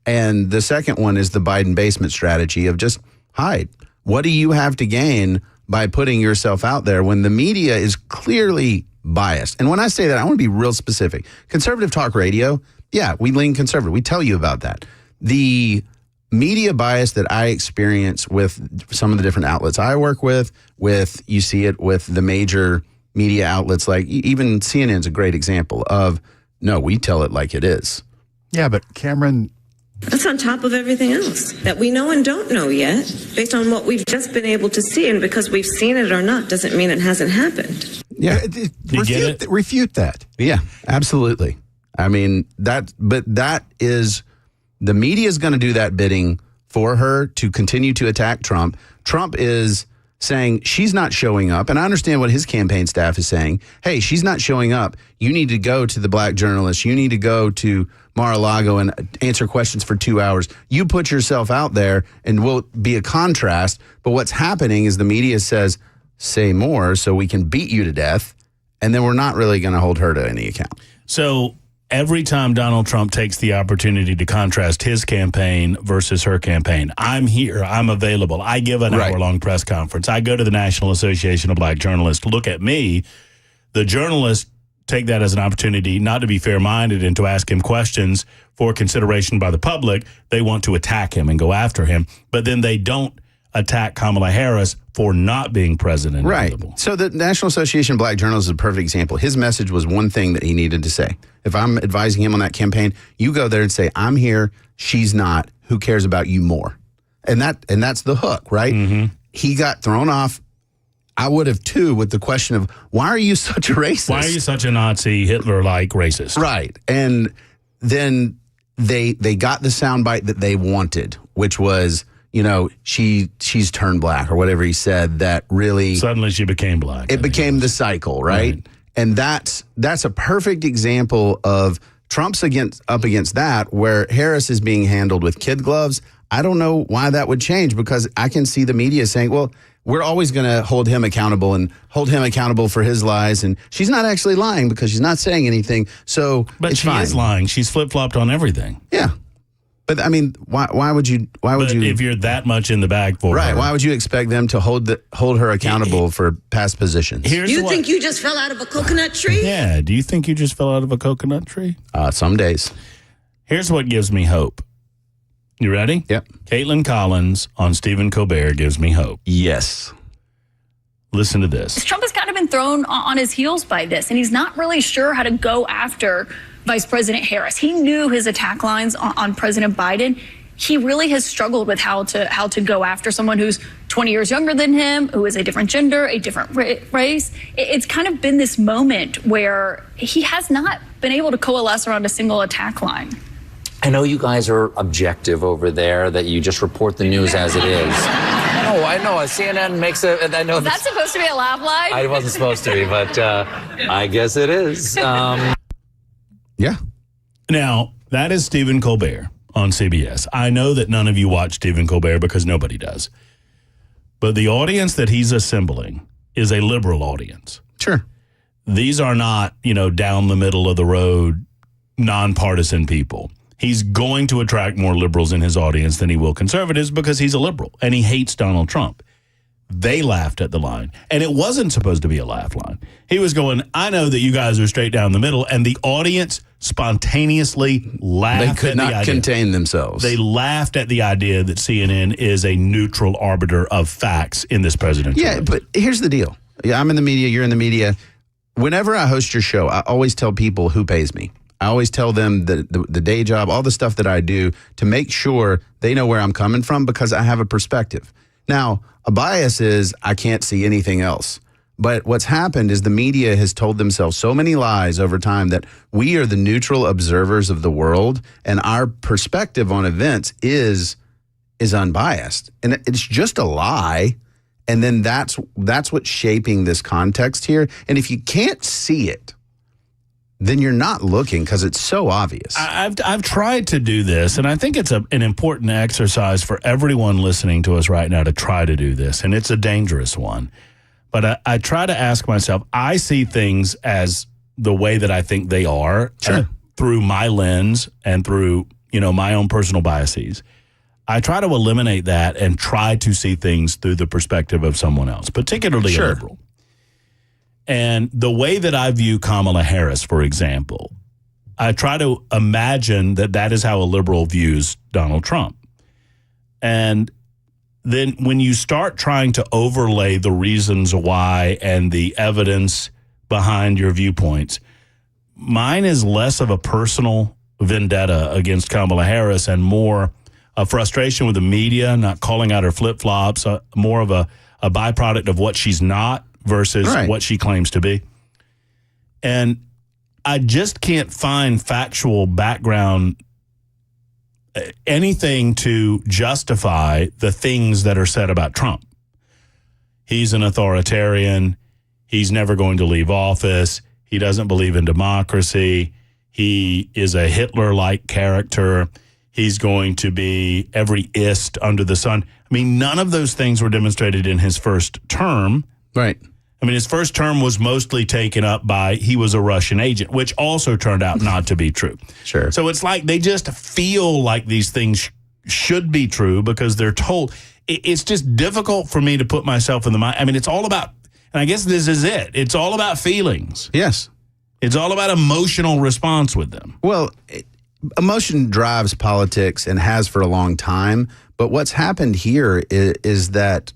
And the second one is the Biden basement strategy of just hide. What do you have to gain by putting yourself out there when the media is clearly biased. And when I say that, I want to be real specific. Conservative talk radio, yeah, we lean conservative. We tell you about that. The media bias that I experience with some of the different outlets I work with, you see it with the major media outlets, like even CNN's a great example of, no, we tell it like it is. Yeah, but Cameron... That's on top of everything else that we know and don't know yet, based on what we've just been able to see. And because we've seen it or not doesn't mean it hasn't happened. Yeah, refute that. Yeah, absolutely. I mean, that is, the media is going to do that bidding for her to continue to attack Trump. Trump is saying she's not showing up. And I understand what his campaign staff is saying. Hey, she's not showing up. You need to go to the black journalists. You need to go to Mar-a-Lago and answer questions for 2 hours. You put yourself out there and will be a contrast. But what's happening is the media says, say more so we can beat you to death. And then we're not really going to hold her to any account. So every time Donald Trump takes the opportunity to contrast his campaign versus her campaign, I'm here, I'm available, I give an hour-long press conference, I go to the National Association of Black Journalists, look at me. The journalists take that as an opportunity not to be fair-minded and to ask him questions for consideration by the public. They want to attack him and go after him, but then they don't attack Kamala Harris for not being president. Right. Available. So the National Association of Black Journalists is a perfect example. His message was one thing that he needed to say. If I'm advising him on that campaign, you go there and say, I'm here, she's not. Who cares about you more? And that's the hook, right? Mm-hmm. He got thrown off. I would have too, with the question of, why are you such a racist? Why are you such a Nazi, Hitler-like racist? Right. And then they got the soundbite that they wanted, which was, you know, she's turned black or whatever he said. That really suddenly she became black. It became the cycle, right? And that's a perfect example of Trump's up against that, where Harris is being handled with kid gloves. I don't know why that would change, because I can see the media saying, well, we're always going to hold him accountable for his lies. And she's not actually lying because she's not saying anything. So, but it's she fine. is lying. She's flip-flopped on everything. Yeah. But I mean, why would you? If you're that much in the bag for her, why would you expect them to hold her accountable for past positions? You think you just fell out of a coconut tree? Yeah. Do you think you just fell out of a coconut tree? Some days. Here's what gives me hope. You ready? Yep. Caitlin Collins on Stephen Colbert gives me hope. Yes. Listen to this. Trump has kind of been thrown on his heels by this, and he's not really sure how to go after Vice President Harris. He knew his attack lines on President Biden. He really has struggled with how to go after someone who's 20 years younger than him, who is a different gender, a different race. It's kind of been this moment where he has not been able to coalesce around a single attack line. I know you guys are objective over there, that you just report the news as it is. No, I know. CNN makes a... I know. Is that supposed to be a laugh line? I wasn't supposed to be, but I guess it is. Yeah. Now, that is Stephen Colbert on CBS. I know that none of you watch Stephen Colbert because nobody does. But the audience that he's assembling is a liberal audience. Sure. These are not, down the middle of the road, nonpartisan people. He's going to attract more liberals in his audience than he will conservatives because he's a liberal and he hates Donald Trump. They laughed at the line, and it wasn't supposed to be a laugh line. He was going, I know that you guys are straight down the middle, and the audience spontaneously laughed at the idea. They could not contain themselves. They laughed at the idea that CNN is a neutral arbiter of facts in this presidential race. But here's the deal. Yeah, I'm in the media, you're in the media. Whenever I host your show, I always tell people who pays me. I always tell them the day job, all the stuff that I do, to make sure they know where I'm coming from, because I have a perspective. Now, a bias is I can't see anything else. But what's happened is the media has told themselves so many lies over time that we are the neutral observers of the world, and our perspective on events is unbiased. And it's just a lie. And then that's what's shaping this context here. And if you can't see it, then you're not looking, because it's so obvious. I've tried to do this, and I think it's an important exercise for everyone listening to us right now to try to do this, and it's a dangerous one. But I try to ask myself, I see things as the way that I think they are, through my lens and through my own personal biases. I try to eliminate that and try to see things through the perspective of someone else, particularly a liberal. And the way that I view Kamala Harris, for example, I try to imagine that that is how a liberal views Donald Trump. And then when you start trying to overlay the reasons why and the evidence behind your viewpoints, mine is less of a personal vendetta against Kamala Harris and more a frustration with the media, not calling out her flip-flops, more of a byproduct of what she's not versus what she claims to be. And I just can't find factual background, anything to justify the things that are said about Trump. He's an authoritarian. He's never going to leave office. He doesn't believe in democracy. He is a Hitler-like character. He's going to be every ist under the sun. I mean, none of those things were demonstrated in his first term. Right. I mean, his first term was mostly taken up by he was a Russian agent, which also turned out not to be true. Sure. So it's like they just feel like these things should be true because they're told. It's just difficult for me to put myself in the mind. I mean, it's all about, and I guess this is it. It's all about feelings. Yes. It's all about emotional response with them. Well, emotion drives politics and has for a long time. But what's happened here is that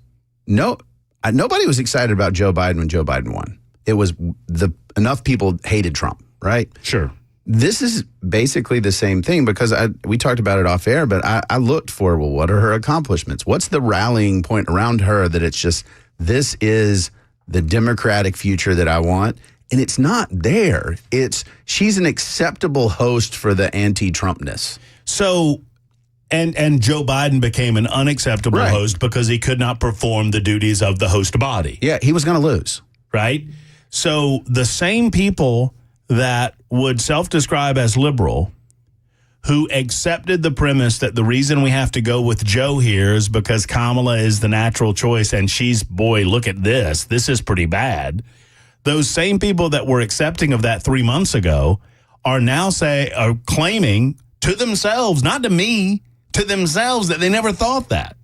nobody was excited about Joe Biden when Joe Biden won. It was enough people hated Trump, right? Sure. This is basically the same thing because we talked about it off air, but I looked for, well, what are her accomplishments? What's the rallying point around her that it's just, this is the Democratic future that I want? And it's not there. She's an acceptable host for the anti-Trumpness. So, and Joe Biden became an unacceptable host because he could not perform the duties of the host body. Yeah, he was going to lose. Right? So the same people that would self-describe as liberal, who accepted the premise that the reason we have to go with Joe here is because Kamala is the natural choice and she's, boy, look at this. This is pretty bad. Those same people that were accepting of that 3 months ago are now claiming to themselves, not to me, to themselves that they never thought that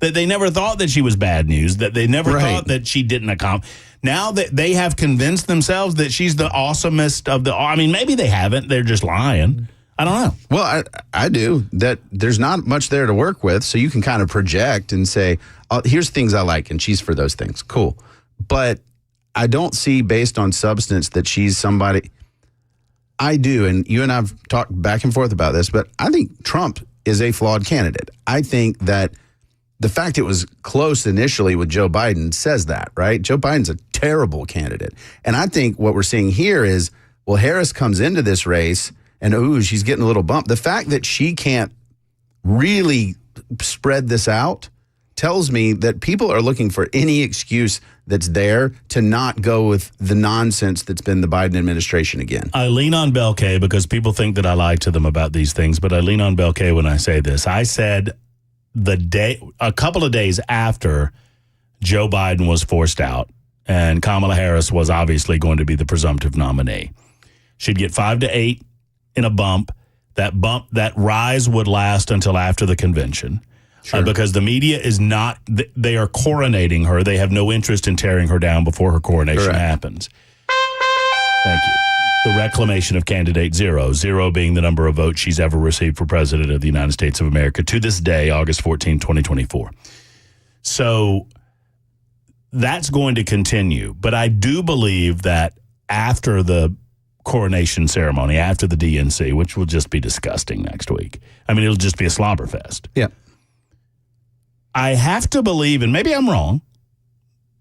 they never thought that she was bad news, that they never thought that she didn't accomplish. Now that they have convinced themselves that she's the awesomest of the, I mean, maybe they haven't. They're just lying. I don't know. Well, I do. That there's not much there to work with, so you can kind of project and say, oh, here's things I like, and she's for those things. Cool. But I don't see based on substance that she's somebody. I do, and you and I've talked back and forth about this, but I think Trump is a flawed candidate. I think that the fact it was close initially with Joe Biden says that, right? Joe Biden's a terrible candidate. And I think what we're seeing here is, well, Harris comes into this race and, she's getting a little bump. The fact that she can't really spread this out tells me that people are looking for any excuse that's there to not go with the nonsense that's been the Biden administration again. I lean on Bel K because people think that I lie to them about these things, but I lean on Bel K when I say this. I said a couple of days after Joe Biden was forced out and Kamala Harris was obviously going to be the presumptive nominee, she'd get 5 to 8 in a bump. That rise would last until after the convention. Sure. Because the media is not, they are coronating her. They have no interest in tearing her down before her coronation happens. Thank you. The reclamation of candidate 0 being the number of votes she's ever received for president of the United States of America to this day, August 14, 2024. So that's going to continue. But I do believe that after the coronation ceremony, after the DNC, which will just be disgusting next week. I mean, it'll just be a slobber fest. Yeah. I have to believe, and maybe I'm wrong,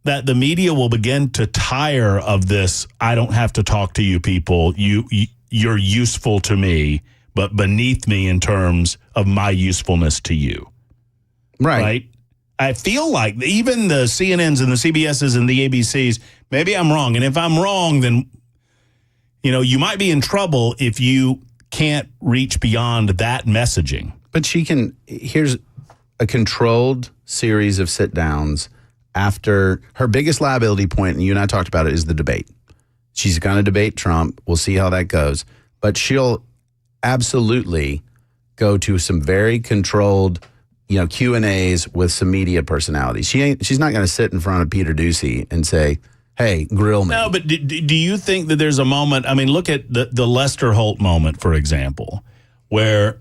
that the media will begin to tire of this, I don't have to talk to you people, you're useful to me, but beneath me in terms of my usefulness to you. Right? I feel like even the CNNs and the CBSs and the ABCs, maybe I'm wrong. And if I'm wrong, then, you might be in trouble if you can't reach beyond that messaging. But here's a controlled series of sit-downs after her biggest liability point, and you and I talked about it, is the debate. She's going to debate Trump. We'll see how that goes. But she'll absolutely go to some very controlled Q&As with some media personalities. She's not going to sit in front of Peter Doocy and say, hey, grill me. No, but do you think that there's a moment? I mean, look at the Lester Holt moment, for example, where,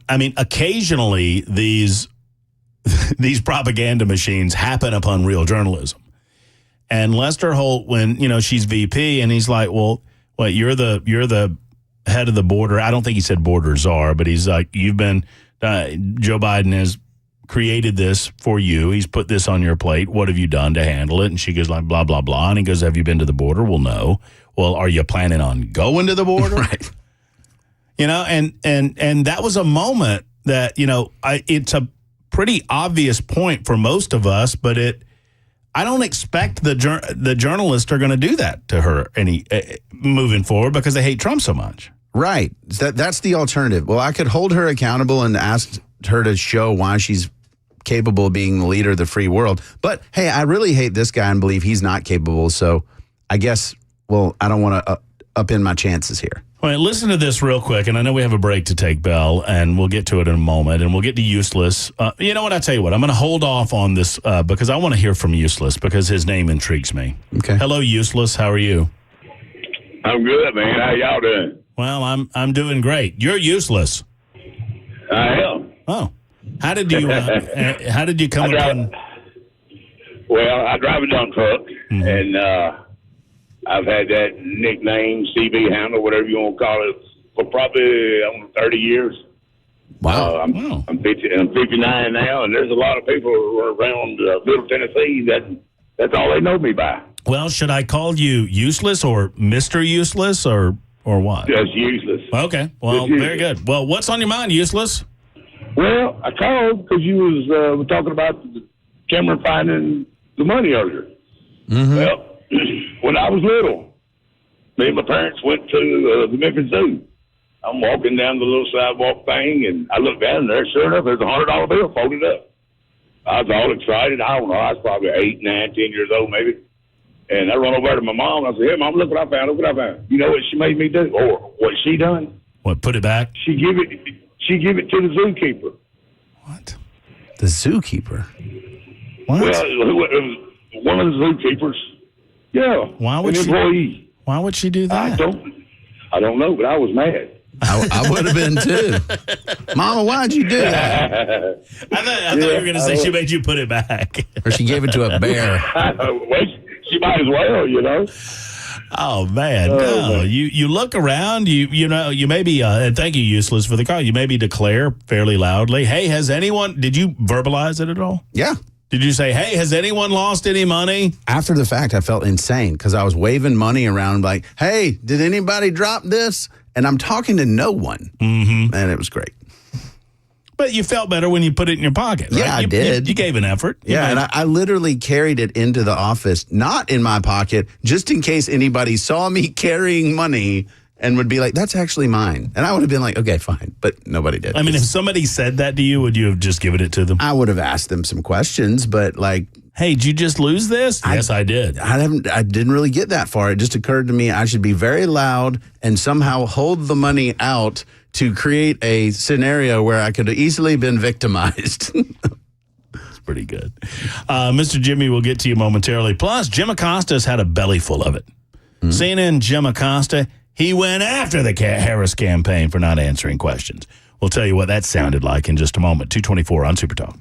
occasionally these propaganda machines happen upon real journalism. And Lester Holt, when, she's VP, and he's like, well, what, you're the head of the border. I don't think he said border czar, but he's like, you've been, Joe Biden has created this for you. He's put this on your plate. What have you done to handle it? And she goes like, blah, blah, blah. And he goes, have you been to the border? Well, no. Well, are you planning on going to the border? Right. And that was a moment that, it's a pretty obvious point for most of us, but I don't expect the journalists are going to do that to her moving forward because they hate Trump so much. Right. That's the alternative. Well, I could hold her accountable and ask her to show why she's capable of being the leader of the free world. But, hey, I really hate this guy and believe he's not capable. So I guess, I don't want to upend my chances here. All right, listen to this real quick, and I know we have a break to take, Bell, and we'll get to it in a moment, and we'll get to Useless. You know what? I tell you what, I'm going to hold off on this because I want to hear from Useless because his name intrigues me. Okay. Hello, Useless. How are you? I'm good, man. How y'all doing? Well, I'm doing great. You're Useless. I am. Oh, how did you come upon? Well, I drive a dump truck, and I've had that nickname, CB Handle, whatever you want to call it, for probably 30 years. Wow. I'm 59 now, and there's a lot of people around Middle Tennessee that's all they know me by. Well, should I call you Useless or Mr. Useless or what? Just Useless. Okay. Well, very good. Well, what's on your mind, Useless? Well, I called because you was talking about Cameron finding the money earlier. Mm-hmm. Well, when I was little, me and my parents went to the Memphis Zoo. I'm walking down the little sidewalk thing, and I look down there. Sure enough, there's a $100 bill folded up. I was all excited. I don't know. I was probably 8, 9, 10 years old, maybe. And I run over to my mom. I said, "Hey, Mom, look what I found. Look what I found." You know what she made me do, or what she done? What? Put it back? She give it to the zookeeper. What? The zookeeper? What? Well, it was one of the zookeepers. Yeah. Why would an she? Employee. Why would she do that? I don't know, but I was mad. I would have been too. Mama, why'd you do that? I thought you were going to say she made you put it back. Or she gave it to a bear. Well, she might as well, you know. Oh, man. No. You look around, you maybe, and thank you, Useless, for the call. You maybe declare fairly loudly, hey, did you verbalize it at all? Yeah. Did you say, hey, has anyone lost any money? After the fact, I felt insane because I was waving money around like, hey, did anybody drop this? And I'm talking to no one. Mm-hmm. And it was great. But you felt better when you put it in your pocket, right? Yeah, I did. You gave an effort. And I literally carried it into the office, not in my pocket, just in case anybody saw me carrying money and would be like, that's actually mine. And I would have been like, okay, fine. But nobody did. I mean, if somebody said that to you, would you have just given it to them? I would have asked them some questions, but like, hey, did you just lose this? Yes, I did. I didn't really get that far. It just occurred to me I should be very loud and somehow hold the money out to create a scenario where I could have easily been victimized. It's pretty good. Mr. Jimmy will get to you momentarily. Plus, Jim Acosta's had a belly full of it. Mm-hmm. CNN Jim Acosta, he went after the Harris campaign for not answering questions. We'll tell you what that sounded like in just a moment. 224 on Super Talk.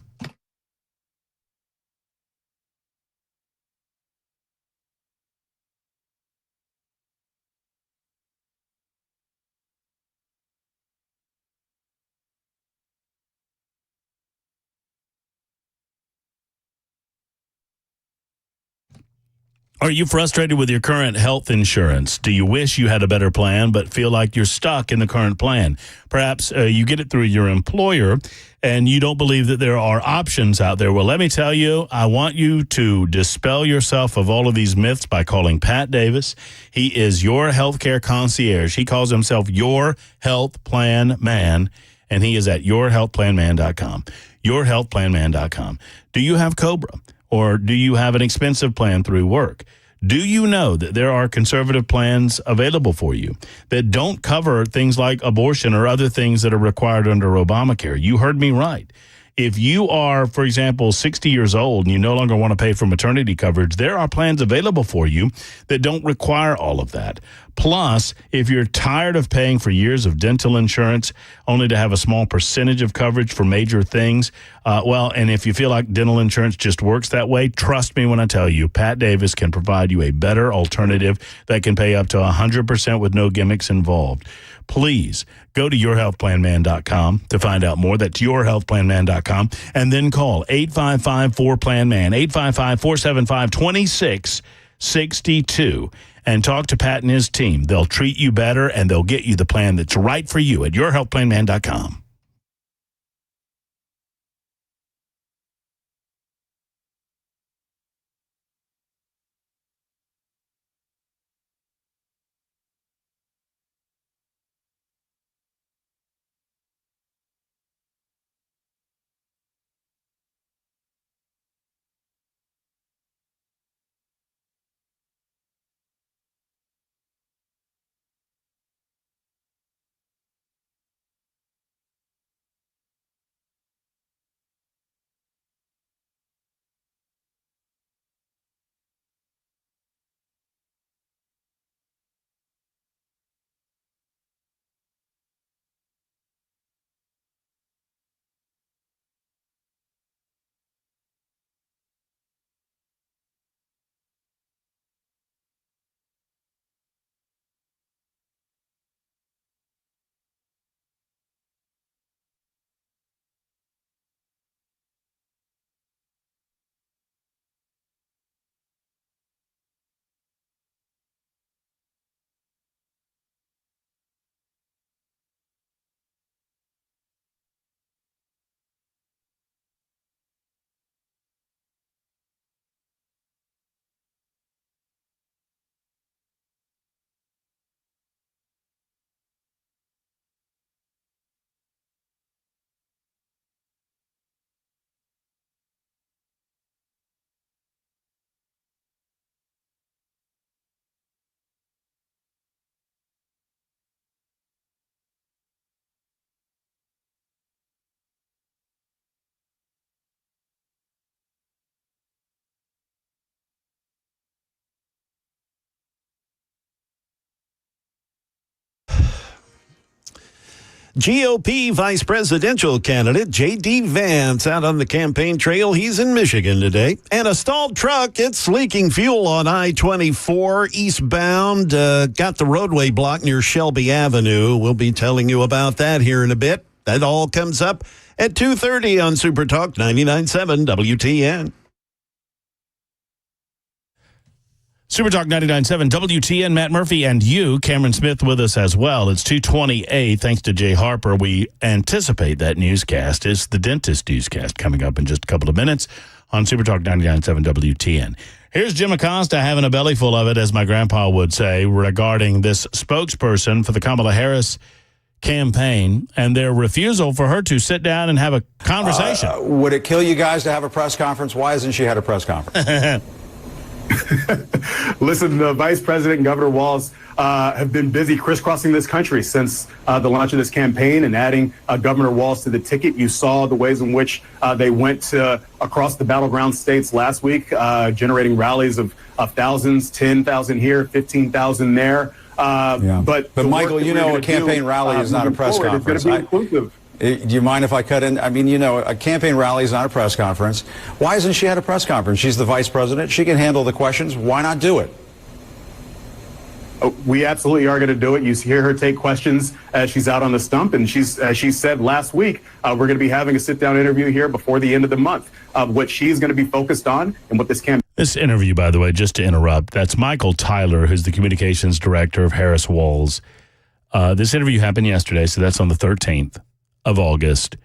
Are you frustrated with your current health insurance? Do you wish you had a better plan but feel like you're stuck in the current plan? Perhaps you get it through your employer and you don't believe that there are options out there. Well, let me tell you, I want you to dispel yourself of all of these myths by calling Pat Davis. He is your healthcare concierge. He calls himself Your Health Plan Man, and he is at yourhealthplanman.com. Yourhealthplanman.com. Do you have COBRA? Or do you have an expensive plan through work? Do you know that there are conservative plans available for you that don't cover things like abortion or other things that are required under Obamacare? You heard me right. If you are, for example, 60 years old and you no longer want to pay for maternity coverage, there are plans available for you that don't require all of that. Plus, if you're tired of paying for years of dental insurance only to have a small percentage of coverage for major things, and if you feel like dental insurance just works that way, trust me when I tell you, Pat Davis can provide you a better alternative that can pay up to 100% with no gimmicks involved. Please go to yourhealthplanman.com to find out more. That's yourhealthplanman.com. And then call 855-4PLAN-MAN, 855-475-2662, and talk to Pat and his team. They'll treat you better, and they'll get you the plan that's right for you at yourhealthplanman.com. GOP vice presidential candidate J.D. Vance out on the campaign trail. He's in Michigan today. And a stalled truck, it's leaking fuel on I-24 eastbound. Got the roadway blocked near Shelby Avenue. We'll be telling you about that here in a bit. That all comes up at 2:30 on Super Talk 99.7 WTN. Super Talk 99.7 WTN, Matt Murphy, and you, Cameron Smith, with us as well. It's 2:28. Thanks to Jay Harper. We anticipate that newscast. It's the dentist newscast coming up in just a couple of minutes on Super Talk 99.7 WTN. Here's Jim Acosta having a belly full of it, as my grandpa would say, regarding this spokesperson for the Kamala Harris campaign and their refusal for her to sit down and have a conversation. Would it kill you guys to have a press conference? Why hasn't she had a press conference? Listen, the Vice President and Governor Walz have been busy crisscrossing this country since the launch of this campaign and adding Governor Walz to the ticket. You saw the ways in which they went across the battleground states last week, generating rallies of thousands, 10,000 here, 15,000 there. But Michael, you know, a campaign rally is not a press conference. It's going to be inclusive. Do you mind if I cut in? I mean, you know, a campaign rally is not a press conference. Why hasn't she had a press conference? She's the vice president. She can handle the questions. Why not do it? We absolutely are going to do it. You hear her take questions as she's out on the stump. And she said last week, we're going to be having a sit-down interview here before the end of the month of what she's going to be focused on and what this campaign. This interview, by the way, just to interrupt, that's Michael Tyler, who's the communications director of Harris Walz. This interview happened yesterday, so that's on the 13th of August.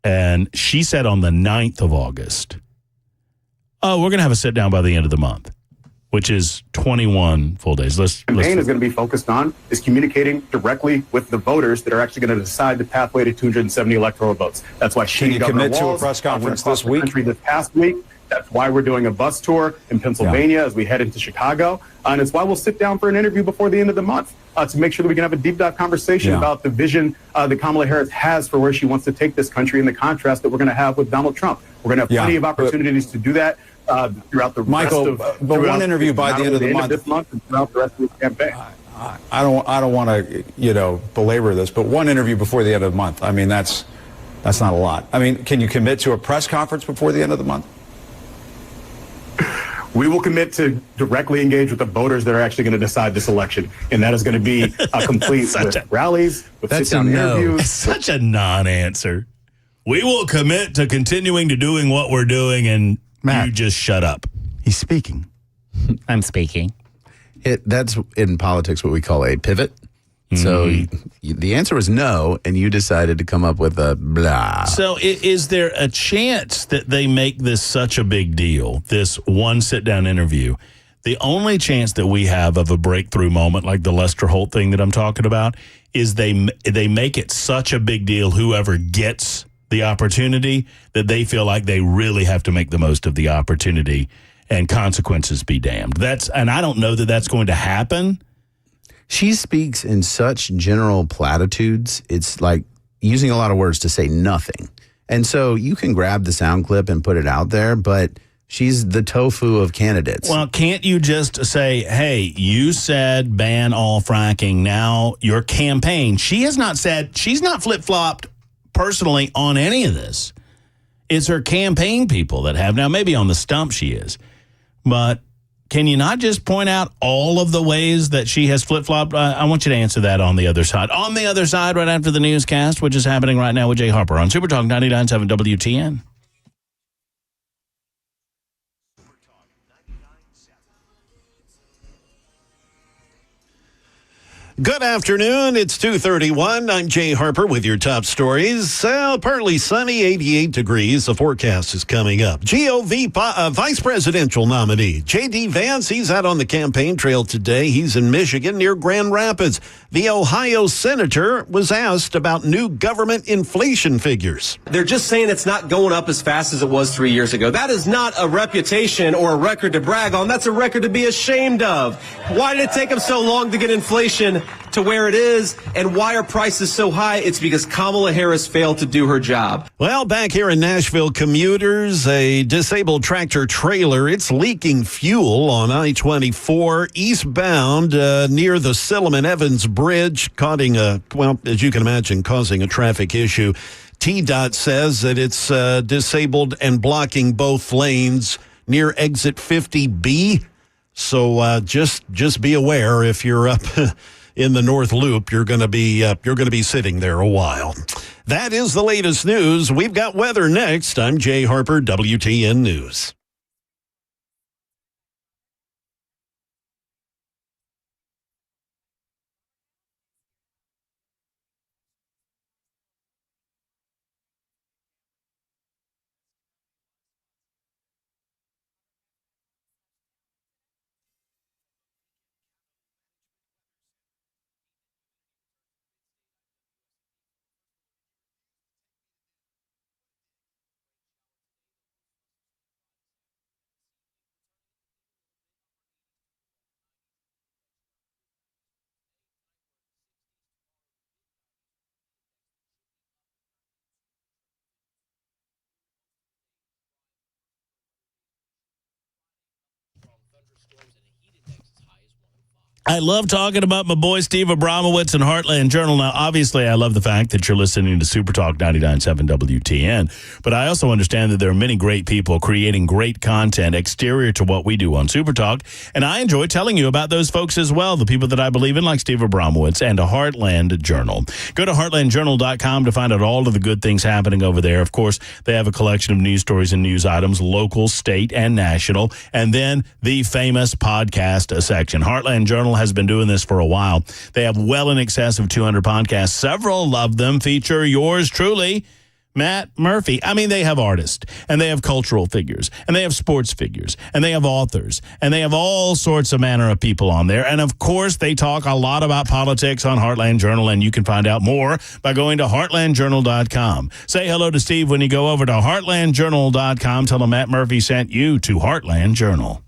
And she said on the 9th of August, we're going to have a sit down by the end of the month, which is 21 full days. Campaign is going to be focused on is communicating directly with the voters that are actually going to decide the pathway to 270 electoral votes. That's why she Can you commit to a press conference this week? This past week. That's why we're doing a bus tour in Pennsylvania as we head into Chicago. And it's why we'll sit down for an interview before the end of the month. to make sure that we can have a deep dive conversation about the vision that Kamala Harris has for where she wants to take this country and the contrast that we're going to have with Donald Trump. We're going to have plenty of opportunities to do that throughout the rest of but one interview by the end of the month. This month and throughout the rest of the campaign. I don't want to belabor this, but one interview before the end of the month. I mean, that's not a lot. I mean, can you commit to a press conference before the end of the month? We will commit to directly engage with the voters that are actually going to decide this election, and that is going to be complete with rallies, with sit-down interviews. It's such a non-answer. We will commit to continuing to doing what we're doing, and Matt, you just shut up. He's speaking. I'm speaking. That's in politics what we call a pivot. So the answer was no, and you decided to come up with a blah. So is there a chance that they make this such a big deal, this one sit-down interview? The only chance that we have of a breakthrough moment like the Lester Holt thing that I'm talking about is they make it such a big deal, whoever gets the opportunity, that they feel like they really have to make the most of the opportunity and consequences be damned. And I don't know that that's going to happen. She speaks in such general platitudes. It's like using a lot of words to say nothing. And so you can grab the sound clip and put it out there, but she's the tofu of candidates. Well, can't you just say, hey, you said ban all fracking. Now your campaign, she has not said, she's not flip-flopped personally on any of this. It's her campaign people that have. Now, maybe on the stump she is. But can you not just point out all of the ways that she has flip-flopped? I want you to answer that on the other side. On the other side, right after the newscast, which is happening right now with Jay Harper on Super Talk 99.7 WTN. Good afternoon. It's 2:31. I'm Jay Harper with your top stories. Partly sunny, 88 degrees. The forecast is coming up. GOV vice presidential nominee J.D. Vance, he's out on the campaign trail today. He's in Michigan near Grand Rapids. The Ohio senator was asked about new government inflation figures. They're just saying it's not going up as fast as it was 3 years ago. That is not a reputation or a record to brag on. That's a record to be ashamed of. Why did it take them so long to get inflation to where it is, and why are prices so high? It's because Kamala Harris failed to do her job. Well, back here in Nashville, commuters, a disabled tractor trailer, it's leaking fuel on I-24 eastbound near the Silliman Evans Bridge, causing as you can imagine, causing a traffic issue. TDOT says that it's disabled and blocking both lanes near exit 50B. So just be aware if you're up in the North Loop, you're going to be sitting there a while. That is the latest news. We've got weather next. I'm Jay Harper, WTN News. I love talking about my boy Steve Abramowitz and Heartland Journal. Now, obviously, I love the fact that you're listening to Super Talk 99.7 WTN, but I also understand that there are many great people creating great content exterior to what we do on Super Talk, and I enjoy telling you about those folks as well, the people that I believe in, like Steve Abramowitz and a Heartland Journal. Go to heartlandjournal.com to find out all of the good things happening over there. Of course, they have a collection of news stories and news items, local, state, and national, and then the famous podcast section. Heartland Journal has been doing this for a while. They have well in excess of 200 podcasts. Several of them feature yours truly, Matt Murphy. I mean, they have artists, and they have cultural figures, and they have sports figures, and they have authors, and they have all sorts of manner of people on there. And, of course, they talk a lot about politics on Heartland Journal, and you can find out more by going to heartlandjournal.com. Say hello to Steve when you go over to heartlandjournal.com. Tell him Matt Murphy sent you to Heartland Journal.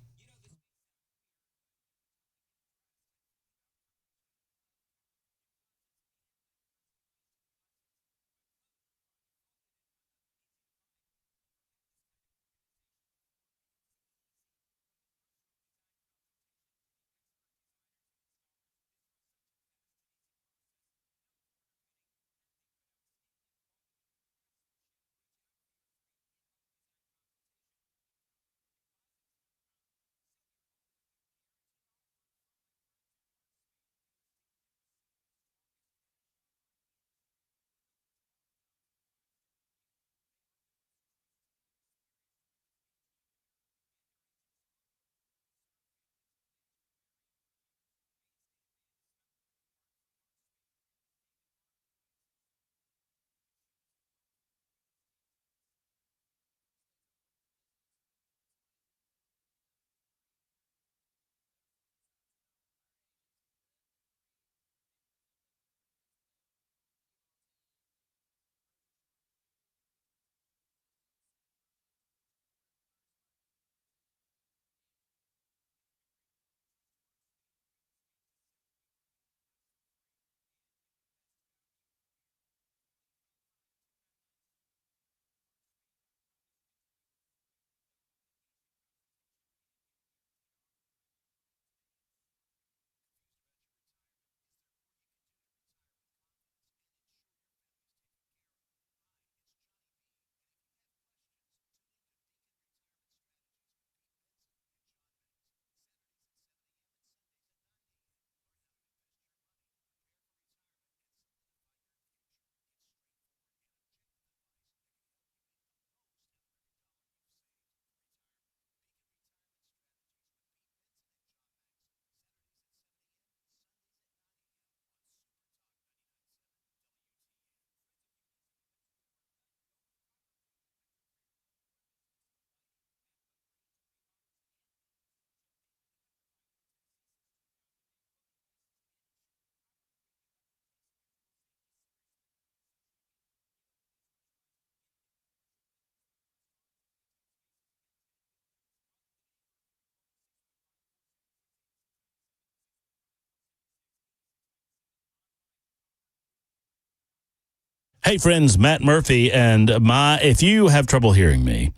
Hey, friends, Matt Murphy and if you have trouble hearing me,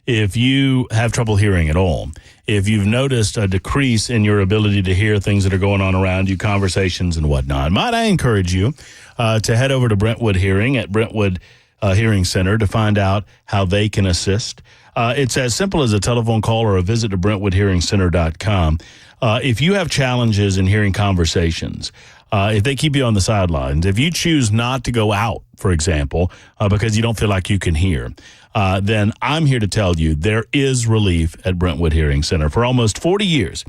if you have trouble hearing at all, if you've noticed a decrease in your ability to hear things that are going on around you, conversations and whatnot, might I encourage you to head over to Brentwood Hearing at Brentwood Hearing Center to find out how they can assist. It's as simple as a telephone call or a visit to BrentwoodHearingCenter.com. If you have challenges in hearing conversations, if they keep you on the sidelines, if you choose not to go out, for example, because you don't feel like you can hear, then I'm here to tell you there is relief at Brentwood Hearing Center. For almost 40 years,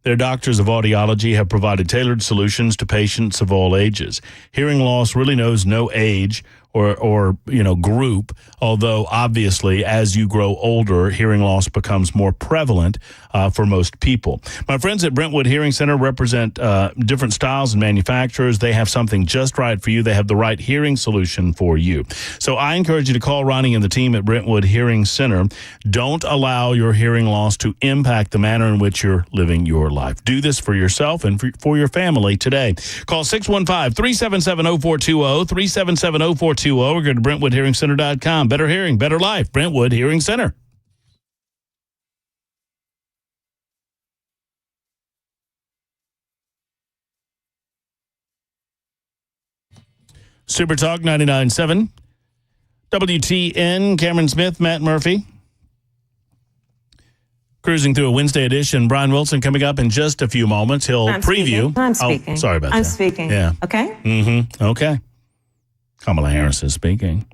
their doctors of audiology have provided tailored solutions to patients of all ages. Hearing loss really knows no age or group, although obviously as you grow older, hearing loss becomes more prevalent for most people. My friends at Brentwood Hearing Center represent different styles and manufacturers. They have something just right for you. They have the right hearing solution for you. So I encourage you to call Ronnie and the team at Brentwood Hearing Center. Don't allow your hearing loss to impact the manner in which you're living your life. Do this for yourself and for your family today. Call 615-377-0420, 377-0420. Or go to BrentwoodHearingCenter.com. Better hearing, better life. Brentwood Hearing Center. Super Talk 99.7. WTN, Cameron Smith, Matt Murphy. Cruising through a Wednesday edition. Brian Wilson coming up in just a few moments. He'll preview. I'm speaking. Oh, sorry about that. I'm speaking. Yeah. Okay? Mm-hmm. Okay. Kamala Harris is speaking.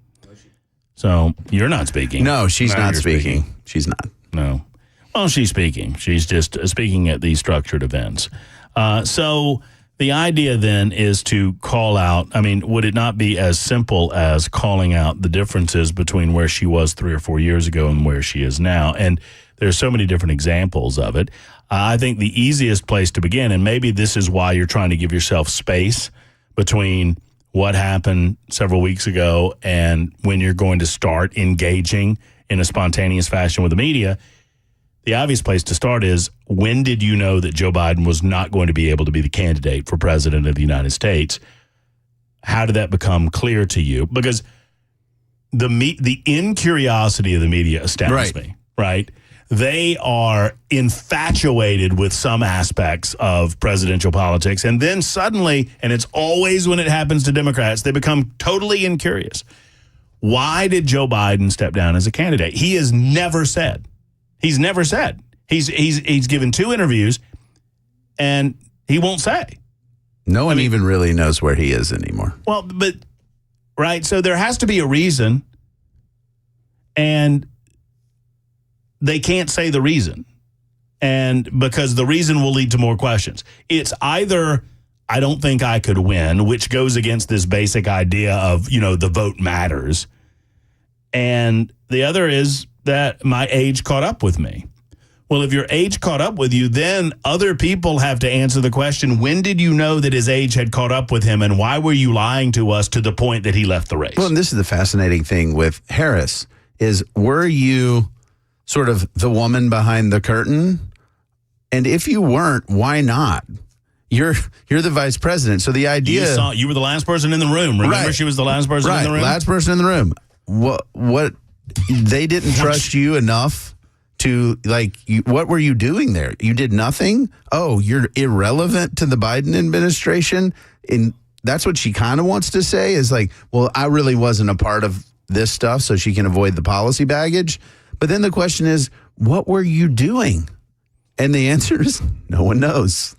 So you're not speaking. No, she's not speaking. She's not. No. Well, she's speaking. She's just speaking at these structured events. So the idea then is to call out, I mean, would it not be as simple as calling out the differences between where she was 3 or 4 years ago and where she is now? And there's so many different examples of it. I think the easiest place to begin, and maybe this is why you're trying to give yourself space between what happened several weeks ago and when you're going to start engaging in a spontaneous fashion with the media, the obvious place to start is, when did you know that Joe Biden was not going to be able to be the candidate for president of the United States? How did that become clear to you? Because the incuriosity of the media astounds me, right? They are infatuated with some aspects of presidential politics, and then suddenly, and it's always when it happens to Democrats, they become totally incurious. Why did Joe Biden step down as a candidate? He has never said. He's never said. He's given 2 interviews, and he won't say. No one even really knows where he is anymore. Well, but right, so there has to be a reason, and they can't say the reason, and because the reason will lead to more questions. It's either, I don't think I could win, which goes against this basic idea of, the vote matters. And the other is that my age caught up with me. Well, if your age caught up with you, then other people have to answer the question, when did you know that his age had caught up with him, and why were you lying to us to the point that he left the race? Well, and this is the fascinating thing with Harris is, were you sort of the woman behind the curtain? And if you weren't, why not? You're the vice president. So the idea... You were the last person in the room. Remember, right. She was the last person in the room? Last person in the room. What they didn't trust you enough to, what were you doing there? You did nothing? Oh, you're irrelevant to the Biden administration? And that's what she kind of wants to say, is well, I really wasn't a part of this stuff, so she can avoid the policy baggage. But then the question is, what were you doing? And the answer is, no one knows.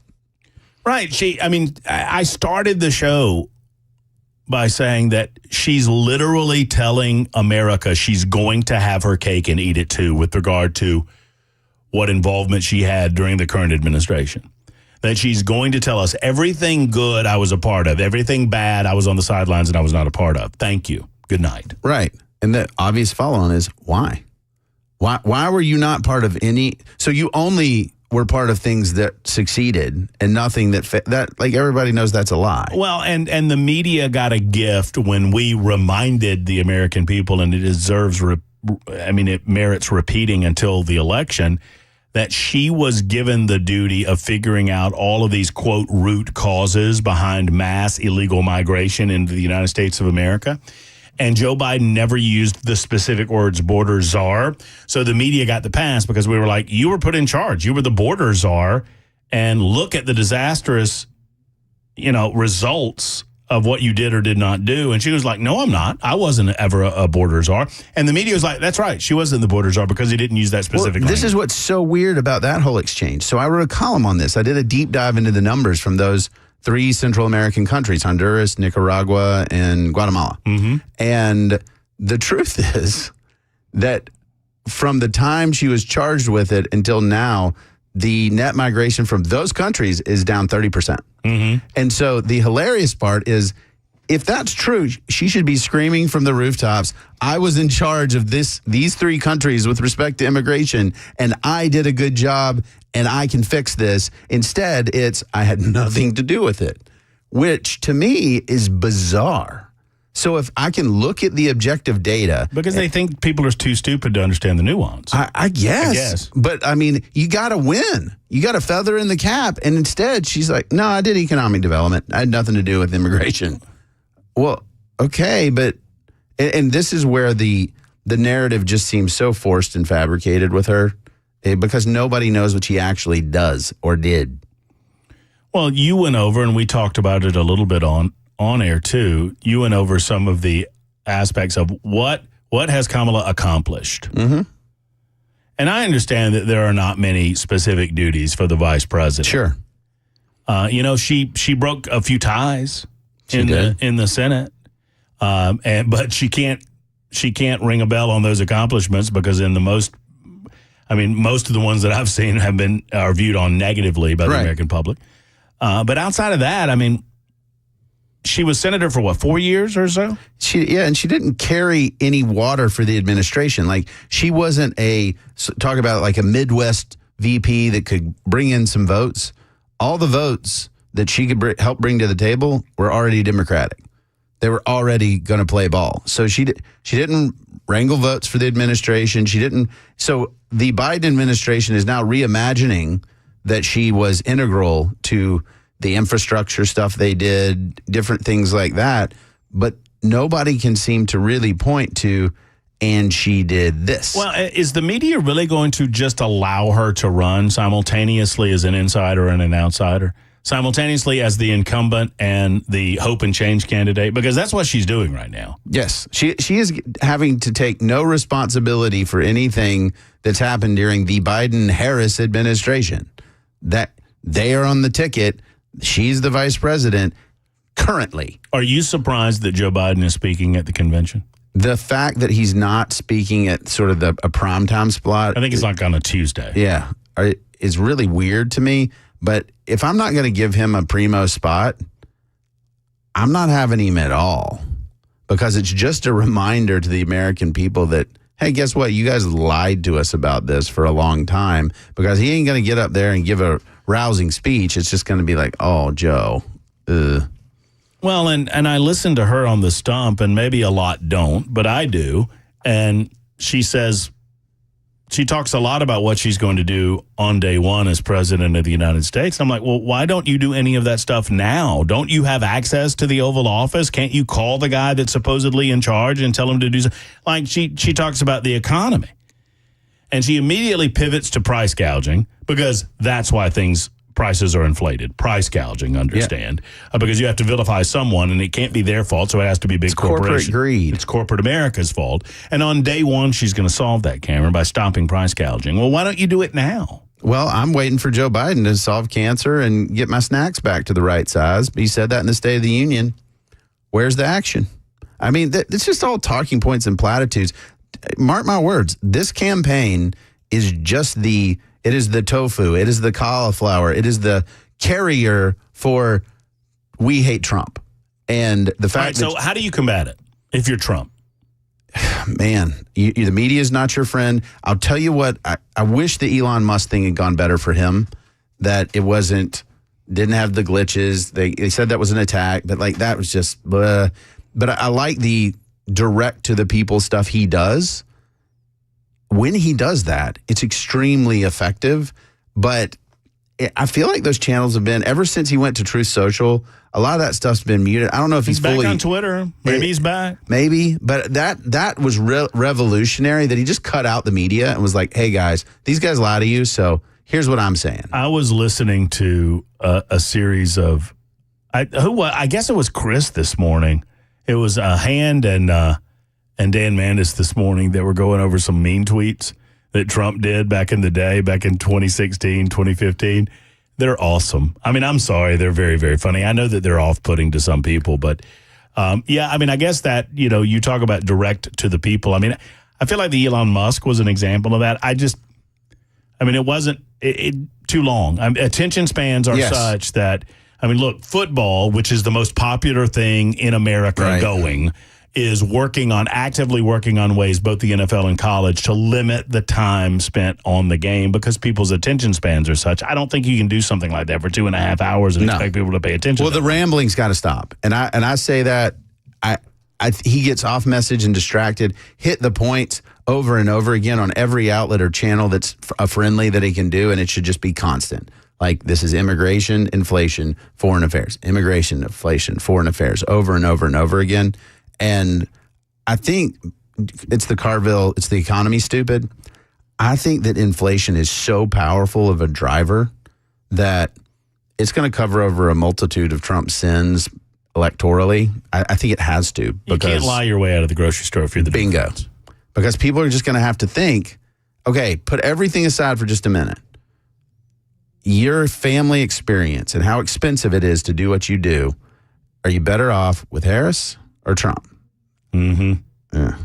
Right. I started the show by saying that she's literally telling America she's going to have her cake and eat it too, with regard to what involvement she had during the current administration. That she's going to tell us everything good I was a part of, everything bad I was on the sidelines and I was not a part of. Thank you. Good night. Right. And the obvious follow-on is, why? Why were you not part of any? So you only were part of things that succeeded and nothing that everybody knows that's a lie. Well, and the media got a gift when we reminded the American people, and it deserves, it merits repeating until the election, that she was given the duty of figuring out all of these, quote, root causes behind mass illegal migration into the United States of America. And Joe Biden never used the specific words border czar. So the media got the pass because we were like, you were put in charge. You were the border czar. And look at the disastrous, results of what you did or did not do. And she was like, no, I'm not. I wasn't ever a border czar. And the media was like, that's right. She wasn't the border czar because he didn't use that specific language. This is what's so weird about that whole exchange. So I wrote a column on this. I did a deep dive into the numbers from those 3 Central American countries, Honduras, Nicaragua, and Guatemala. Mm-hmm. And the truth is that from the time she was charged with it until now, the net migration from those countries is down 30%. Mm-hmm. And so the hilarious part is, if that's true, she should be screaming from the rooftops, I was in charge of these 3 countries with respect to immigration, and I did a good job, and I can fix this. Instead, it's, I had nothing to do with it, which to me is bizarre. So if I can look at the objective data. Because they think people are too stupid to understand the nuance. I guess. But I mean, you got to win. You got to feather in the cap. And instead, she's like, no, I did economic development. I had nothing to do with immigration. Well, okay. But, and this is where the narrative just seems so forced and fabricated with her, because nobody knows what she actually does or did. Well, you went over and we talked about it a little bit on air too. You went over some of the aspects of what has Kamala accomplished. Mm-hmm. And I understand that there are not many specific duties for the vice president. Sure. She broke a few ties in the Senate. But she can't ring a bell on those accomplishments because most of the ones that I've seen are viewed on negatively by the American public. But outside of that, she was senator for 4 years or so? And she didn't carry any water for the administration. Like, she wasn't talk about like a Midwest VP that could bring in some votes. All the votes that she could help bring to the table were already Democratic. They were already going to play ball. So she didn't wrangle votes for the administration. So the Biden administration is now reimagining that she was integral to the infrastructure stuff they did, different things like that. But nobody can seem to really point to, and she did this. Well, is the media really going to just allow her to run simultaneously as an insider and an outsider? Simultaneously as the incumbent and the hope and change candidate? Because that's what she's doing right now. Yes. She is having to take no responsibility for anything that's happened during the Biden-Harris administration. That they are on the ticket. She's the vice president currently. Are you surprised that Joe Biden is speaking at the convention? The fact that he's not speaking at sort of a primetime spot. I think it's like on a Tuesday. Yeah. Is really weird to me. But if I'm not going to give him a primo spot, I'm not having him at all. Because it's just a reminder to the American people that, hey, guess what? You guys lied to us about this for a long time. Because he ain't going to get up there and give a rousing speech. It's just going to be like, oh, Joe. Well, and I listened to her on the stump, and maybe a lot don't, but I do. And she talks a lot about what she's going to do on day one as president of the United States. I'm like, well, why don't you do any of that stuff now? Don't you have access to the Oval Office? Can't you call the guy that's supposedly in charge and tell him to do something? Like, she talks about the economy. And she immediately pivots to price gouging because that's why prices are inflated. Price gouging, understand? Yeah. Because you have to vilify someone, and it can't be their fault, so it has to be big corporation. Corporate greed. It's corporate America's fault. And on day one, she's going to solve that, Cameron, by stopping price gouging. Well, why don't you do it now? Well, I'm waiting for Joe Biden to solve cancer and get my snacks back to the right size. He said that in the State of the Union. Where's the action? I mean, it's just all talking points and platitudes. Mark my words, this campaign is just it is the tofu, it is the cauliflower, it is the carrier for we hate Trump. And the fact so how do you combat it if you're Trump? Man, the media is not your friend. I'll tell you what, I wish the Elon Musk thing had gone better for him, that it didn't have the glitches. They said that was an attack, but like that was just, but I like the direct to the people stuff he does. When he does that, it's extremely effective, but I feel like those channels have been, ever since he went to Truth Social, a lot of that stuff's been muted. I don't know if he's back fully on Twitter. Maybe he's back. Maybe, but that was revolutionary, that he just cut out the media and was like, hey guys, these guys lie to you, so here's what I'm saying. I was listening to a series of, I guess it was Chris this morning. It was Hand and Dan Mandis this morning that were going over some mean tweets that Trump did back in the day, back in 2016, 2015. They're awesome. I mean, I'm sorry. They're very, very funny. I know that they're off-putting to some people, but yeah, I mean, I guess that, you talk about direct to the people. I mean, I feel like the Elon Musk was an example of that. It wasn't too long. Attention spans are such that, look, football, which is the most popular thing in America going, is actively working on ways, both the NFL and college, to limit the time spent on the game because people's attention spans are such. I don't think you can do something like that for 2.5 hours and expect people to pay attention. Well, the rambling's got to stop. And I say that he gets off message and distracted, hit the points over and over again on every outlet or channel that's friendly that he can do, and it should just be constant. Like, this is immigration, inflation, foreign affairs, immigration, inflation, foreign affairs, over and over and over again. And I think it's the Carville, it's the economy, stupid. I think that inflation is so powerful of a driver that it's going to cover over a multitude of Trump's sins electorally. I think it has to. You can't lie your way out of the grocery store if you're the bingo. Because people are just going to have to think, okay, put everything aside for just a minute. Your family experience and how expensive it is to do what you do. Are you better off with Harris or Trump? Mm-hmm. Yeah.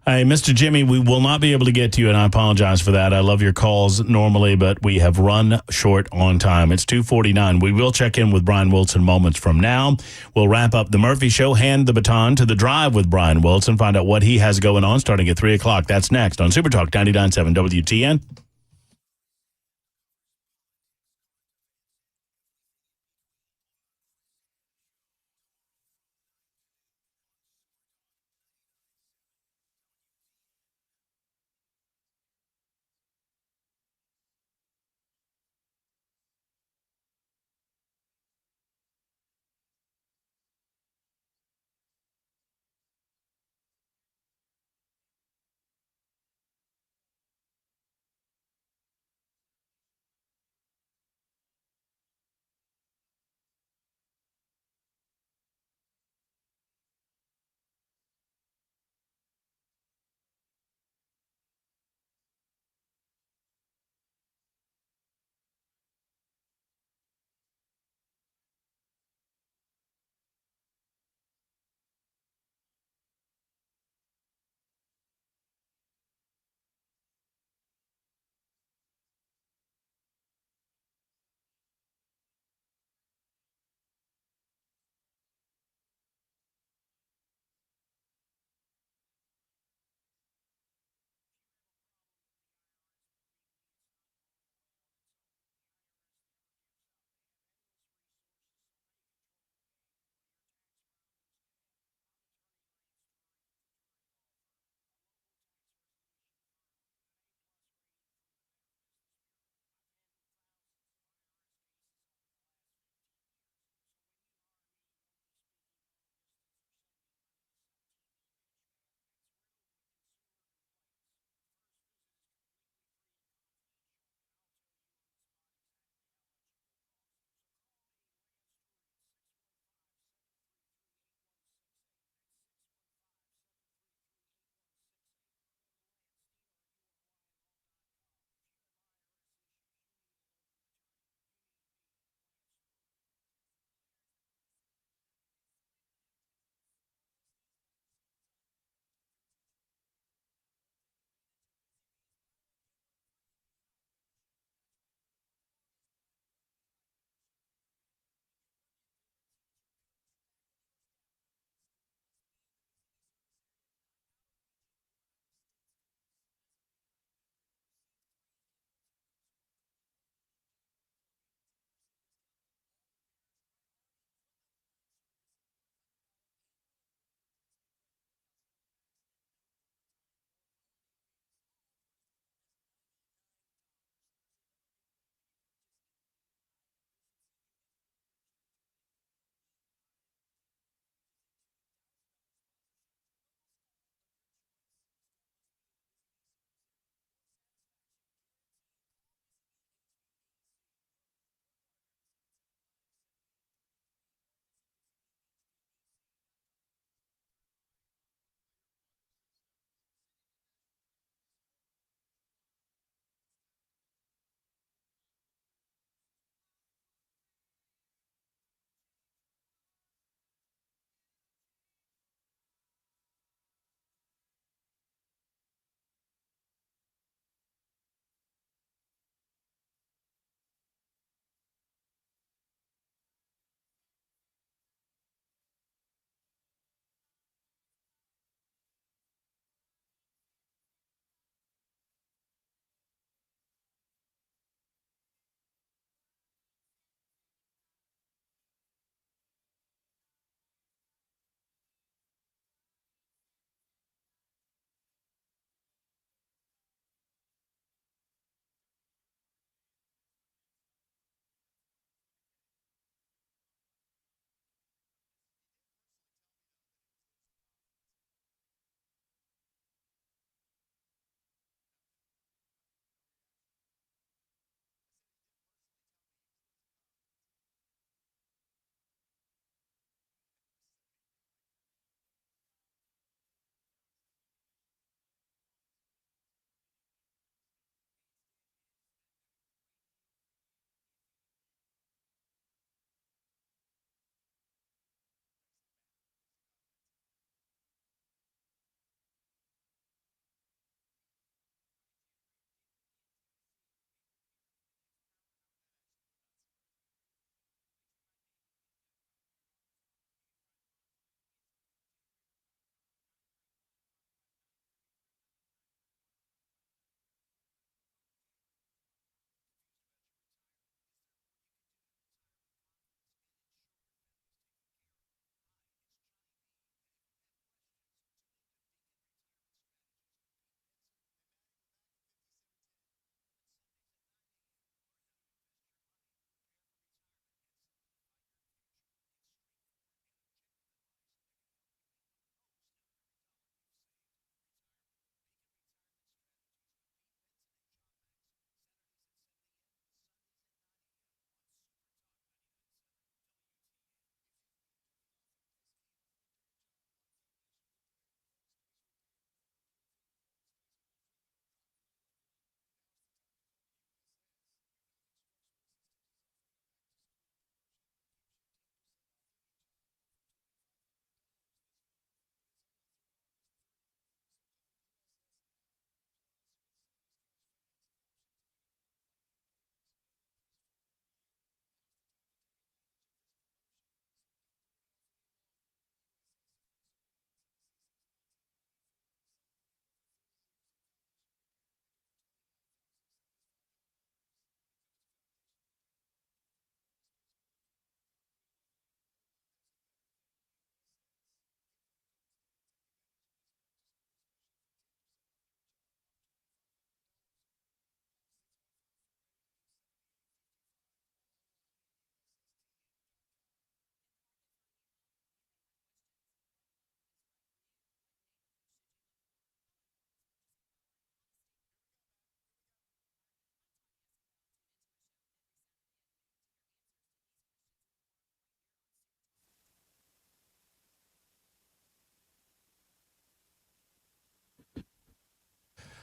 Hey, Mr. Jimmy, we will not be able to get to you, and I apologize for that. I love your calls normally, but we have run short on time. It's 2:49. We will check in with Brian Wilson moments from now. We'll wrap up the Murphy Show, hand the baton to the Drive with Brian Wilson, find out what he has going on starting at 3 o'clock. That's next on Super Talk 99.7 WTN.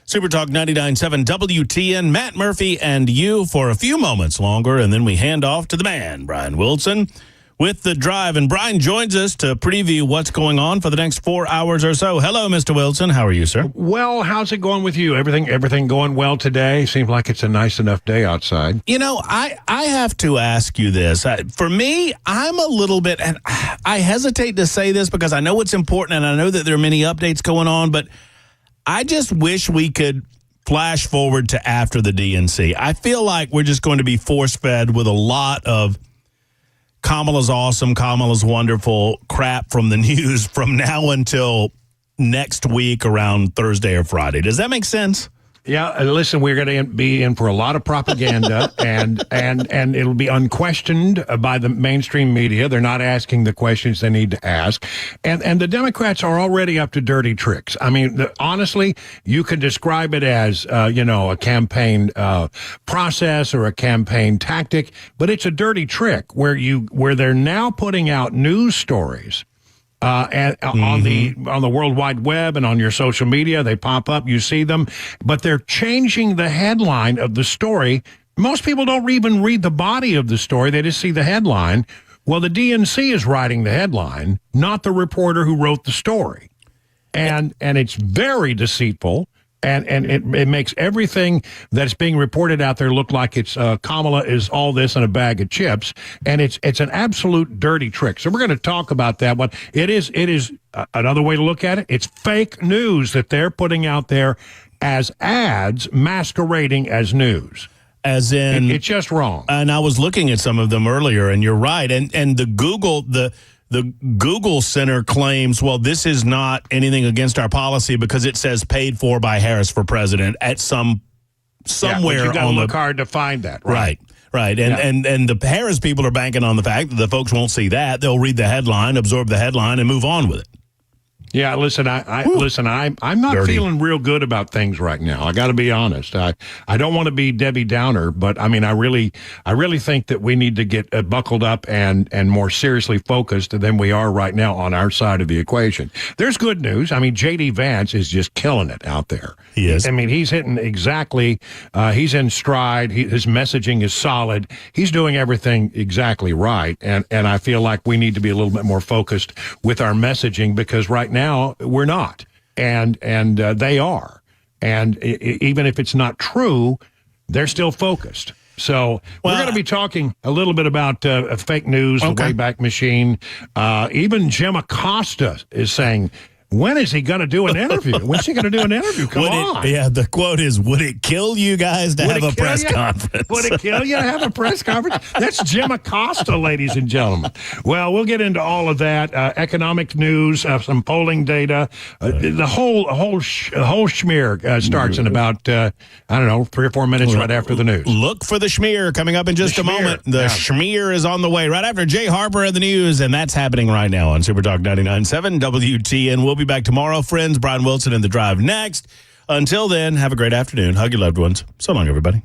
Super Talk 99.7 WTN, Matt Murphy and you for a few moments longer, and then we hand off to the man, Brian Wilson, with The Drive. And Brian joins us to preview what's going on for the next 4 hours or so. Hello, Mr. Wilson. How are you, sir? Well, how's it going with you? Everything going well today? Seems like it's a nice enough day outside. You know, I have to ask you this. For me, I'm a little bit, and I hesitate to say this because I know it's important and I know that there are many updates going on, but I just wish we could flash forward to after the DNC. I feel like we're just going to be force-fed with a lot of Kamala's awesome, Kamala's wonderful crap from the news from now until next week around Thursday or Friday. Does that make sense? Yeah, listen, we're going to be in for a lot of propaganda, and it'll be unquestioned by the mainstream media. They're not asking the questions they need to ask, and the Democrats are already up to dirty tricks. I mean, honestly, you could describe it as a campaign process or a campaign tactic, but it's a dirty trick where they're now putting out news stories. On the World Wide Web and on your social media, they pop up, you see them, but they're changing the headline of the story. Most people don't even read the body of the story. They just see the headline. Well, the DNC is writing the headline, not the reporter who wrote the story. And it's very deceitful. And it makes everything that's being reported out there look like it's Kamala is all this in a bag of chips, and it's an absolute dirty trick. So we're going to talk about that. But it is another way to look at it. It's fake news that they're putting out there as ads masquerading as news. As in, it's just wrong. And I was looking at some of them earlier, and you're right. And the Google Center claims, well, this is not anything against our policy because it says paid for by Harris for president at somewhere you got to on look hard to find that. Right. And the Harris people are banking on the fact that the folks won't see that. They'll read the headline, absorb the headline, and move on with it. Yeah, listen, I'm not feeling real good about things right now. I got to be honest. I don't want to be Debbie Downer, but I mean, I really think that we need to get buckled up and more seriously focused than we are right now on our side of the equation. There's good news. I mean, J.D. Vance is just killing it out there. He is. I mean, he's hitting exactly, he's in stride. His messaging is solid. He's doing everything exactly right. And I feel like we need to be a little bit more focused with our messaging because right now we're not, and they are, and even if it's not true, they're still focused. So we're going to be talking a little bit about fake news, the Wayback Machine. Even Jim Acosta is saying, when is he going to do an interview? When's he going to do an interview? Come on. The quote is, would it kill you guys to have a press conference? Would it kill you to have a press conference? That's Jim Acosta, ladies and gentlemen. Well, we'll get into all of that. Economic news, some polling data. The whole schmear starts in about, 3 or 4 minutes right after the news. Look for the schmear coming up in just a moment. The schmear is on the way right after Jay Harper and the news, and that's happening right now on Super Talk 99.7 WTN. We'll be back tomorrow, friends. Brian Wilson and The Drive next. Until then, have a great afternoon. Hug your loved ones. So long, everybody.